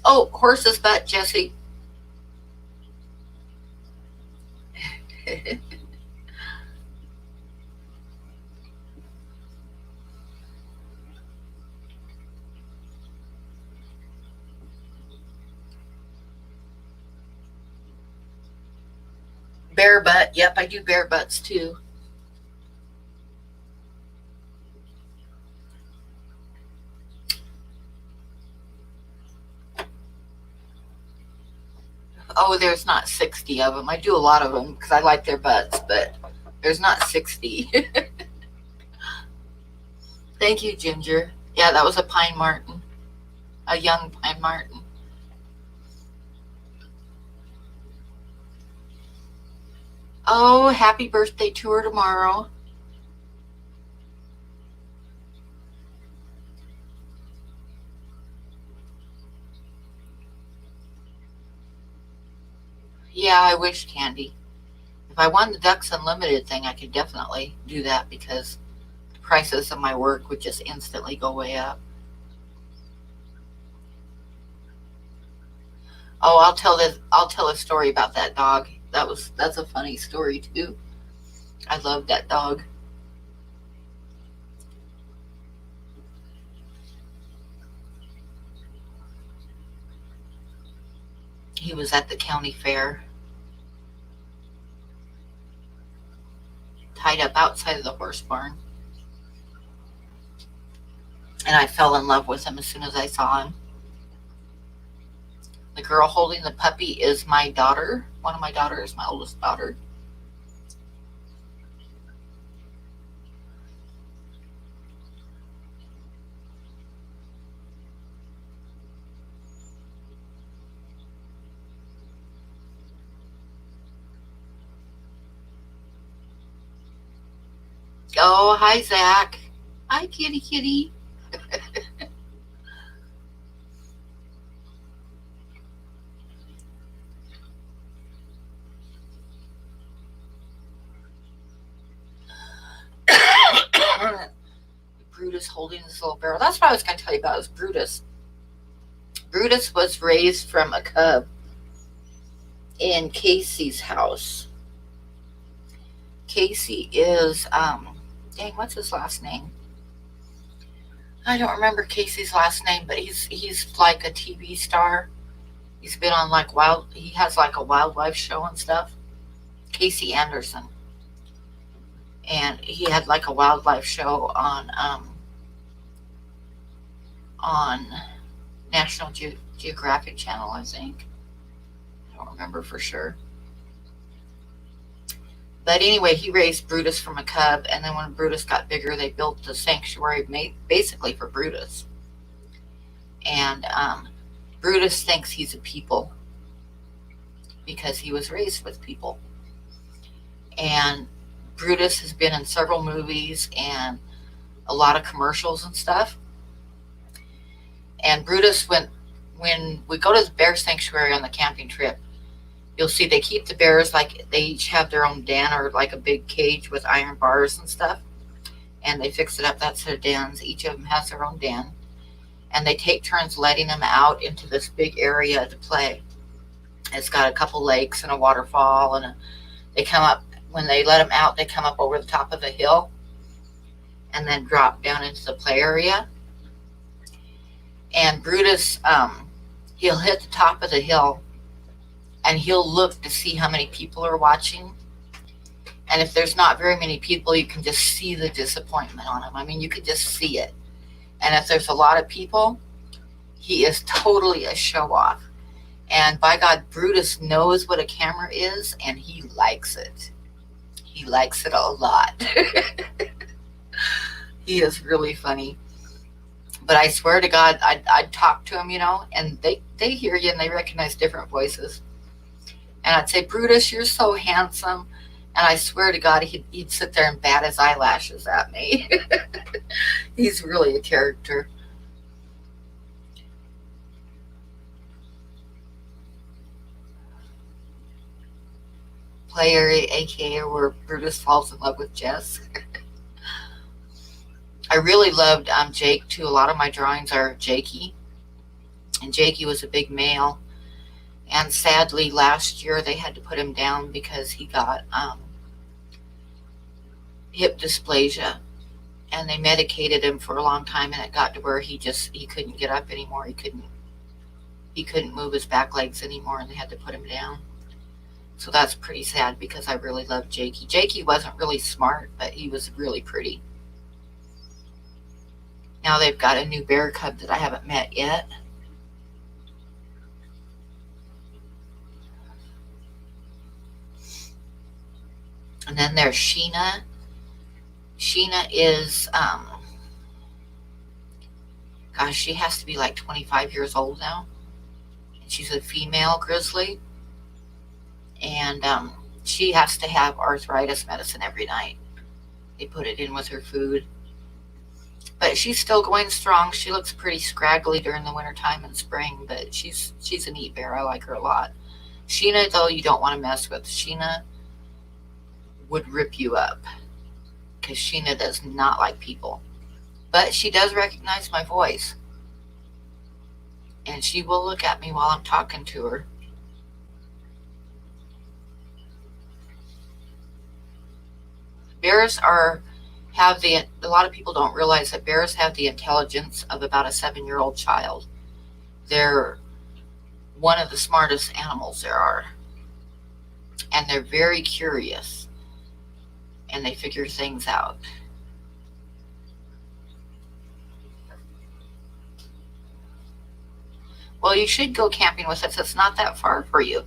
[SPEAKER 1] Oh, horse's butt, Jesse. Bear butt. Yep, I do bear butts too. Oh, there's not 60 of them. I do a lot of them because I like their butts, but there's not 60. Thank you, Ginger. Yeah, that was a pine marten, a young pine marten. Oh, happy birthday to her tomorrow. Yeah, I wish, Candy. If I won the Ducks Unlimited thing, I could definitely do that because the prices of my work would just instantly go way up. Oh, I'll tell a story about that dog. That's a funny story too. I love that dog. He was at the county fair, tied up outside of the horse barn. And I fell in love with him as soon as I saw him. The girl holding the puppy is my daughter. One of my daughters, my oldest daughter. Oh, hi, Zach. Hi, kitty kitty. Brutus holding this little barrel. That's what I was going to tell you about, is Brutus. Brutus was raised from a cub in Casey's house. Casey is, dang, what's his last name? I don't remember Casey's last name, but he's like a TV star. He's been on like he has like a wildlife show and stuff. Casey Anderson. And he had like a wildlife show on National Geographic Channel, I think. I don't remember for sure. But anyway, he raised Brutus from a cub, and then when Brutus got bigger, they built the sanctuary basically for Brutus. And Brutus thinks he's a people because he was raised with people. And Brutus has been in several movies and a lot of commercials and stuff. And Brutus, when we go to the bear sanctuary on the camping trip, you'll see they keep the bears like they each have their own den or like a big cage with iron bars and stuff. And they fix it up. That's their dens. Each of them has their own den. And they take turns letting them out into this big area to play. It's got a couple lakes and a waterfall, and they come up, when they let them out, they come up over the top of a hill and then drop down into the play area. And Brutus, he'll hit the top of the hill and he'll look to see how many people are watching. And if there's not very many people, you can just see the disappointment on him. I mean, you could just see it. And if there's a lot of people, he is totally a show off. And by God, Brutus knows what a camera is, and he likes it. He likes it a lot. He is really funny. But I swear to God, I'd talk to him, and they hear you and they recognize different voices. And I'd say, Brutus, you're so handsome. And I swear to God, he'd sit there and bat his eyelashes at me. He's really a character. Play area, aka where Brutus falls in love with Jess. I really loved Jake too. A lot of my drawings are Jakey. And Jakey was a big male. And sadly, last year they had to put him down because he got hip dysplasia. And they medicated him for a long time, and it got to where he couldn't get up anymore. He couldn't move his back legs anymore, and they had to put him down. So that's pretty sad because I really loved Jakey. Jakey wasn't really smart, but he was really pretty. Now they've got a new bear cub that I haven't met yet. And then there's Sheena. Sheena is, gosh, she has to be like 25 years old now. She's a female grizzly. And she has to have arthritis medicine every night. They put it in with her food. But she's still going strong. She looks pretty scraggly during the wintertime and spring, but she's a neat bear. I like her a lot. Sheena, though, you don't want to mess with. Sheena would rip you up because Sheena does not like people. But she does recognize my voice. And she will look at me while I'm talking to her. Bears a lot of people don't realize that bears have the intelligence of about a 7-year-old child. They're one of the smartest animals there are. And they're very curious. And they figure things out. Well, you should go camping with us. It's not that far for you.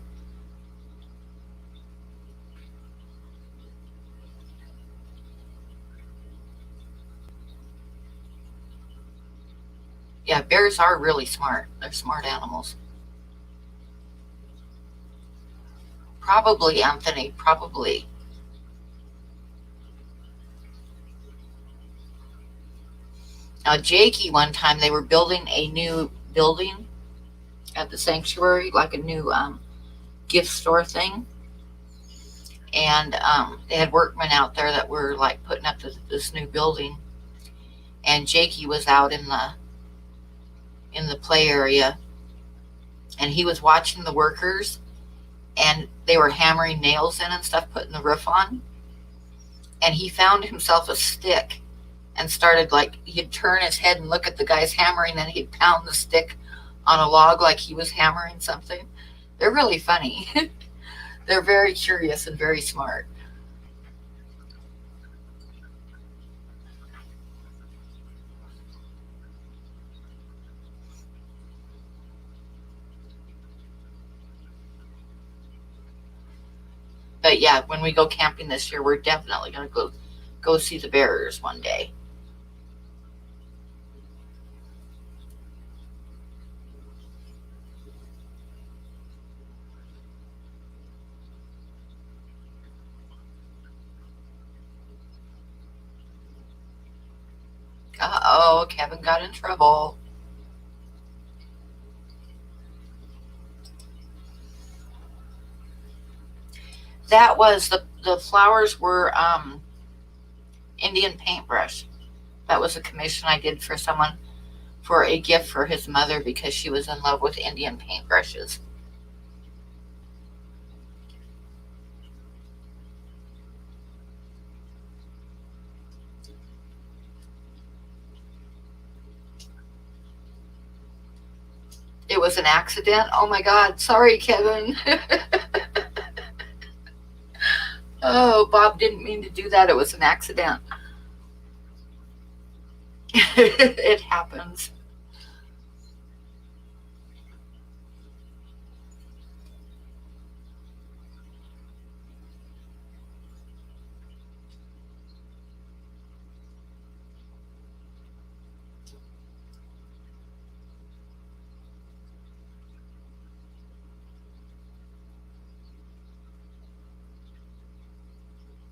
[SPEAKER 1] Yeah, bears are really smart. They're smart animals. Probably, Anthony, probably. Now, Jakey, one time, they were building a new building at the sanctuary, like a new gift store thing. And they had workmen out there that were like putting up this new building. And Jakey was out in the play area, and he was watching the workers, and they were hammering nails in and stuff, putting the roof on. And he found himself a stick and started, like, he'd turn his head and look at the guys hammering, and he'd pound the stick on a log like he was hammering something. They're really funny. They're very curious and very smart. But yeah, when we go camping this year, we're definitely going to go see the bears one day. Uh-oh, Kevin got in trouble. That was, the flowers were Indian paintbrush. That was a commission I did for someone for a gift for his mother because she was in love with Indian paintbrushes. It was an accident. Oh my God. Sorry, Kevin. Oh, Bob didn't mean to do that. It was an accident. It happens.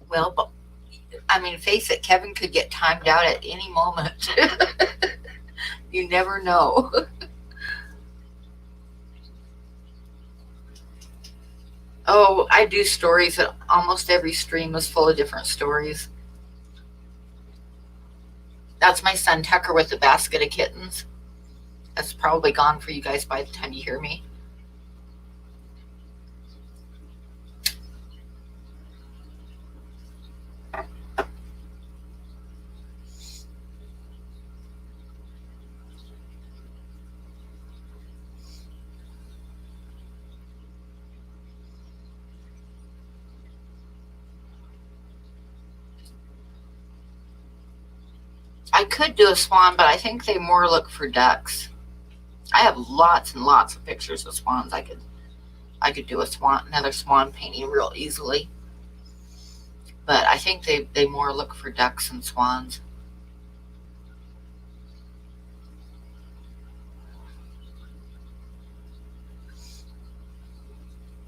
[SPEAKER 1] Well, but, I mean, face it, Kevin could get timed out at any moment. You never know. Oh, I do stories. Almost every stream is full of different stories. That's my son Tucker with the basket of kittens. That's probably gone for you guys by the time you hear me. I could do a swan, but I think they more look for ducks. I have lots and lots of pictures of swans. I could do a swan, another swan painting real easily. But I think they more look for ducks and swans.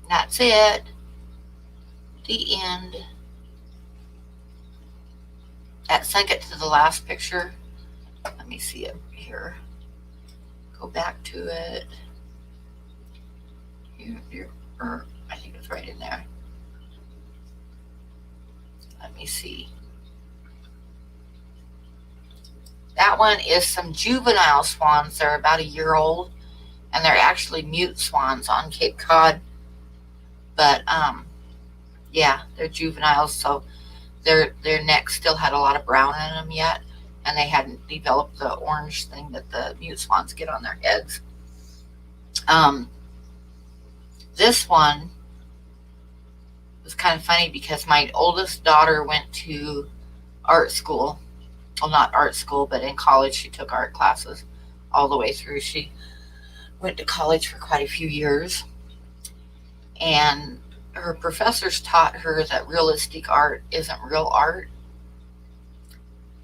[SPEAKER 1] That's it. The end. At second to the last picture. Let me see it here. Go back to it. Here, I think it's right in there. Let me see. That one is some juvenile swans. They're about a year old, and they're actually mute swans on Cape Cod. But yeah, they're juveniles, so their necks still had a lot of brown in them yet, and they hadn't developed the orange thing that the mute swans get on their heads. This one was kind of funny because my oldest daughter went to art school. Well, not art school, but in college she took art classes all the way through. She went to college for quite a few years, and her professors taught her that realistic art isn't real art.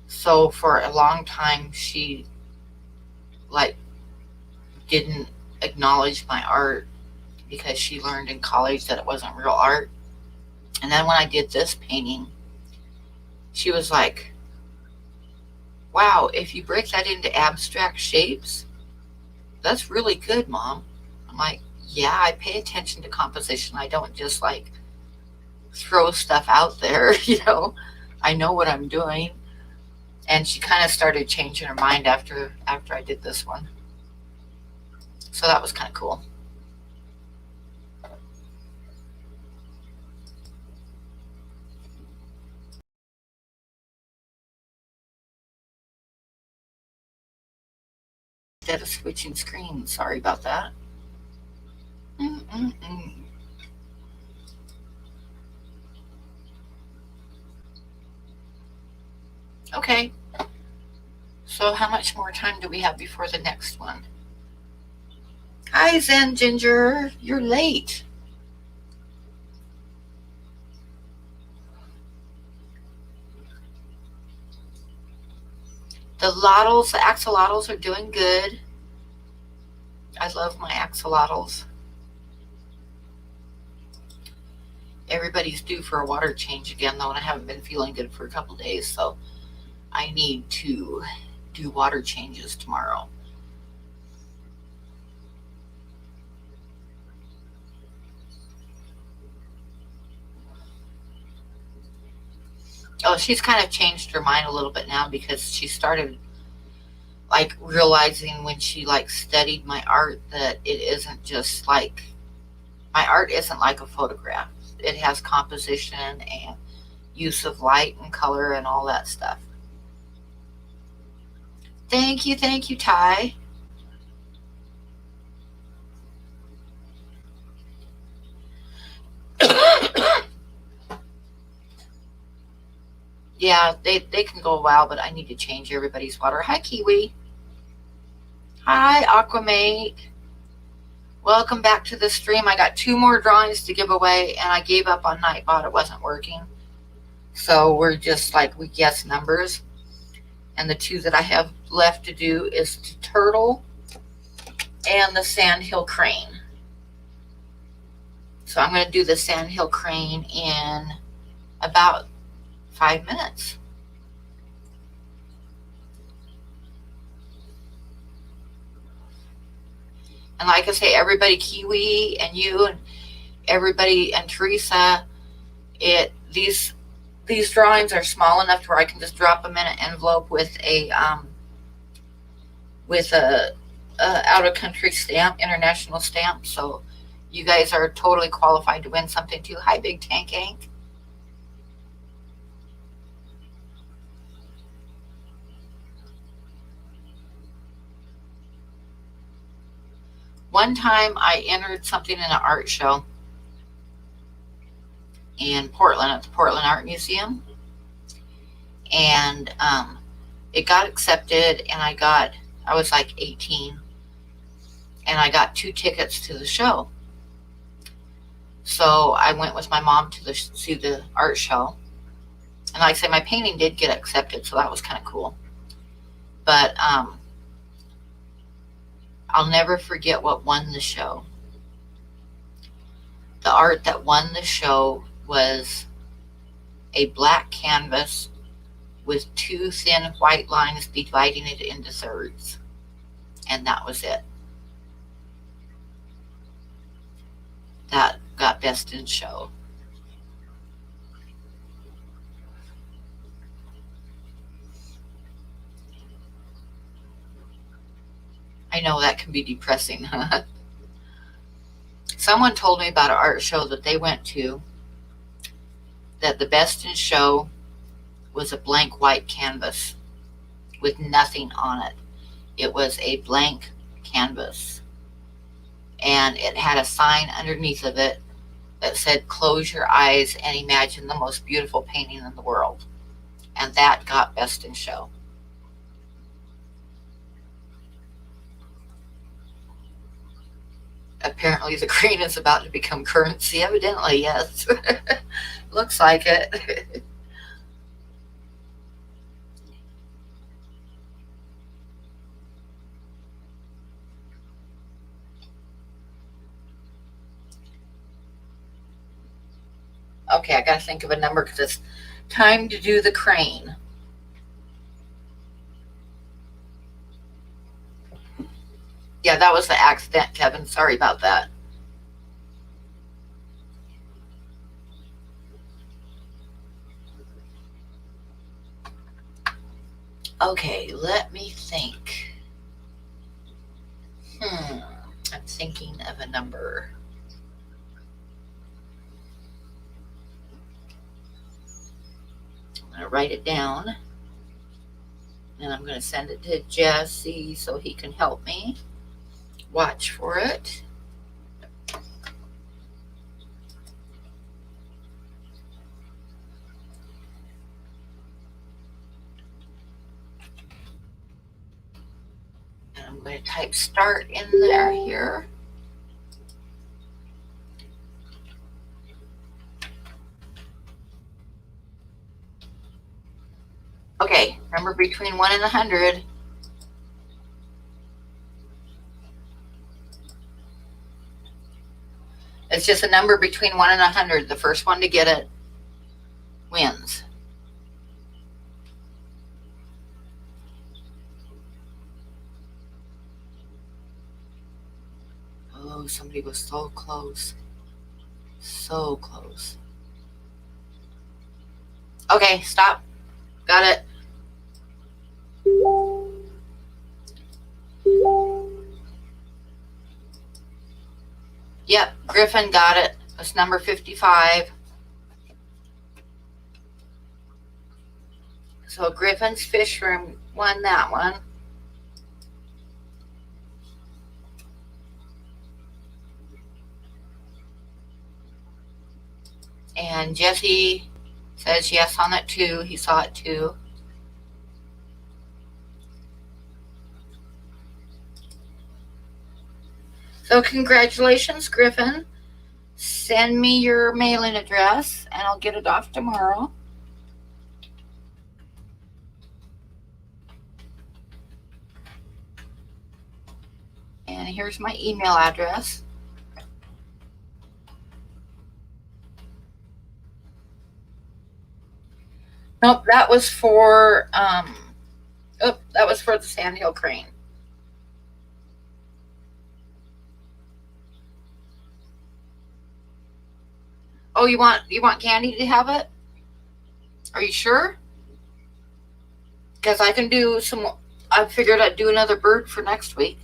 [SPEAKER 1] So for a long time she didn't acknowledge my art because she learned in college that it wasn't real art. And then when I did this painting, she was like, wow, if you break that into abstract shapes, that's really good, Mom. I'm like, yeah, I pay attention to composition. I don't just throw stuff out there, I know what I'm doing. And she kind of started changing her mind after I did this one. So that was kind of cool. Instead of switching screens, sorry about that. Okay. So how much more time do we have before the next one? Hi, Zen Ginger. You're late. The axolotls are doing good. I love my axolotls. Everybody's due for a water change again, though, and I haven't been feeling good for a couple days, so I need to do water changes tomorrow. Oh, she's kind of changed her mind a little bit now because she started realizing when she studied my art that it isn't just my art isn't like a photograph. It has composition and use of light and color and all that stuff. Thank you, Ty. Yeah, they can go a while, but I need to change everybody's water. Hi, Kiwi. Hi, Aquamate. Welcome back to the stream. I got 2 more drawings to give away, and I gave up on Nightbot. It wasn't working. So we're just like, we guess numbers. And the 2 that I have left to do is the turtle and the sandhill crane. So I'm going to do the sandhill crane in about 5 minutes. And like I say, everybody, Kiwi and you and everybody and Teresa, these drawings are small enough to where I can just drop them in an envelope with a out of country stamp, international stamp. So you guys are totally qualified to win something too. Hi, Big Tank Ink. One time I entered something in an art show in Portland at the Portland Art Museum, and it got accepted, and I was like 18, and I got 2 tickets to the show. So I went with my mom to see the art show, and like I say, my painting did get accepted, so that was kind of cool. But I'll never forget what won the show. The art that won the show was a black canvas with 2 thin white lines dividing it into thirds. And that was it. That got best in show. I know that can be depressing, huh? Someone told me about an art show that they went to, that the best in show was a blank white canvas with nothing on it. It was a blank canvas, and it had a sign underneath of it that said, "Close your eyes and imagine the most beautiful painting in the world." And that got best in show. Apparently the green is about to become currency. Evidently, yes. Looks like it. Okay, I gotta think of a number because it's time to do the crane. Yeah, that was the accident, Kevin. Sorry about that. Okay, let me think. I'm thinking of a number. I'm going to write it down. And I'm going to send it to Jesse so he can help me. Watch for it. And I'm going to type start in there here. Okay, number between 1 and 100. It's just a number between 1 and 100. The first one to get it wins. Oh, somebody was so close. So close. Okay, stop. Got it. Yep, Griffin got it. It's number 55. So Griffin's Fish Room won that one. And Jesse says yes on it too. He saw it too. So congratulations, Griffin. Send me your mailing address and I'll get it off tomorrow. And here's my email address. Nope, that was for the sandhill crane. Oh, you want Candy to have it? Are you sure? Because I can do some. I figured I'd do another bird for next week.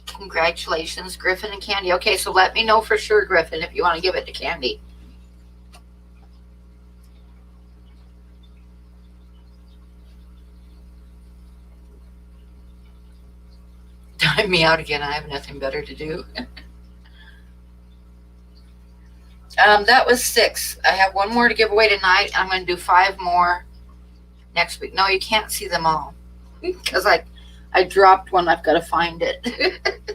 [SPEAKER 1] Congratulations, Griffin and Candy. Okay, so let me know for sure, Griffin, if you want to give it to Candy. Time me out again. I have nothing better to do. That was 6. I have 1 more to give away tonight. I'm going to do 5 more next week. No, you can't see them all because I dropped one. I've got to find it.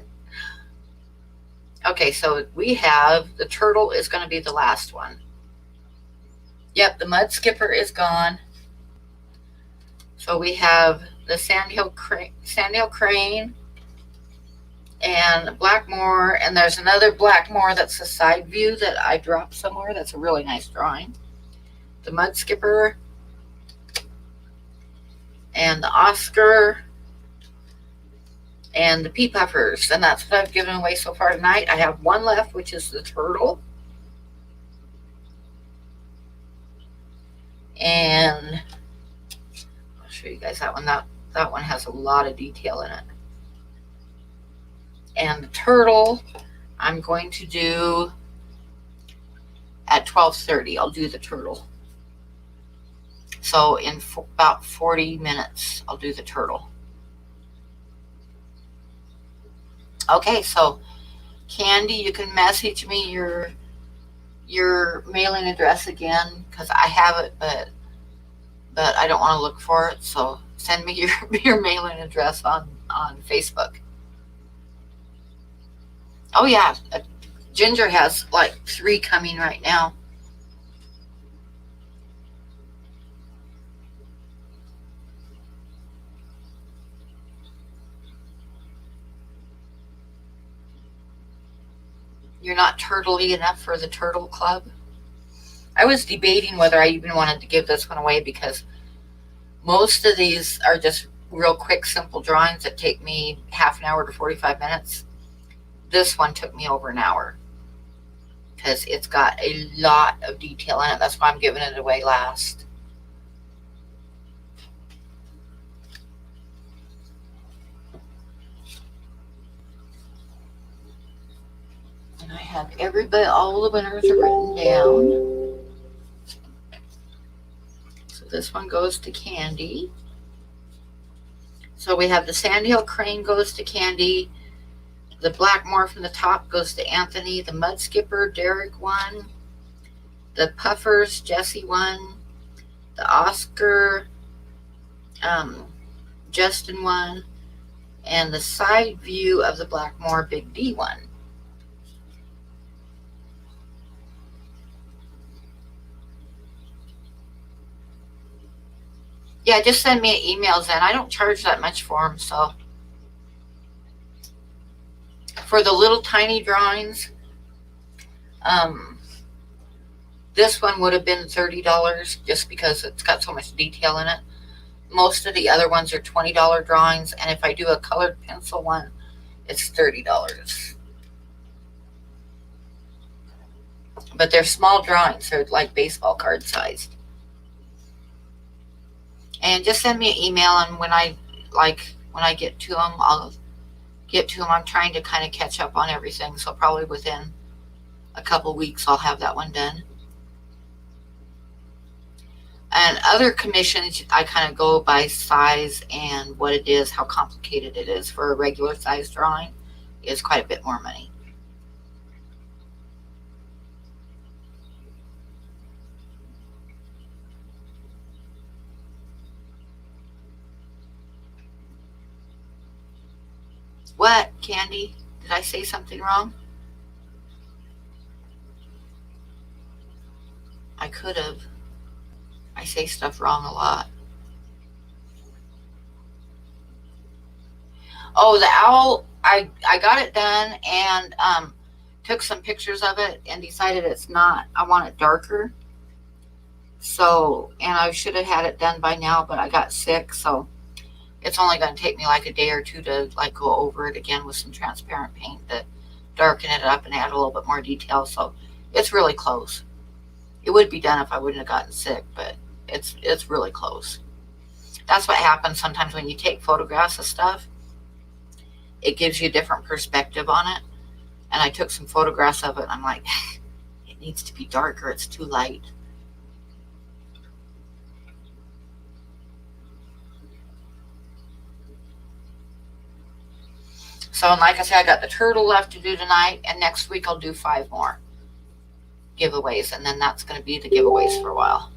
[SPEAKER 1] Okay, so we have the turtle is going to be the last one. Yep, the mud skipper is gone. So we have the sandhill crane and Blackmore, and there's another Blackmore that's a side view that I dropped somewhere. That's a really nice drawing. The mud skipper and the Oscar and the pea puffers, and that's what I've given away so far tonight. I have 1 left, which is the turtle. And I'll show you guys that one. That one has a lot of detail in it. And the turtle, I'm going to do at 12:30. I'll do the turtle. So in about 40 minutes, I'll do the turtle. Okay, so Candy, you can message me your mailing address again because I have it, but I don't want to look for it. So send me your mailing address on Facebook. Oh yeah, Ginger has like 3 coming right now. You're not turtley enough for the turtle club. I was debating whether I even wanted to give this one away because most of these are just real quick, simple drawings that take me half an hour to 45 minutes. This one took me over an hour because it's got a lot of detail in it. That's why I'm giving it away last. And I have everybody, all the winners are written down. So this one goes to Candy. So we have the Sandhill Crane goes to Candy. The Blackmore from the top goes to Anthony. The Mud Skipper, Derek won. The Puffers, Jesse won. The Oscar, Justin won. And the side view of the Blackmore, Big D won. Yeah, just send me emails then. I don't charge that much for them, so. For the little tiny drawings, this one would have been $30 just because it's got so much detail in it. Most of the other ones are $20 drawings, and if I do a colored pencil one, it's $30. But they're small drawings. They're like baseball card sized. And just send me an email, and when I get to them, I'll get to them. I'm trying to kind of catch up on everything, so probably within a couple weeks I'll have that one done. And other commissions, I kind of go by size and what it is, how complicated it is. For a regular size drawing, is quite a bit more money. What, Candy? Did I say something wrong? I could have. I say stuff wrong a lot. Oh, the owl, I got it done and took some pictures of it and decided it's not, I want it darker. So, and I should have had it done by now, but I got sick, so it's only going to take me like a day or two to like go over it again with some transparent paint to darken it up and add a little bit more detail. So it's really close. It would be done if I wouldn't have gotten sick, but it's really close. That's what happens sometimes when you take photographs of stuff. It gives you a different perspective on it. And I took some photographs of it and I'm like, it needs to be darker, it's too light. So, and like I said, I got the turtle left to do tonight, and next week I'll do 5 more giveaways, and then that's going to be the giveaways for a while.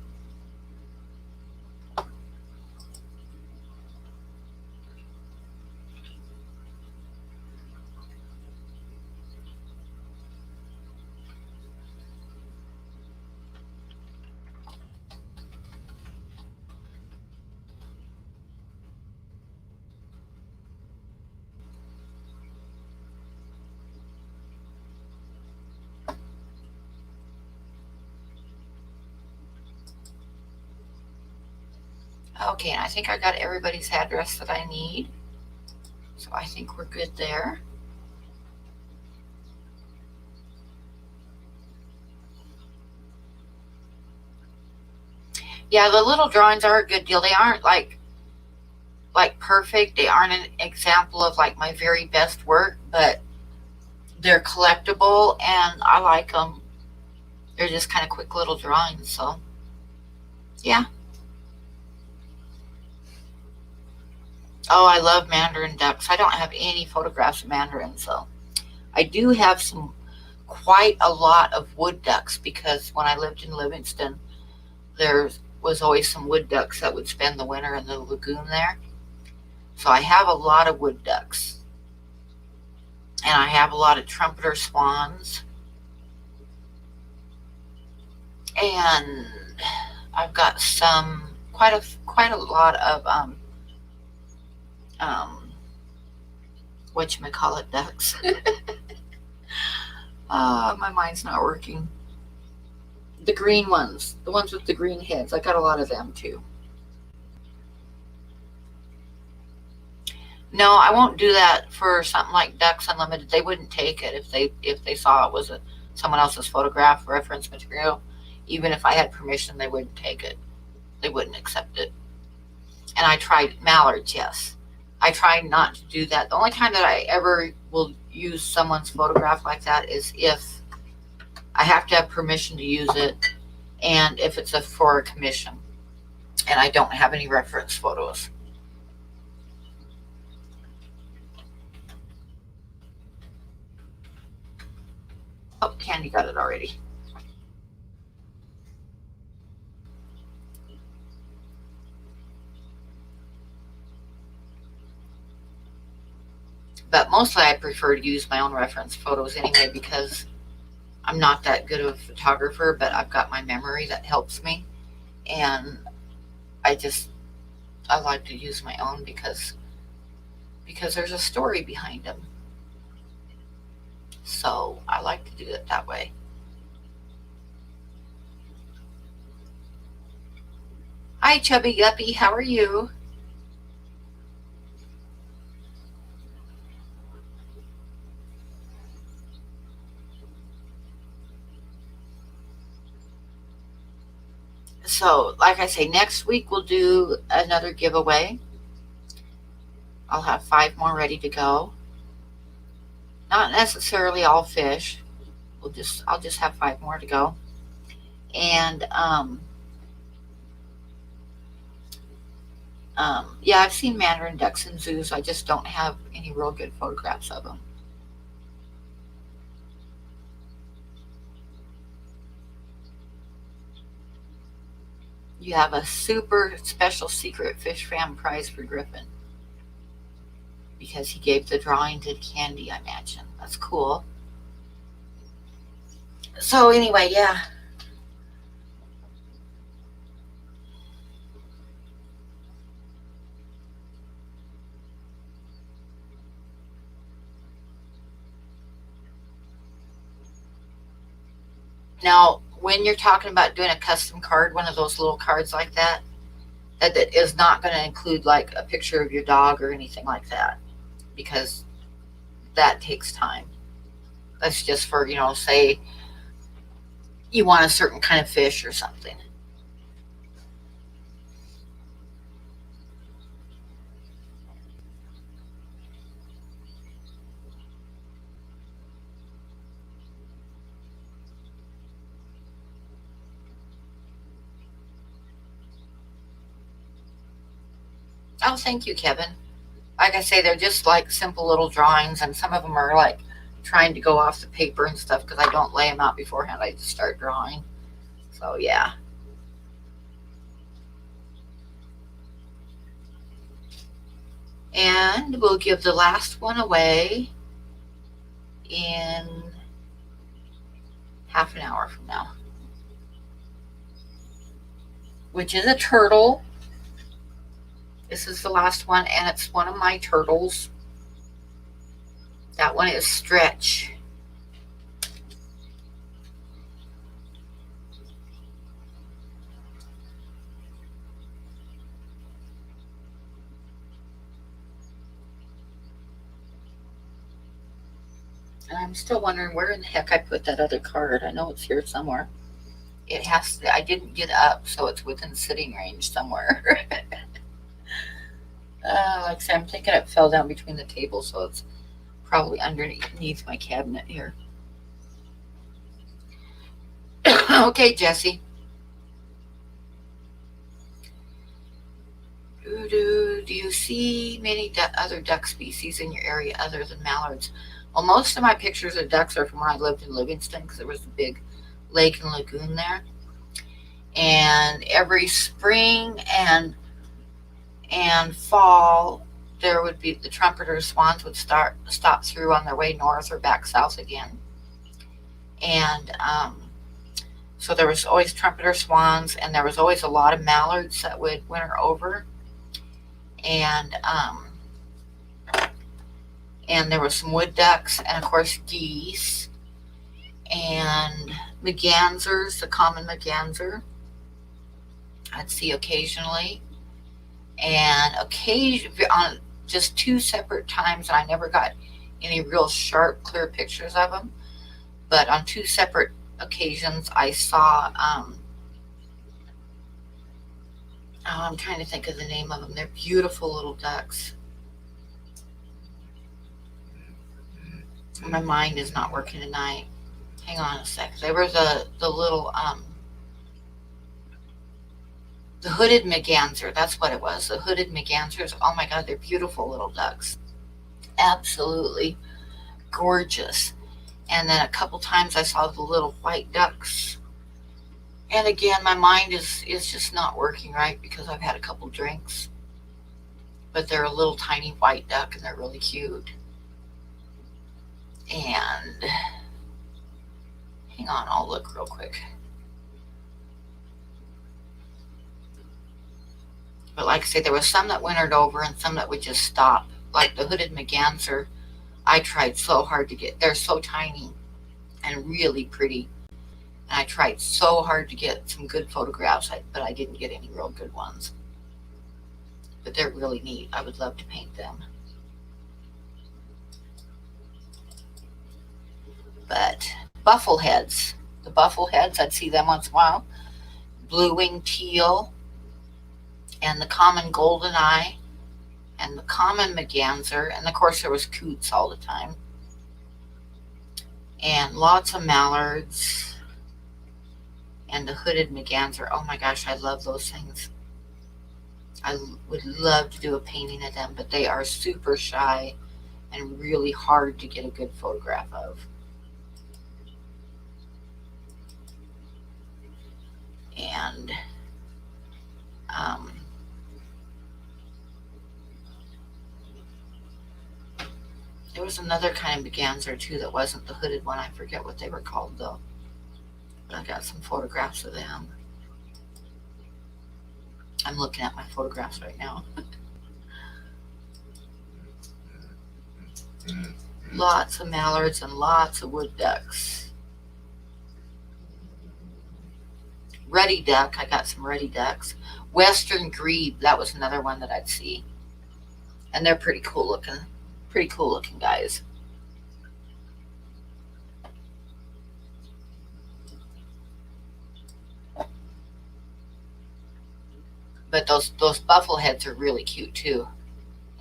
[SPEAKER 1] Okay, and I think I got everybody's address that I need. So I think we're good there. Yeah, the little drawings are a good deal. They aren't like perfect. They aren't an example of like my very best work, but they're collectible and I like them. They're just kind of quick little drawings, so yeah. Oh, I love mandarin ducks. I don't have any photographs of mandarins, so I do have quite a lot of wood ducks because when I lived in Livingston, there was always some wood ducks that would spend the winter in the lagoon there. So I have a lot of wood ducks. And I have a lot of trumpeter swans. And I've got quite a lot of whatchamacallit ducks. My mind's not working. The green ones, the ones with the green heads, I got a lot of them too. No, I won't do that for something like Ducks Unlimited. They wouldn't take it if they saw it was someone else's photograph reference material. Even if I had permission, they wouldn't take it. They wouldn't accept it. And I tried mallards, yes. I try not to do that. The only time that I ever will use someone's photograph like that is if I have to have permission to use it and if it's for a commission and I don't have any reference photos. Oh, Candy got it already. But mostly I prefer to use my own reference photos anyway because I'm not that good of a photographer, but I've got my memory that helps me. And I like to use my own because there's a story behind them. So I like to do it that way. Hi, Chubby Guppy. How are you? So, like I say, next week we'll do another giveaway. I'll have 5 more ready to go. Not necessarily all fish. I'll just have 5 more to go. And yeah, I've seen mandarin ducks in zoos. I just don't have any real good photographs of them. You have a super special secret fish fan prize for Griffin because he gave the drawing to Candy, I imagine. That's cool. So anyway, yeah. Now, when you're talking about doing a custom card, one of those little cards like that, that is not going to include like a picture of your dog or anything like that, because that takes time. That's just for, say you want a certain kind of fish or something. Oh, thank you, Kevin. Like I say, they're just like simple little drawings, and some of them are like trying to go off the paper and stuff because I don't lay them out beforehand. I just start drawing. So, yeah. And we'll give the last one away in half an hour from now, which is a turtle. This is the last one, and it's one of my turtles. That one is Stretch. And I'm still wondering where in the heck I put that other card. I know it's here somewhere. I didn't get up, so it's within sitting range somewhere. Like I said, I'm thinking it fell down between the tables, so it's probably underneath my cabinet here. Okay, Jesse. Do you see many other duck species in your area other than mallards? Well, most of my pictures of ducks are from when I lived in Livingston because there was a big lake and lagoon there. And every spring and fall, there would be the trumpeter swans would stop through on their way north or back south again. And so there was always trumpeter swans, and there was always a lot of mallards that would winter over. And there were some wood ducks, and of course geese, and mergansers, the common merganser I'd see occasionally. And on just 2 separate times, and I never got any real sharp, clear pictures of them, but on 2 separate occasions I saw, I'm trying to think of the name of them. They're beautiful little ducks. My mind is not working tonight. Hang on a sec. They were the little, the hooded merganser. That's what it was. The hooded mergansers. Oh my God, they're beautiful little ducks. Absolutely gorgeous. And then a couple times I saw the little white ducks. And again, my mind is just not working right because I've had a couple drinks. But they're a little tiny white duck, and they're really cute. And hang on, I'll look real quick. But like I say, there was some that wintered over and some that would just stop. Like the hooded merganser, I tried so hard to get. They're so tiny and really pretty. And I tried so hard to get some good photographs, but I didn't get any real good ones. But they're really neat. I would love to paint them. But buffleheads. The buffleheads, I'd see them once in a while. Blue-winged teal, and the common goldeneye, and the common merganser, and of course there was coots all the time. and lots of mallards and the hooded merganser. Oh my gosh, I love those things. I would love to do a painting of them, but they are super shy and really hard to get a good photograph of. And there was another kind of merganser too that wasn't the hooded one. I forget what they were called though. But I got some photographs of them. I'm looking at my photographs right now. Lots of mallards and lots of wood ducks. Ruddy duck, I got some ruddy ducks. Western grebe, that was another one that I'd see. And they're pretty cool looking. Pretty cool looking guys. But those buffalo heads are really cute too.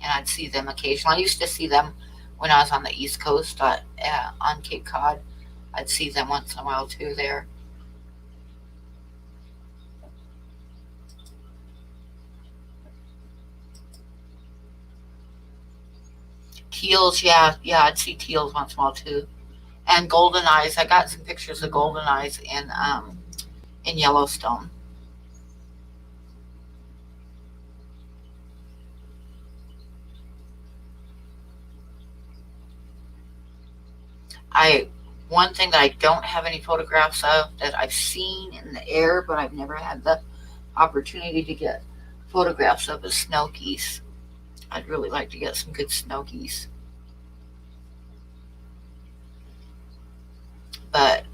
[SPEAKER 1] And I'd see them occasionally. I used to see them when I was on the East Coast on Cape Cod. I'd see them once in a while too there. Teals, yeah, I'd see teals once in a while too. And golden eyes. I got some pictures of golden eyes in Yellowstone. One thing that I don't have any photographs of that I've seen in the air, but I've never had the opportunity to get photographs of is snow geese. I'd really like to get some good snow geese. But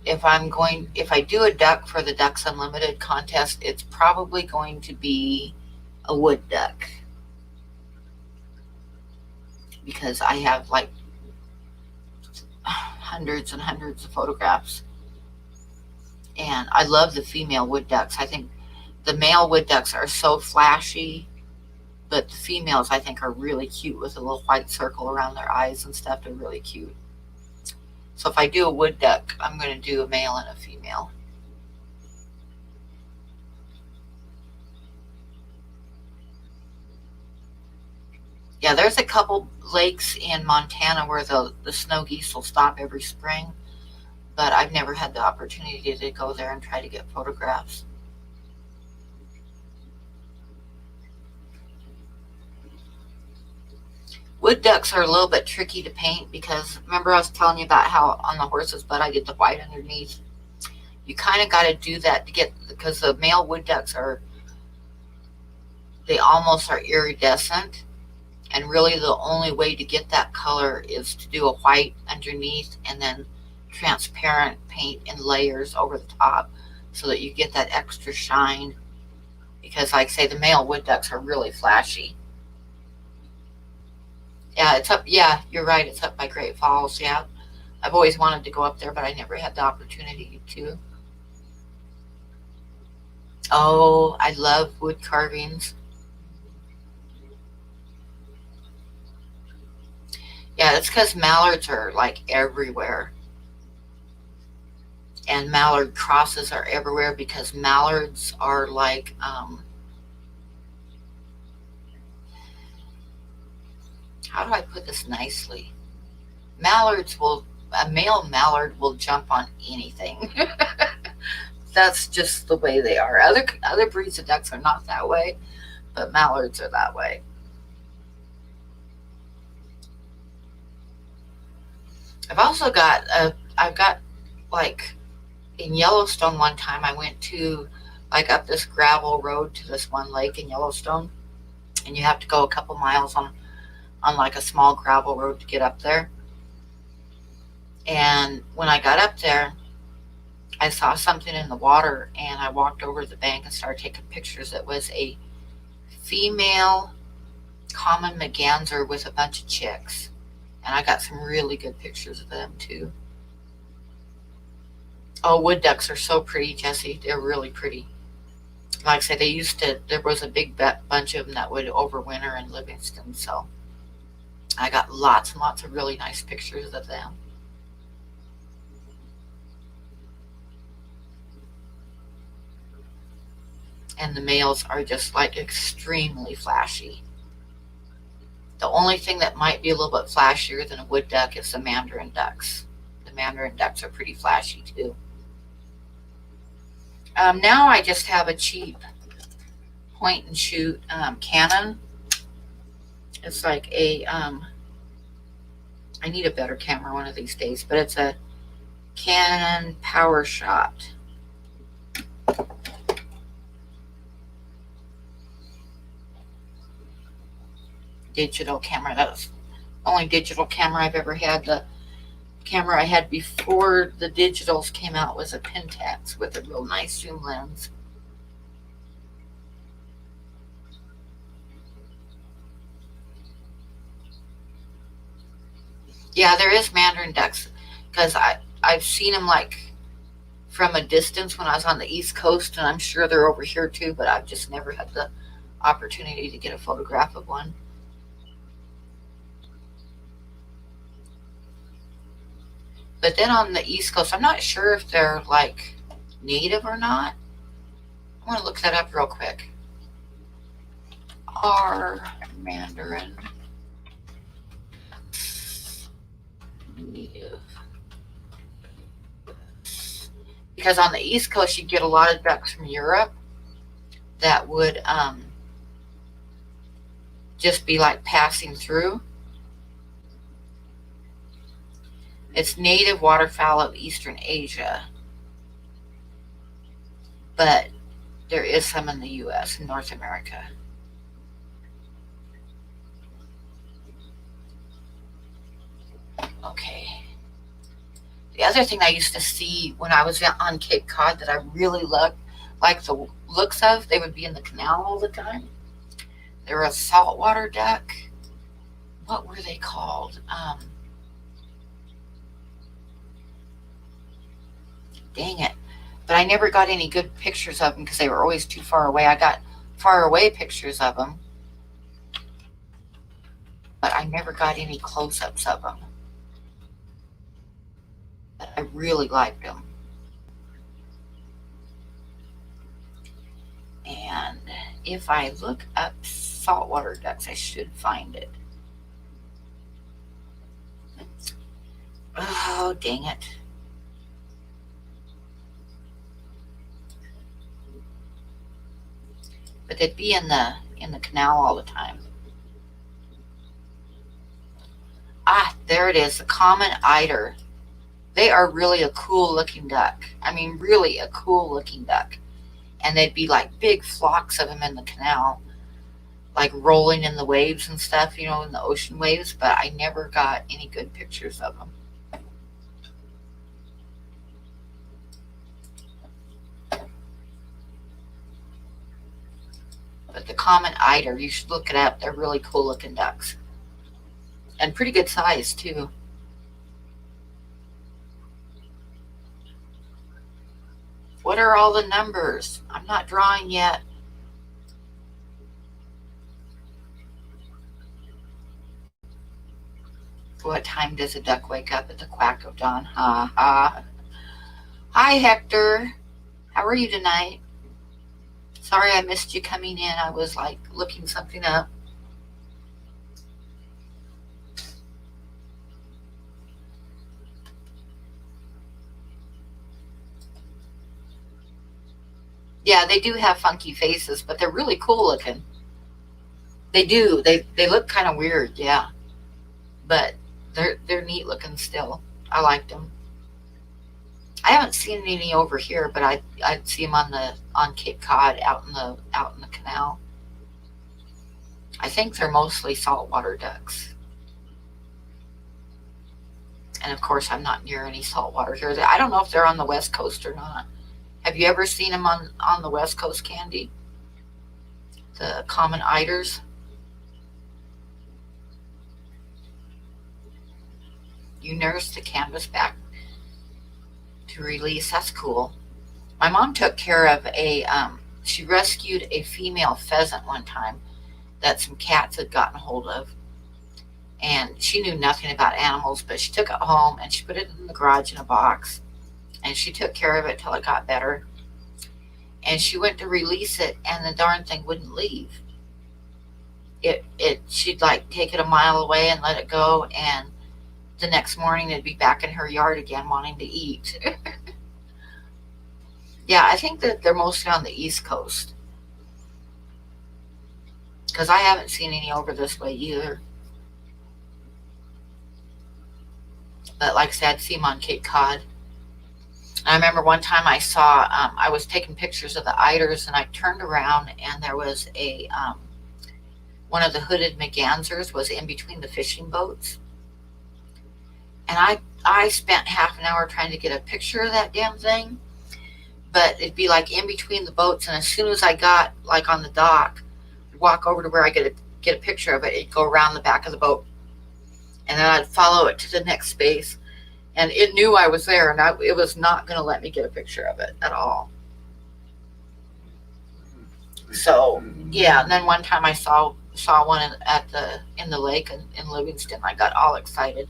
[SPEAKER 1] if I do a duck for the Ducks Unlimited contest, it's probably going to be a wood duck. Because I have like hundreds and hundreds of photographs. And I love the female wood ducks. I think the male wood ducks are so flashy, but the females I think are really cute with a little white circle around their eyes and stuff. They're really cute. So if I do a wood duck, I'm going to do a male and a female. Yeah, there's a couple lakes in Montana where the snow geese will stop every spring, but I've never had the opportunity to go there and try to get photographs. Wood ducks are a little bit tricky to paint because remember I was telling you about how on the horse's butt I did the white underneath? You kind of got to do that to get, because the male wood ducks they almost are iridescent. And really the only way to get that color is to do a white underneath and then transparent paint in layers over the top so that you get that extra shine. Because like I say, the male wood ducks are really flashy. Yeah, it's up. Yeah, you're right. It's up by Great Falls. Yeah, I've always wanted to go up there, but I never had the opportunity to. Oh, I love wood carvings. Yeah, it's because mallards are like everywhere. And mallard crosses are everywhere because mallards are like, how do I put this nicely? A male mallard will jump on anything. That's just the way they are. Other breeds of ducks are not that way, but mallards are that way. I've got like in Yellowstone one time I went to like up this gravel road to this one lake in Yellowstone, and you have to go a couple miles on like a small gravel road to get up there. And when I got up there, I saw something in the water, and I walked over to the bank and started taking pictures. It was a female common merganser with a bunch of chicks, and I got some really good pictures of them too. Oh, wood ducks are so pretty, Jessie. They're really pretty. Like I said, there was a big bunch of them that would overwinter in Livingston, so I got lots and lots of really nice pictures of them. and the males are just like extremely flashy. The only thing that might be a little bit flashier than a wood duck is the mandarin ducks. The mandarin ducks are pretty flashy too. Now I just have a cheap point and shoot Canon. It's like a, I need a better camera one of these days, but it's a Canon PowerShot. Digital camera. That was the only digital camera I've ever had. The camera I had before the digitals came out was a Pentax with a real nice zoom lens. Yeah, there is mandarin ducks because I've seen them like from a distance when I was on the East Coast, and I'm sure they're over here too, but I've just never had the opportunity to get a photograph of one. But then on the East Coast, I'm not sure if they're like native or not. I want to look that up real quick. Are mandarin native? Because on the East Coast, you get a lot of ducks from Europe that would just be like passing through. It's native waterfowl of Eastern Asia, but there is some in the U.S. and North America. Okay. The other thing I used to see when I was on Cape Cod that I really liked the looks of, they would be in the canal all the time. They were a saltwater duck. What were they called? Dang it. But I never got any good pictures of them because they were always too far away. I got far away pictures of them, but I never got any close-ups of them. But I really liked them. And if I look up saltwater ducks, I should find it. Oh, dang it. But they'd be in the canal all the time. Ah, there it is, the common eider. They are really a cool looking duck. I mean, really a cool looking duck. And they'd be like big flocks of them in the canal, like rolling in the waves and stuff, you know, in the ocean waves, but I never got any good pictures of them. But the common eider, you should look it up. They're really cool looking ducks. And pretty good size too. What are all the numbers? I'm not drawing yet. What time does a duck wake up? At the quack of dawn? Ha ha. Hi, Hector. How are you tonight? Sorry I missed you coming in. I was like looking something up. Yeah, they do have funky faces, but they're really cool looking. They do. They look kind of weird, yeah. But they're neat looking still. I liked them. I haven't seen any over here, but I'd see them on Cape Cod out in the canal. I think they're mostly saltwater ducks. And of course, I'm not near any saltwater here. I don't know if they're on the West Coast or not. Have you ever seen them on the West Coast, Candy? The common eiders? You nursed the canvas back to release. That's cool. My mom took care of she rescued a female pheasant one time that some cats had gotten hold of. And she knew nothing about animals, but she took it home and she put it in the garage in a box. And she took care of it till it got better. and she went to release it, and the darn thing wouldn't leave. She'd like take it a mile away and let it go, and the next morning it'd be back in her yard again wanting to eat. Yeah, I think that they're mostly on the East Coast, because I haven't seen any over this way either. But like I said, I'd see them on Cape Cod. I remember one time I saw, I was taking pictures of the eiders, and I turned around, and there was one of the hooded mergansers was in between the fishing boats. And I spent half an hour trying to get a picture of that damn thing, but it'd be like in between the boats, and as soon as I got like on the dock, I'd walk over to where I get a picture of it, it'd go around the back of the boat, and then I'd follow it to the next space, and it knew I was there, and it was not going to let me get a picture of it at all. So yeah, and then one time I saw one in the lake in Livingston. I got all excited,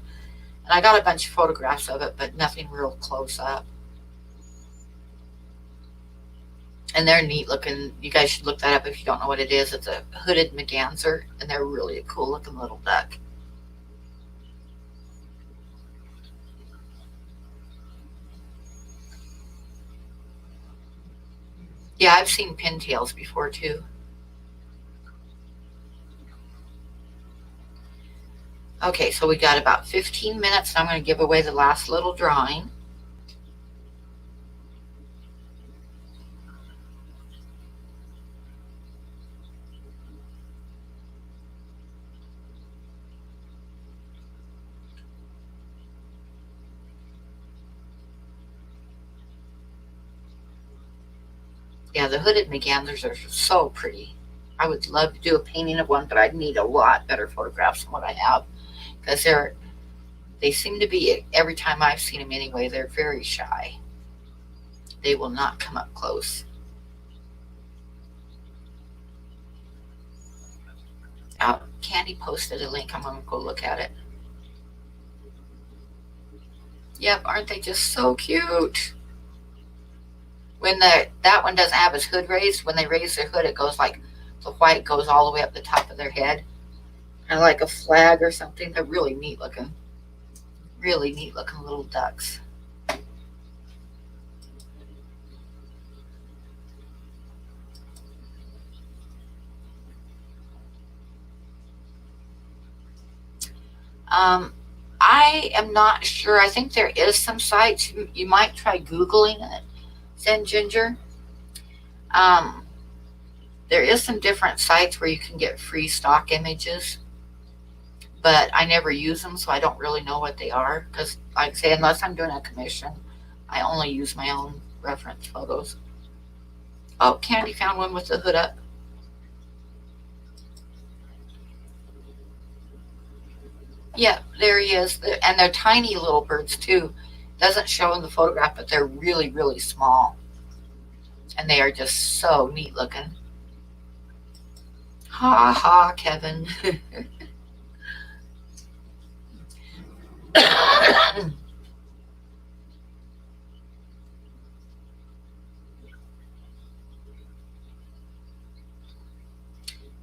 [SPEAKER 1] and I got a bunch of photographs of it, but nothing real close up. And they're neat looking. You guys should look that up if you don't know what it is. It's a hooded merganser, and they're really a cool looking little duck. Yeah, I've seen pintails before too. Okay, so we got about 15 minutes, and I'm going to give away the last little drawing. Yeah, the hooded mergansers are so pretty. I would love to do a painting of one, but I'd need a lot better photographs than what I have, because they seem to be, every time I've seen them anyway, they're very shy. They will not come up close. Candy posted a link. I'm going to go look at it. Yep, aren't they just so cute? When that one doesn't have his hood raised, when they raise their hood, it goes like, the white goes all the way up the top of their head, kind of like a flag or something. They're really neat looking. Really neat looking little ducks. I am not sure. I think there is some sites. You might try Googling it, Zen Ginger. There is some different sites where you can get free stock images, but I never use them, so I don't really know what they are, because like I say, unless I'm doing a commission, I only use my own reference photos. Oh, Candy found one with the hood up. Yeah, there he is. And they're tiny little birds too. Doesn't show in the photograph, but they're really, really small. And they are just so neat looking. Ha ha, Kevin.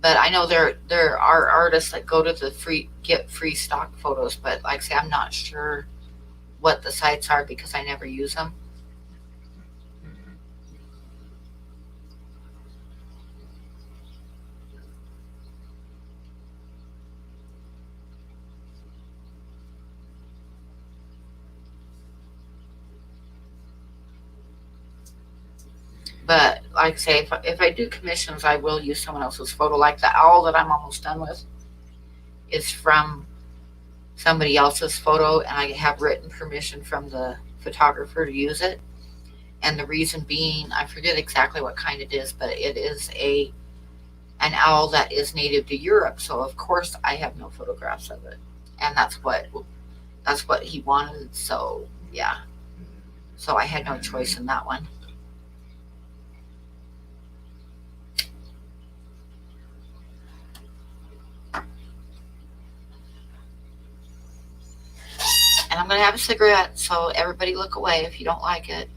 [SPEAKER 1] But I know there are artists that go to get free stock photos, but like I say, I'm not sure what the sites are because I never use them. But like I say, if I do commissions, I will use someone else's photo. Like the owl that I'm almost done with is from somebody else's photo, and I have written permission from the photographer to use it. And the reason being, I forget exactly what kind it is, but it is an owl that is native to Europe. So of course I have no photographs of it, and that's what he wanted. So yeah, so I had no choice in that one. And I'm going to have a cigarette, so everybody look away if you don't like it.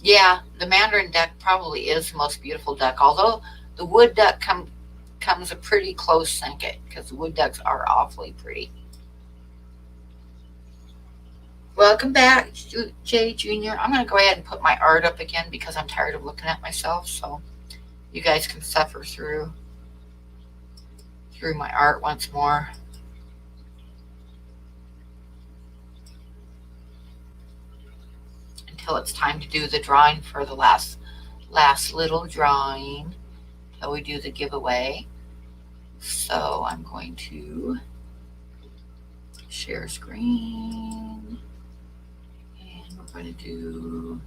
[SPEAKER 1] Yeah, the mandarin duck probably is the most beautiful duck, although the wood duck comes a pretty close second because wood ducks are awfully pretty. Welcome back, Jay Jr. I'm going to go ahead and put my art up again because I'm tired of looking at myself, so you guys can suffer through my art once more. Until it's time to do the drawing for the last little drawing till we do the giveaway. So I'm going to share screen, and we're going to do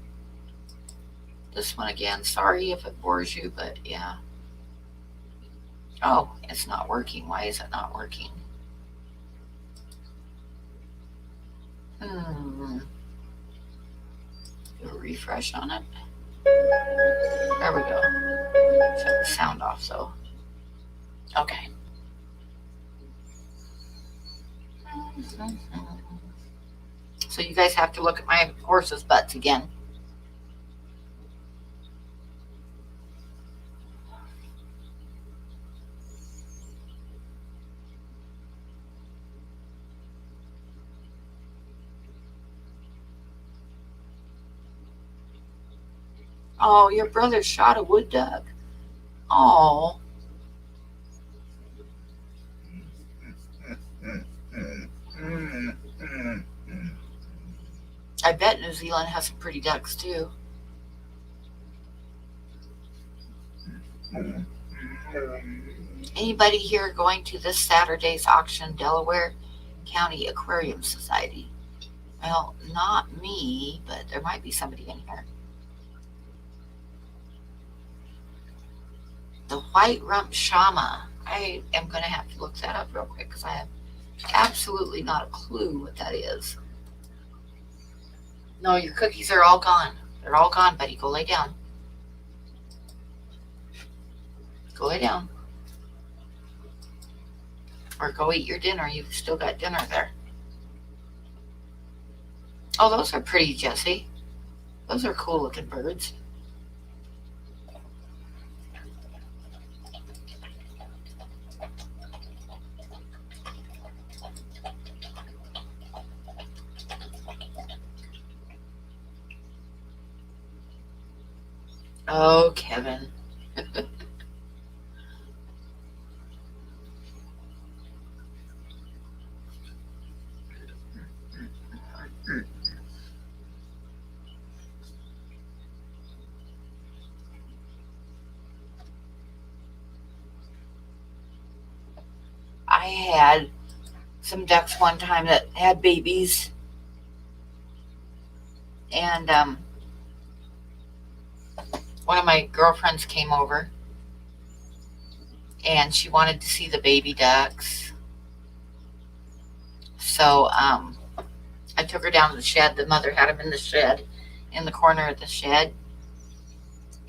[SPEAKER 1] this one again. Sorry if it bores you, but yeah. Oh, it's not working. Why is it not working? Do a refresh on it. There we go. Shut the sound off though. Okay. So you guys have to look at my horse's butts again. Oh, your brother shot a wood duck. Oh. I bet New Zealand has some pretty ducks too. Anybody here going to this Saturday's auction, Delaware County Aquarium Society? Well, not me, but there might be somebody in here. The white rump shama. I am going to have to look that up real quick because I have absolutely not a clue what that is. No, your cookies are all gone. They're all gone, buddy. Go lay down. Go lay down. Or go eat your dinner. You've still got dinner there. Oh, those are pretty, Jesse. Those are cool looking birds. Oh, Kevin. I had some ducks one time that had babies, and one of my girlfriends came over, and she wanted to see the baby ducks. So I took her down to the shed. The mother had them in the shed, in the corner of the shed,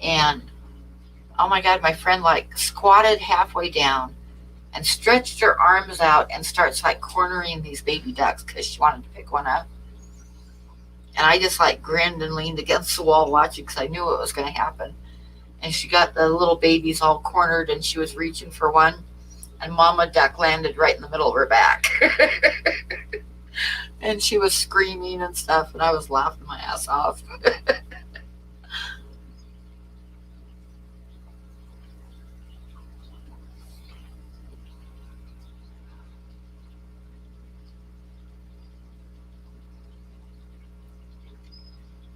[SPEAKER 1] and oh my God, my friend like squatted halfway down and stretched her arms out and starts like cornering these baby ducks because she wanted to pick one up. And I just like grinned and leaned against the wall watching because I knew what was going to happen. And she got the little babies all cornered and she was reaching for one. And Mama Duck landed right in the middle of her back. And she was screaming and stuff. And I was laughing my ass off.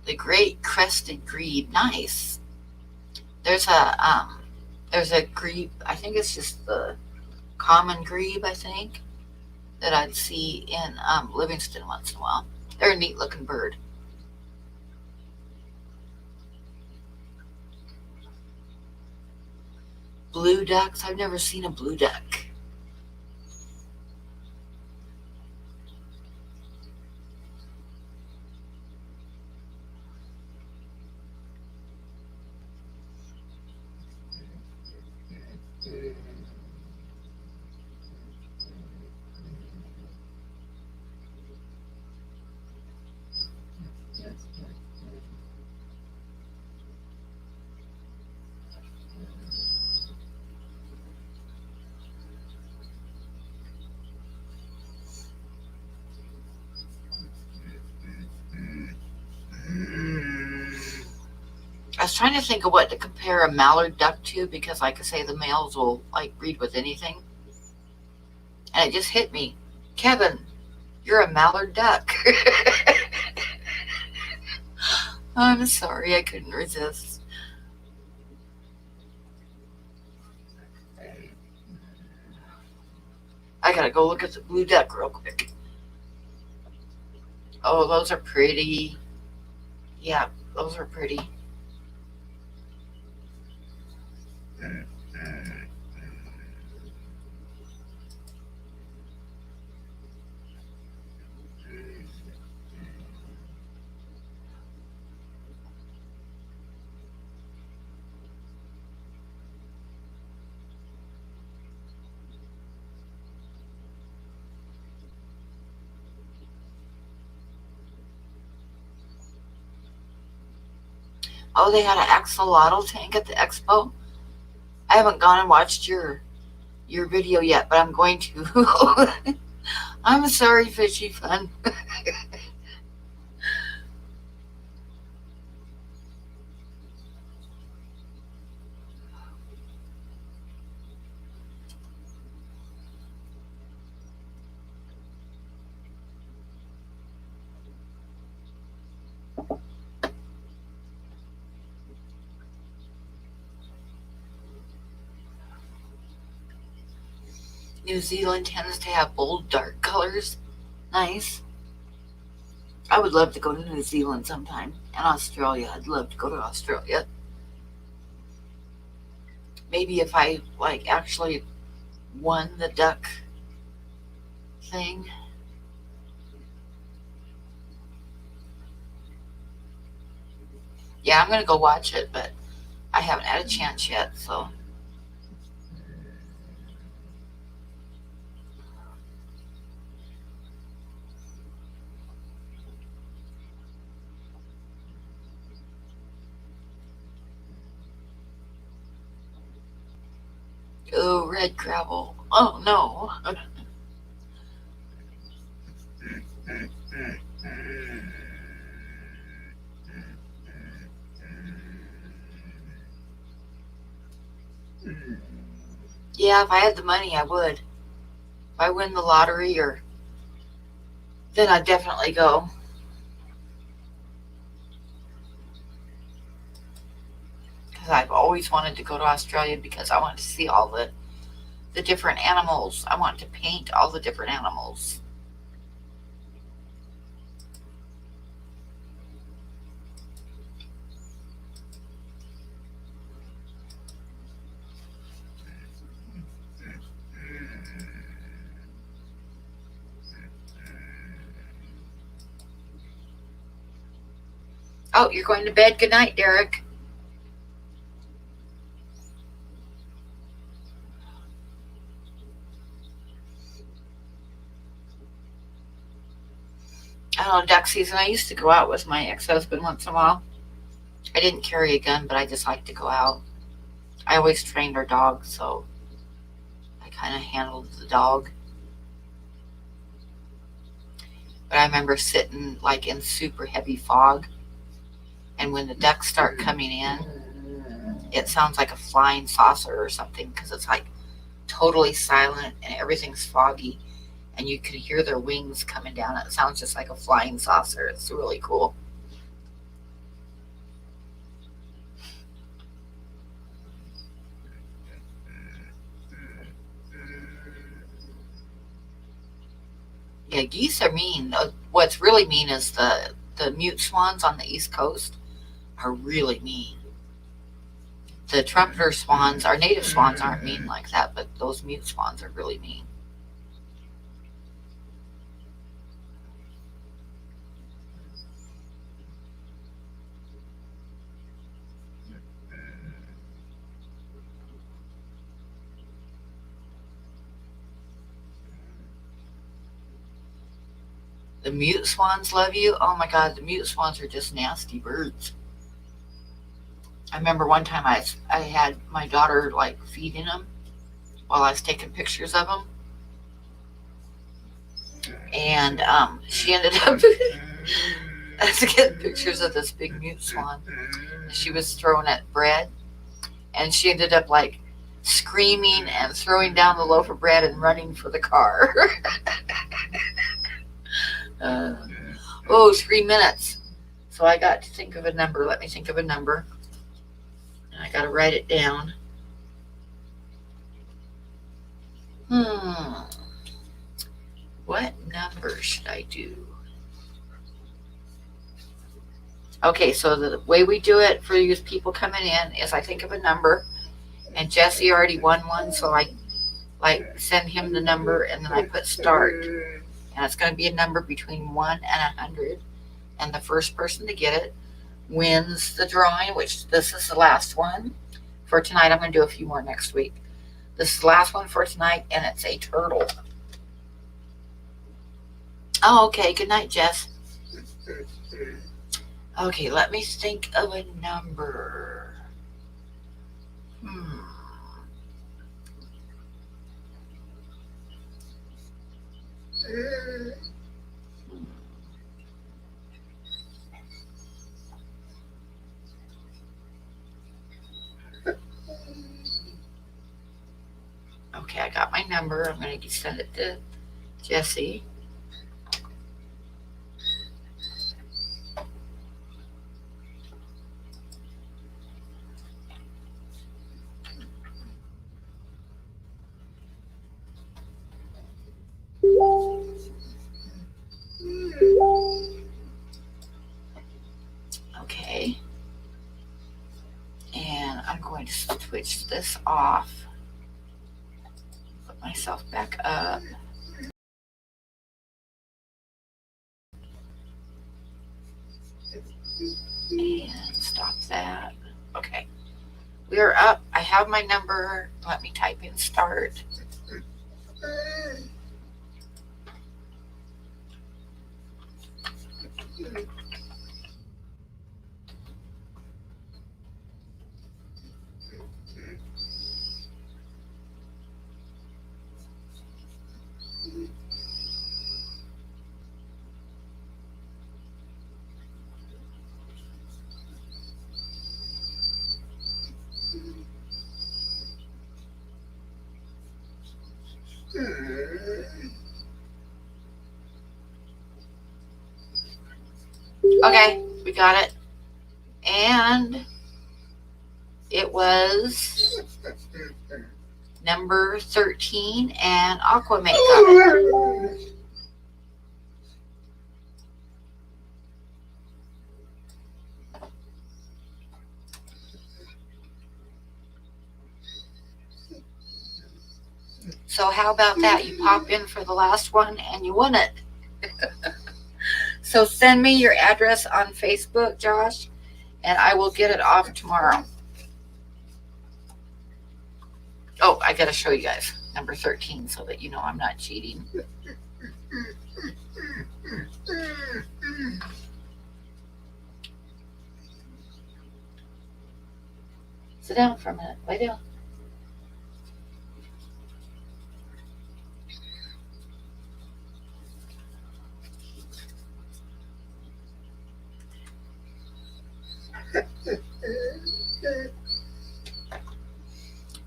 [SPEAKER 1] The great crested grebe. Nice. There's a grebe. I think it's just the common grebe, I think, that I'd see in Livingston once in a while. They're a neat looking bird. Blue ducks. I've never seen a blue duck. trying to think of what to compare a mallard duck to because, like I say, the males will like breed with anything. And it just hit me. Kevin, you're a mallard duck. I'm sorry, I couldn't resist. I gotta go look at the blue duck real quick. Oh, those are pretty. Yeah, those are pretty. Oh, they had an axolotl tank at the expo. I haven't gone and watched your video yet, but I'm going to. I'm sorry, fishy fun. New Zealand tends to have bold, dark colors. Nice. I would love to go to New Zealand sometime. And Australia. I'd love to go to Australia. Maybe if I like actually won the duck thing. Yeah, I'm gonna go watch it, but I haven't had a chance yet, so. Oh, red gravel. Oh no. Yeah, if I had the money, I would. If I win the lottery, or then I'd definitely go. Because I've always wanted to go to Australia because I want to see all the different animals. I want to paint all the different animals. Oh, you're going to bed. Good night, Derek. I don't know, duck season. I used to go out with my ex-husband once in a while. I didn't carry a gun, but I just liked to go out. I always trained our dog, so I kind of handled the dog. But I remember sitting like in super heavy fog, and when the ducks start coming in, it sounds like a flying saucer or something because it's like totally silent and everything's foggy, and you can hear their wings coming down. It sounds just like a flying saucer. It's really cool. Yeah, geese are mean. What's really mean is the mute swans on the East Coast are really mean. The trumpeter swans, our native swans, aren't mean like that, but those mute swans are really mean. The mute swans love you. Oh my God, the mute swans are just nasty birds. I remember one time I had my daughter like feeding them while I was taking pictures of them, and she ended up to get pictures of this big mute swan. She was throwing at bread, and she ended up like screaming and throwing down the loaf of bread and running for the car. uh, 3 minutes. So I got to think of a number. Let me think of a number. And I got to write it down. What number should I do? Okay, so the way we do it for these people coming in is I think of a number, and Jesse already won one, so I like send him the number, and then I put start, and it's going to be a number between 1 and 100, and the first person to get it wins the drawing, which this is the last one for tonight. I'm going to do a few more next week. This is the last one for tonight, and it's a turtle. Oh, okay. Good night, Jess. Okay, let me think of a number. Okay, I got my number. I'm going to send it to Jesse. Okay. And I'm going to switch this off. Put myself back up. And stop that. Okay. We are up. I have my number. Let me type in start. Okay, we got it. And it was number 13, and Aquamate got it. So how about that? You pop in for the last one and you won it. So send me your address on Facebook, Josh, and I will get it off tomorrow. Oh, I got to show you guys number 13 so that you know I'm not cheating. Sit down for a minute. Lay down.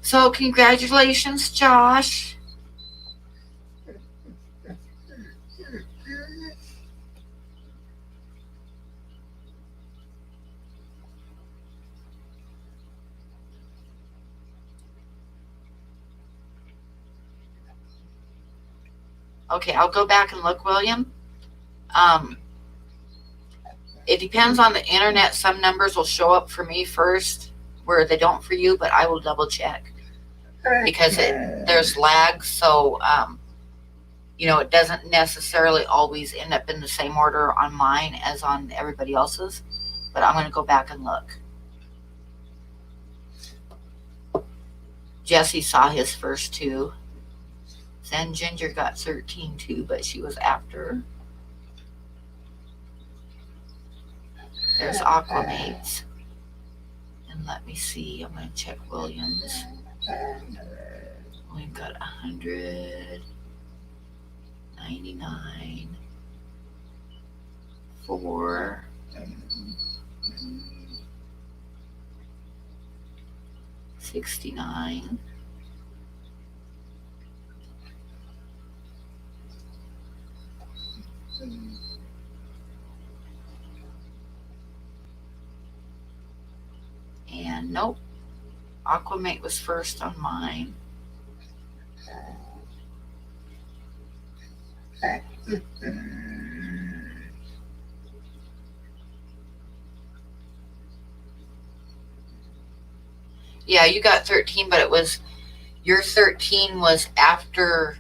[SPEAKER 1] So congratulations, Josh. Okay, I'll go back and look, William. It depends on the internet. Some numbers will show up for me first where they don't for you, but I will double check because there's lag. So, it doesn't necessarily always end up in the same order on mine as on everybody else's, but I'm going to go back and look. Jesse saw his first two. Then Ginger got 13 too, but she was after. There's Aquamates. And let me see. I'm going to check Williams. We've got 100, 99, 4, 69, and nope, Aquamate was first on mine. Yeah, you got 13, but it was, your 13 was after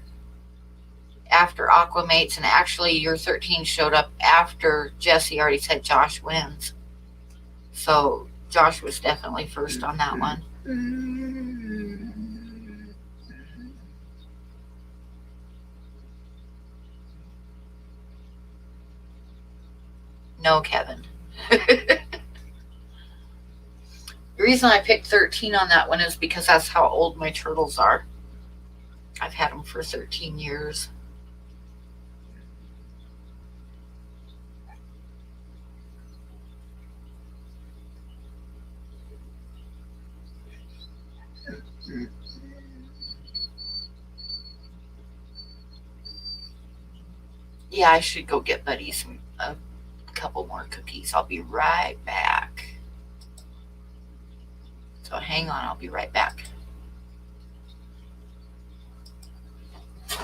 [SPEAKER 1] Aquamates, and actually your 13 showed up after Jesse already said Josh wins. So Josh was definitely first on that one. No, Kevin. The reason I picked 13 on that one is because that's how old my turtles are. I've had them for 13 years. Yeah, I should go get Buddy a couple more cookies. I'll be right back. So hang on, I'll be right back. Do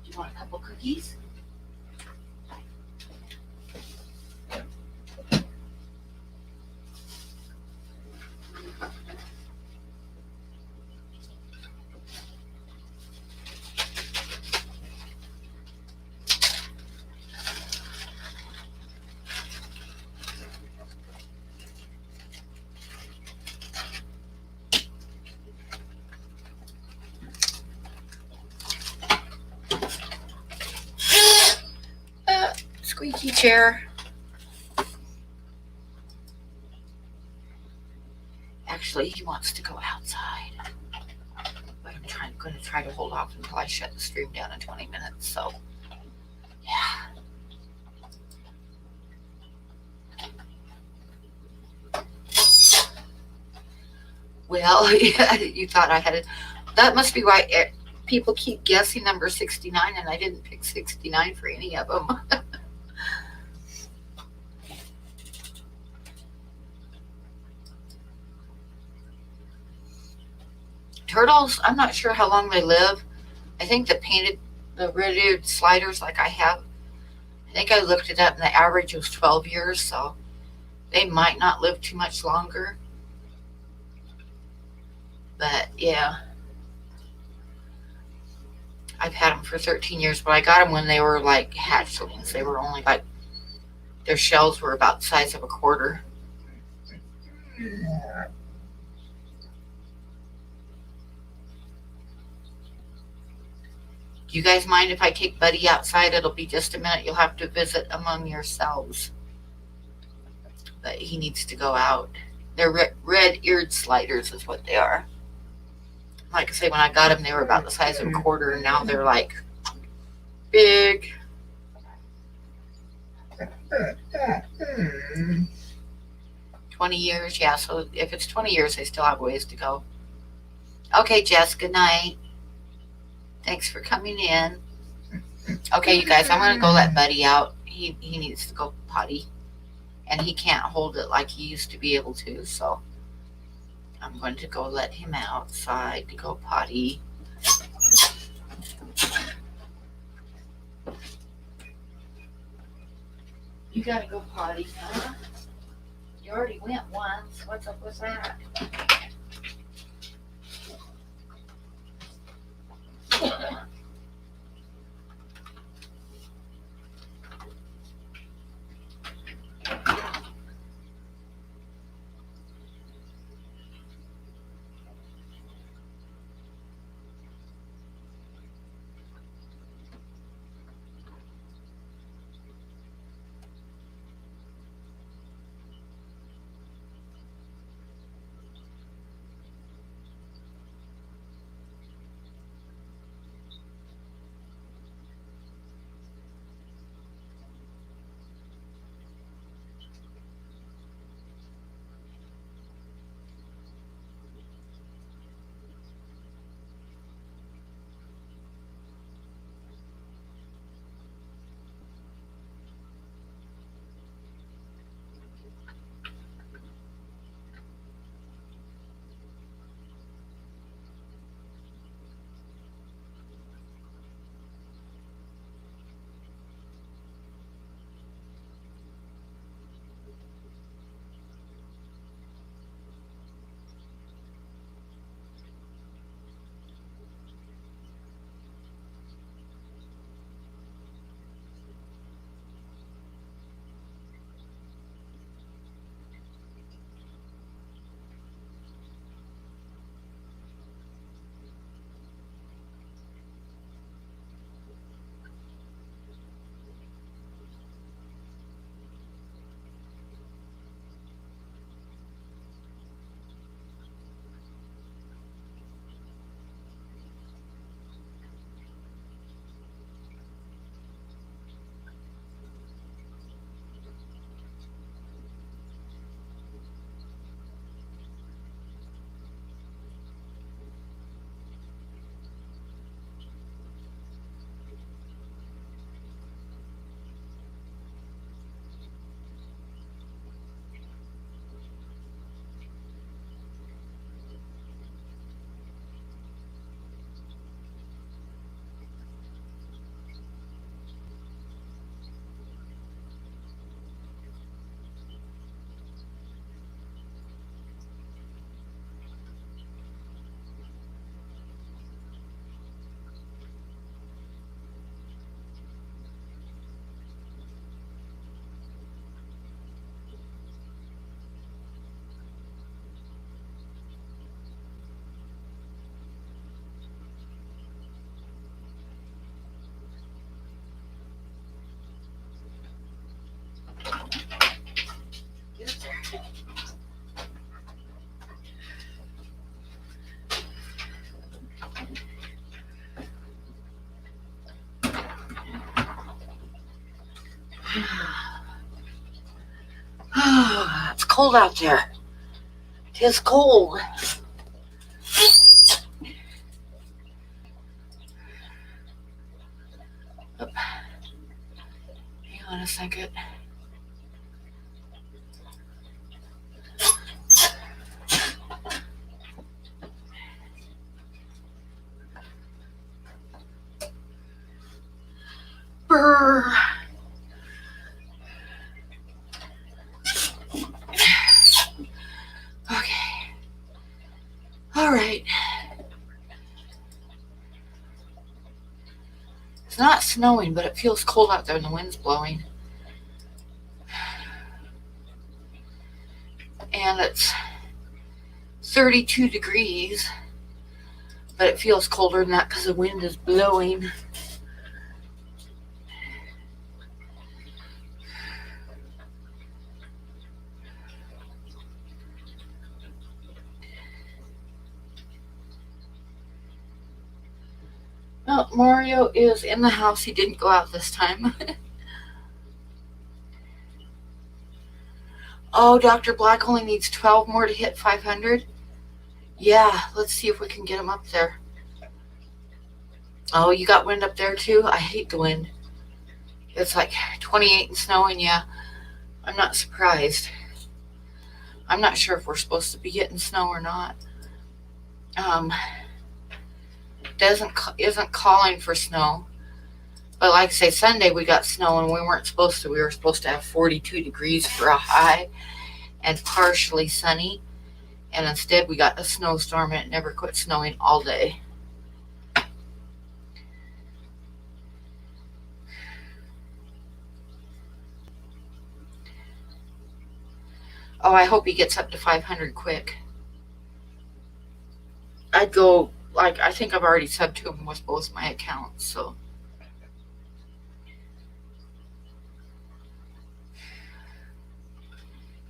[SPEAKER 1] you want a couple cookies? Squeaky chair. Actually, he wants to go outside, but I'm going to try to hold off until I shut the stream down in 20 minutes. So, yeah. Well, yeah, you thought I had it. That must be why people keep guessing number 69, and I didn't pick 69 for any of them. Turtles, I'm not sure how long they live. I think the red-eared sliders like I have, I think I looked it up and the average was 12 years, so they might not live too much longer. But yeah, I've had them for 13 years, but I got them when they were like hatchlings. They were only like, their shells were about the size of a quarter. Do you guys mind if I take Buddy outside? It'll be just a minute. You'll have to visit among yourselves. But he needs to go out. They're red-eared sliders is what they are. Like I say, when I got them, they were about the size of a quarter, and now they're like big. Mm. 20 years, yeah. So if it's 20 years, they still have ways to go. Okay, Jess, good night. Thanks for coming in. Okay, you guys, I'm going to go let Buddy out. He needs to go potty. And he can't hold it like he used to be able to, so I'm going to go let him outside to go potty. You got to go potty, huh? You already went once. What's up with that? It's cold out there. It is cold. Oh, hang on a second. Brr. Okay. All right. It's not snowing, but it feels cold out there and the wind's blowing. And it's 32 degrees, but it feels colder than that because the wind is blowing. Well, Mario is in the house. He didn't go out this time. Oh, Dr. Black only needs 12 more to hit 500? Yeah, let's see if we can get him up there. Oh, you got wind up there too? I hate the wind. It's like 28 and snowing, yeah. I'm not surprised. I'm not sure if we're supposed to be getting snow or not. Isn't calling for snow. But like I say, Sunday we got snow and we weren't supposed to. We were supposed to have 42 degrees for a high and partially sunny. And instead we got a snowstorm and it never quit snowing all day. Oh, I hope he gets up to 500 quick. I'd go, like, I think I've already subbed to him with both my accounts, so.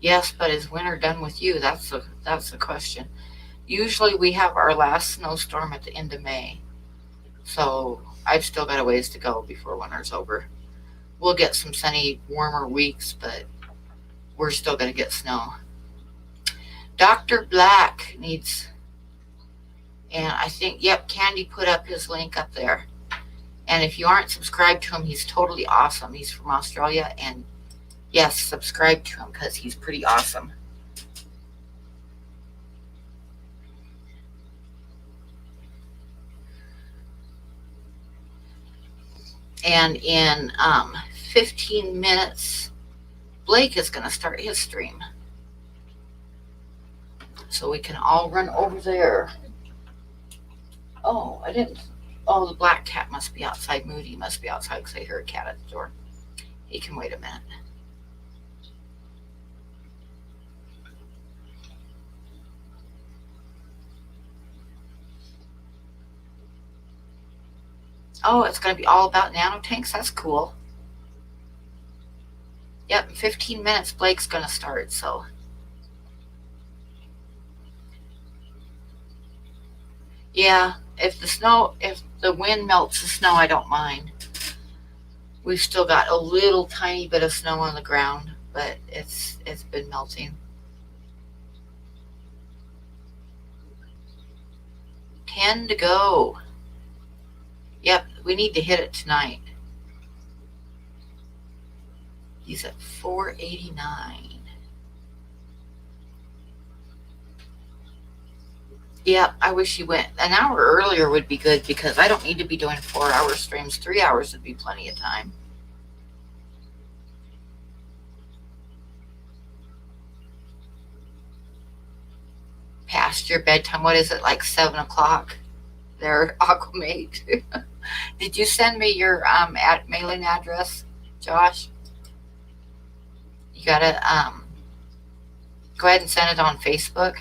[SPEAKER 1] Yes, but is winter done with you? That's the question. Usually we have our last snowstorm at the end of May. So I've still got a ways to go before winter's over. We'll get some sunny, warmer weeks, but we're still going to get snow. Dr. Black needs, and I think, yep, Candy put up his link up there. And if you aren't subscribed to him, he's totally awesome. He's from Australia, and yes, subscribe to him because he's pretty awesome. And in 15 minutes, Blake is going to start his stream. So we can all run over there. Oh, I didn't. Oh, the black cat must be outside. Moody must be outside because I hear a cat at the door. He can wait a minute. Oh, it's going to be all about nanotanks? That's cool. Yep, in 15 minutes, Blake's going to start, so. Yeah, if the wind melts the snow, I don't mind. We've still got a little tiny bit of snow on the ground, but it's been melting. 10 to go. Yep, we need to hit it tonight. He's at 489. Yep, I wish he went an hour earlier would be good because I don't need to be doing 4-hour streams. 3 hours would be plenty of time. Past your bedtime, what is it, like 7 o'clock? There, Aquamate. Did you send me your mailing address, Josh? You gotta go ahead and send it on Facebook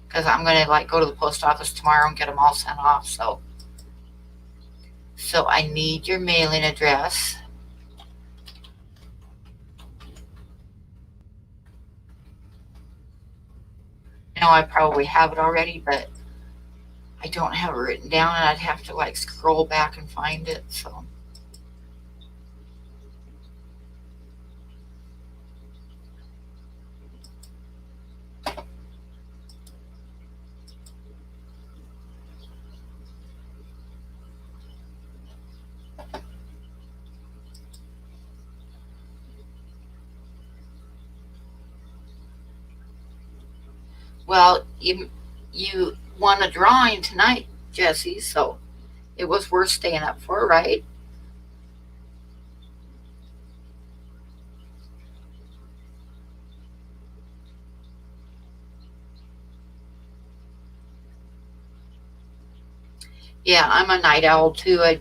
[SPEAKER 1] because I'm gonna go to the post office tomorrow and get them all sent off. So I need your mailing address. I know I probably have it already, but I don't have it written down, and I'd have to scroll back and find it. So Well, you won a drawing tonight, Jesse, so it was worth staying up for, right? Yeah, I'm a night owl too. I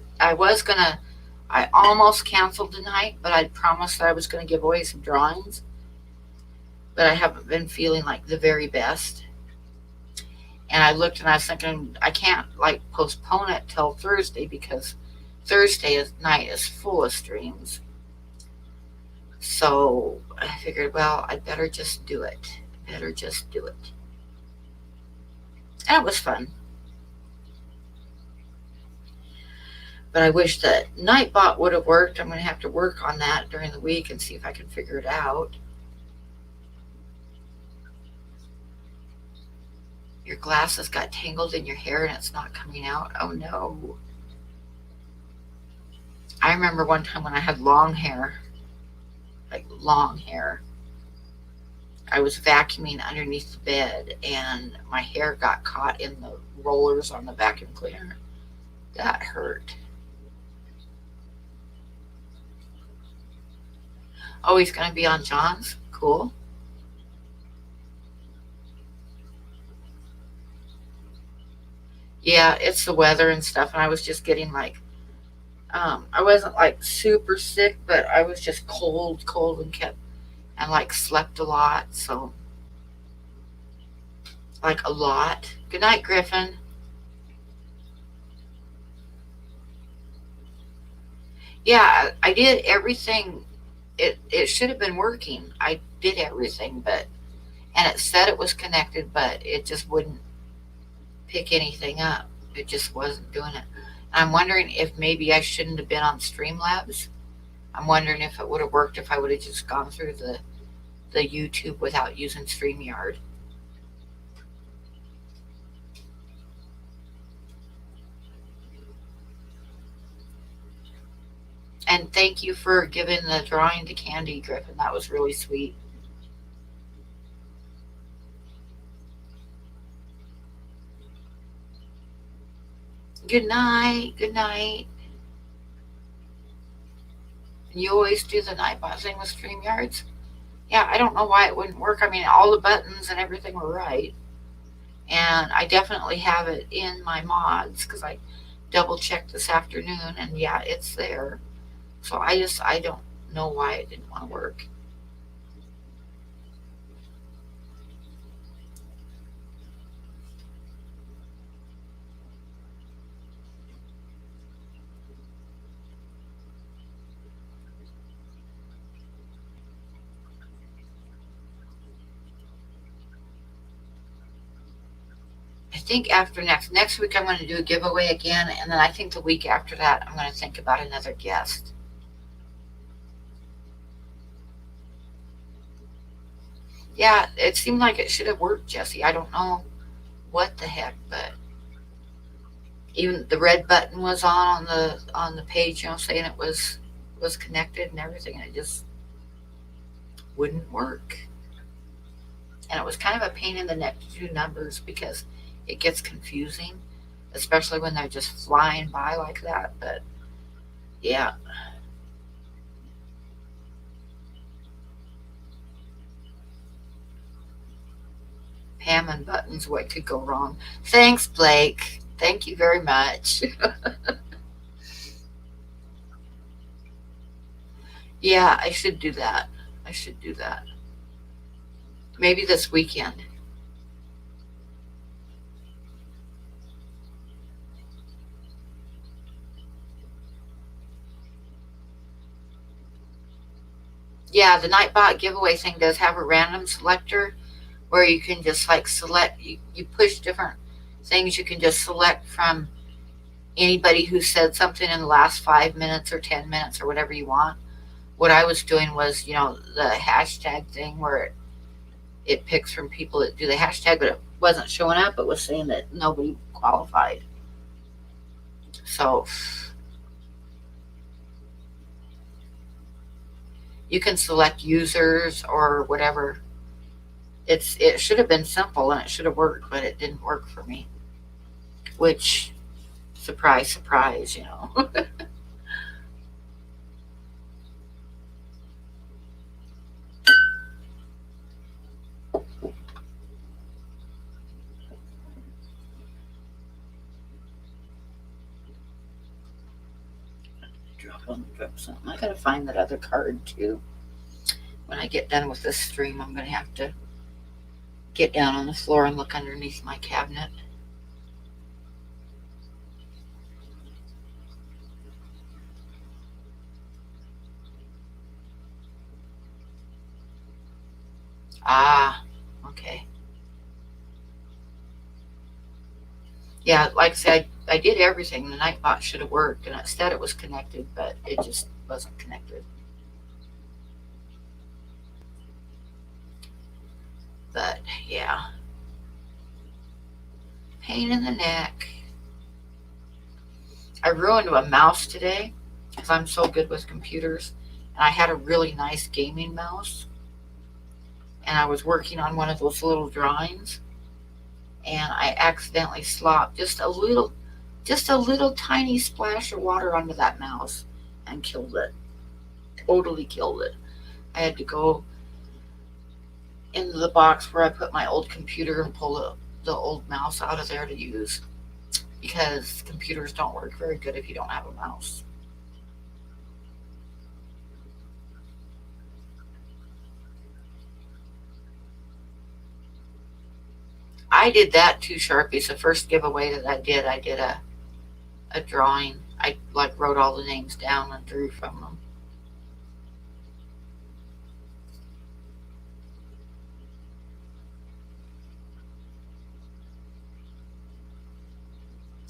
[SPEAKER 1] almost canceled tonight, but I promised that I was gonna give away some drawings, but I haven't been feeling like the very best. And I looked and I was thinking I can't like postpone it till Thursday because night is full of streams. So I figured, well, I better just do it. Better just do it. And it was fun. But I wish that nightbot would have worked. I'm going to have to work on that during the week and see if I can figure it out. Your glasses got tangled in your hair and it's not coming out. Oh no. I remember one time when I had long hair, like long hair. I was vacuuming underneath the bed and my hair got caught in the rollers on the vacuum cleaner. That hurt. Oh, he's going to be on John's? Cool. Yeah, it's the weather and stuff. And I was just getting like, I wasn't like super sick, but I was just cold, and and like slept a lot. So, like a lot. Good night, Griffin. Yeah, I did everything. It should have been working. I did everything, and it said it was connected, but it just wouldn't pick anything up. It just wasn't doing it. I'm wondering if maybe I shouldn't have been on Streamlabs. I'm wondering if it would have worked if I would have just gone through the YouTube without using StreamYard. And thank you for giving the drawing to Candy, Griffin. That was really sweet. Good night. Good night. And you always do the nightbot thing with StreamYards? Yeah, I don't know why it wouldn't work. I mean, all the buttons and everything were right. And I definitely have it in my mods because I double checked this afternoon and yeah, it's there. So I don't know why it didn't want to work. I think after next week I'm going to do a giveaway again, and then I think the week after that I'm going to think about another guest. Yeah, it seemed like it should have worked, Jesse. I don't know what the heck, but even the red button was on the page, saying it was connected and everything, and it just wouldn't work. And it was kind of a pain in the neck to do numbers because it gets confusing, especially when they're just flying by like that. But yeah, Pam and buttons, what could go wrong? Thanks, Blake. Thank you very much. Yeah, I should do that. I should do that. Maybe this weekend. Yeah, the Nightbot giveaway thing does have a random selector where you can just like select, you push different things. You can just select from anybody who said something in the last 5 minutes or 10 minutes or whatever you want. What I was doing was, the hashtag thing where it picks from people that do the hashtag, but it wasn't showing up. It was saying that nobody qualified. So you can select users or whatever. It should have been simple and it should have worked, but it didn't work for me. Which, surprise, surprise, you know. Drop something. I gotta find that other card too. When I get done with this stream, I'm gonna have to get down on the floor and look underneath my cabinet. Ah, okay. Yeah, like I said, I did everything. The nightbot should have worked, and instead it was connected, but it just wasn't connected. But yeah, pain in the neck. I ruined a mouse today because I'm so good with computers, and I had a really nice gaming mouse, and I was working on one of those little drawings, and I accidentally slopped just a little tiny splash of water onto that mouse and killed it. Totally killed it. I had to go into the box where I put my old computer and pull the old mouse out of there to use, because computers don't work very good if you don't have a mouse. I did that too, Sharpies. The first giveaway that I did a drawing. I like wrote all the names down and drew from them.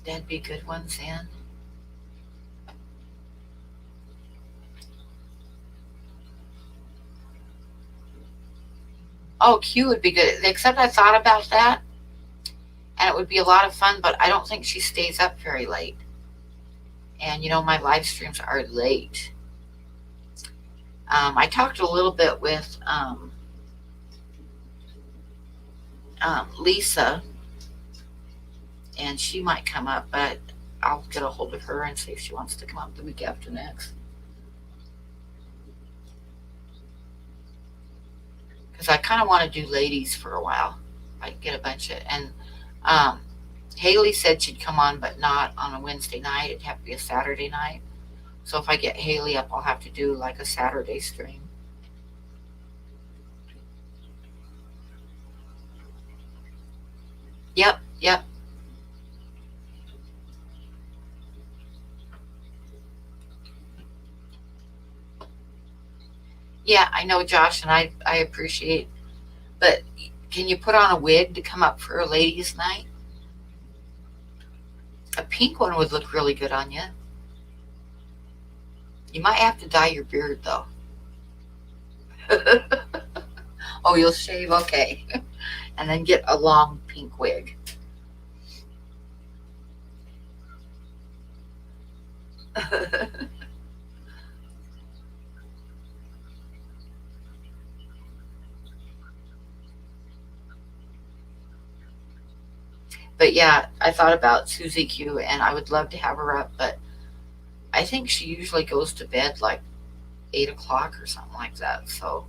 [SPEAKER 1] That'd be good ones, Ann. Oh, Q would be good. Except I thought about that, and it would be a lot of fun, but I don't think she stays up very late. And you know, my live streams are late. I talked a little bit with Lisa, and she might come up, but I'll get a hold of her and see if she wants to come up the week after next. Because I kind of want to do ladies for a while. I get a bunch of, and Haley said she'd come on, but not on a Wednesday night. It'd have to be a Saturday night. So if I get Haley up, I'll have to do like a Saturday stream. Yep, yep. Yeah, I know, Josh, and I appreciate, but can you put on a wig to come up for a ladies' night? A pink one would look really good on you. You might have to dye your beard, though. Oh, you'll shave? Okay. And then get a long pink wig. But yeah, I thought about Susie Q, and I would love to have her up, but I think she usually goes to bed like 8 o'clock or something like that. So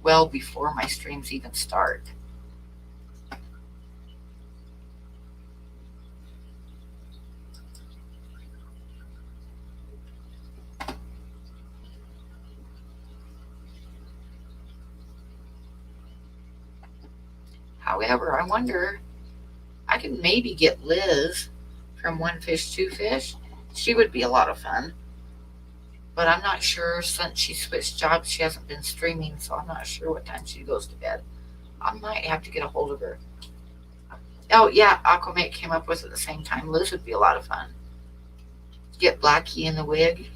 [SPEAKER 1] well before my streams even start. However, I wonder, I can maybe get Liz from One Fish, Two Fish. She would be a lot of fun. But I'm not sure, since she switched jobs, she hasn't been streaming, so I'm not sure what time she goes to bed. I might have to get a hold of her. Oh, yeah, Aquamate came up with at the same time. Liz would be a lot of fun. Get Blackie in the wig.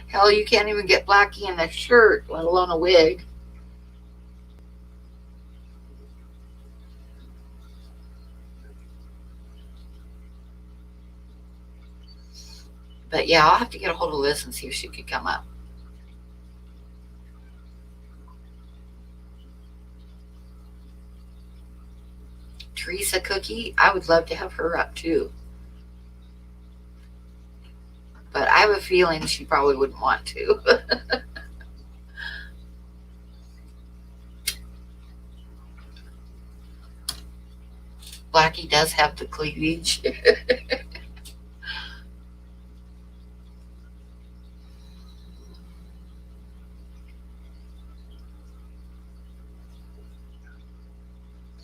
[SPEAKER 1] Hell, you can't even get Blackie in a shirt, let alone a wig. But yeah, I'll have to get a hold of Liz and see if she could come up. Teresa Cookie, I would love to have her up too. But I have a feeling she probably wouldn't want to. Blackie does have the cleavage.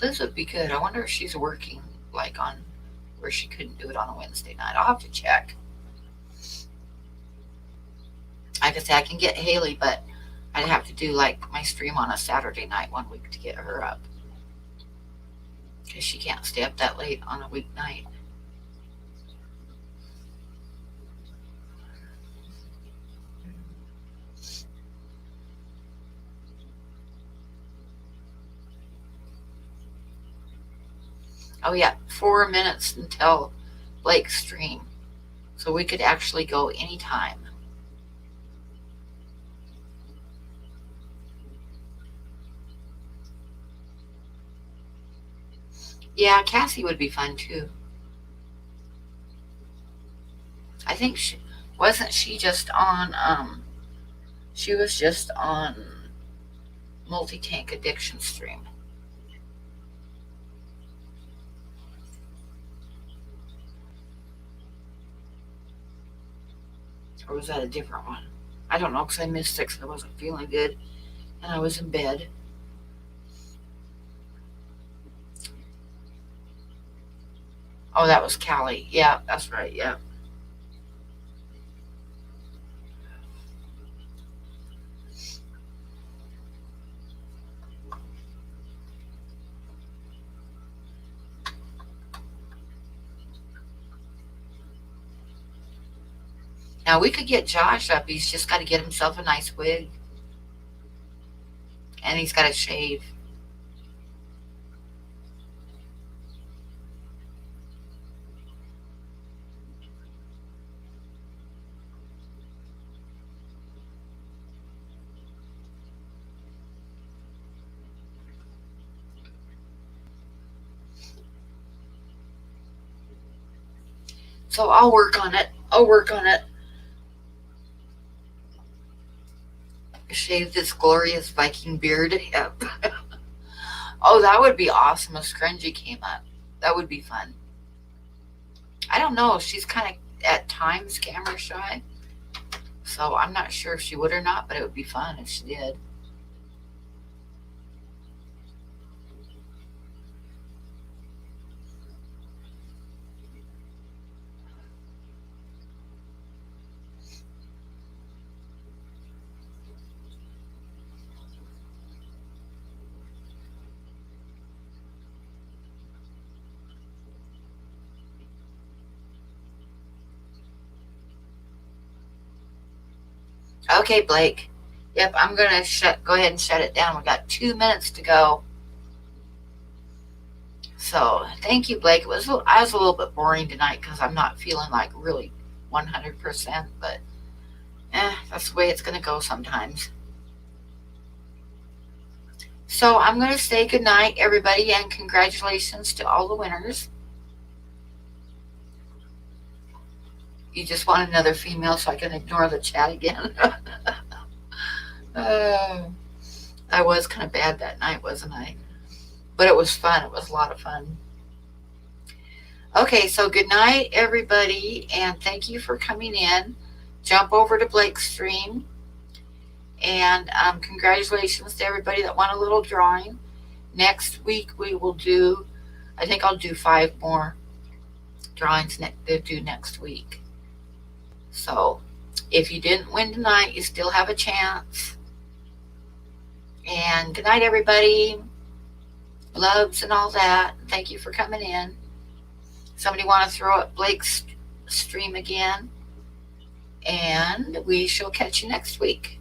[SPEAKER 1] Liz would be good. I wonder if she's working like on where she couldn't do it on a Wednesday night. I'll have to check. Like I say, I can get Haley, but I'd have to do like my stream on a Saturday night one week to get her up. Because she can't stay up that late on a weeknight. Oh yeah, 4 minutes until Blake's stream. So we could actually go anytime. Yeah, Cassie would be fun too. I think wasn't she just on she was just on Multi-Tank Addiction stream. Or was that a different one? I don't know, because I missed 6 and I wasn't feeling good and I was in bed. Oh, that was Callie. Yeah, that's right. Yeah. Now we could get Josh up. He's just got to get himself a nice wig. And he's got to shave. So I'll work on it. Shave this glorious Viking beard. Yep. Oh, that would be awesome if Scrungy came up. That would be fun. I don't know. She's kind of at times camera shy. So I'm not sure if she would or not, but it would be fun if she did. Okay, Blake. Yep, I'm going to go ahead and shut it down. We got 2 minutes to go. So thank you, Blake. I was a little bit boring tonight because I'm not feeling like really 100%, but that's the way it's going to go sometimes. So I'm going to say good night, everybody, and congratulations to all the winners. You just want another female so I can ignore the chat again. I was kind of bad that night, wasn't I? But it was fun. It was a lot of fun. Okay, so good night, everybody, and thank you for coming in. Jump over to Blake's stream. And congratulations to everybody that won a little drawing. Next week we will do, I think I'll do 5 more drawings to do next week. So if you didn't win tonight, you still have a chance. And good night, everybody. Loves and all that. Thank you for coming in. Somebody want to throw up Blake's stream again? And we shall catch you next week.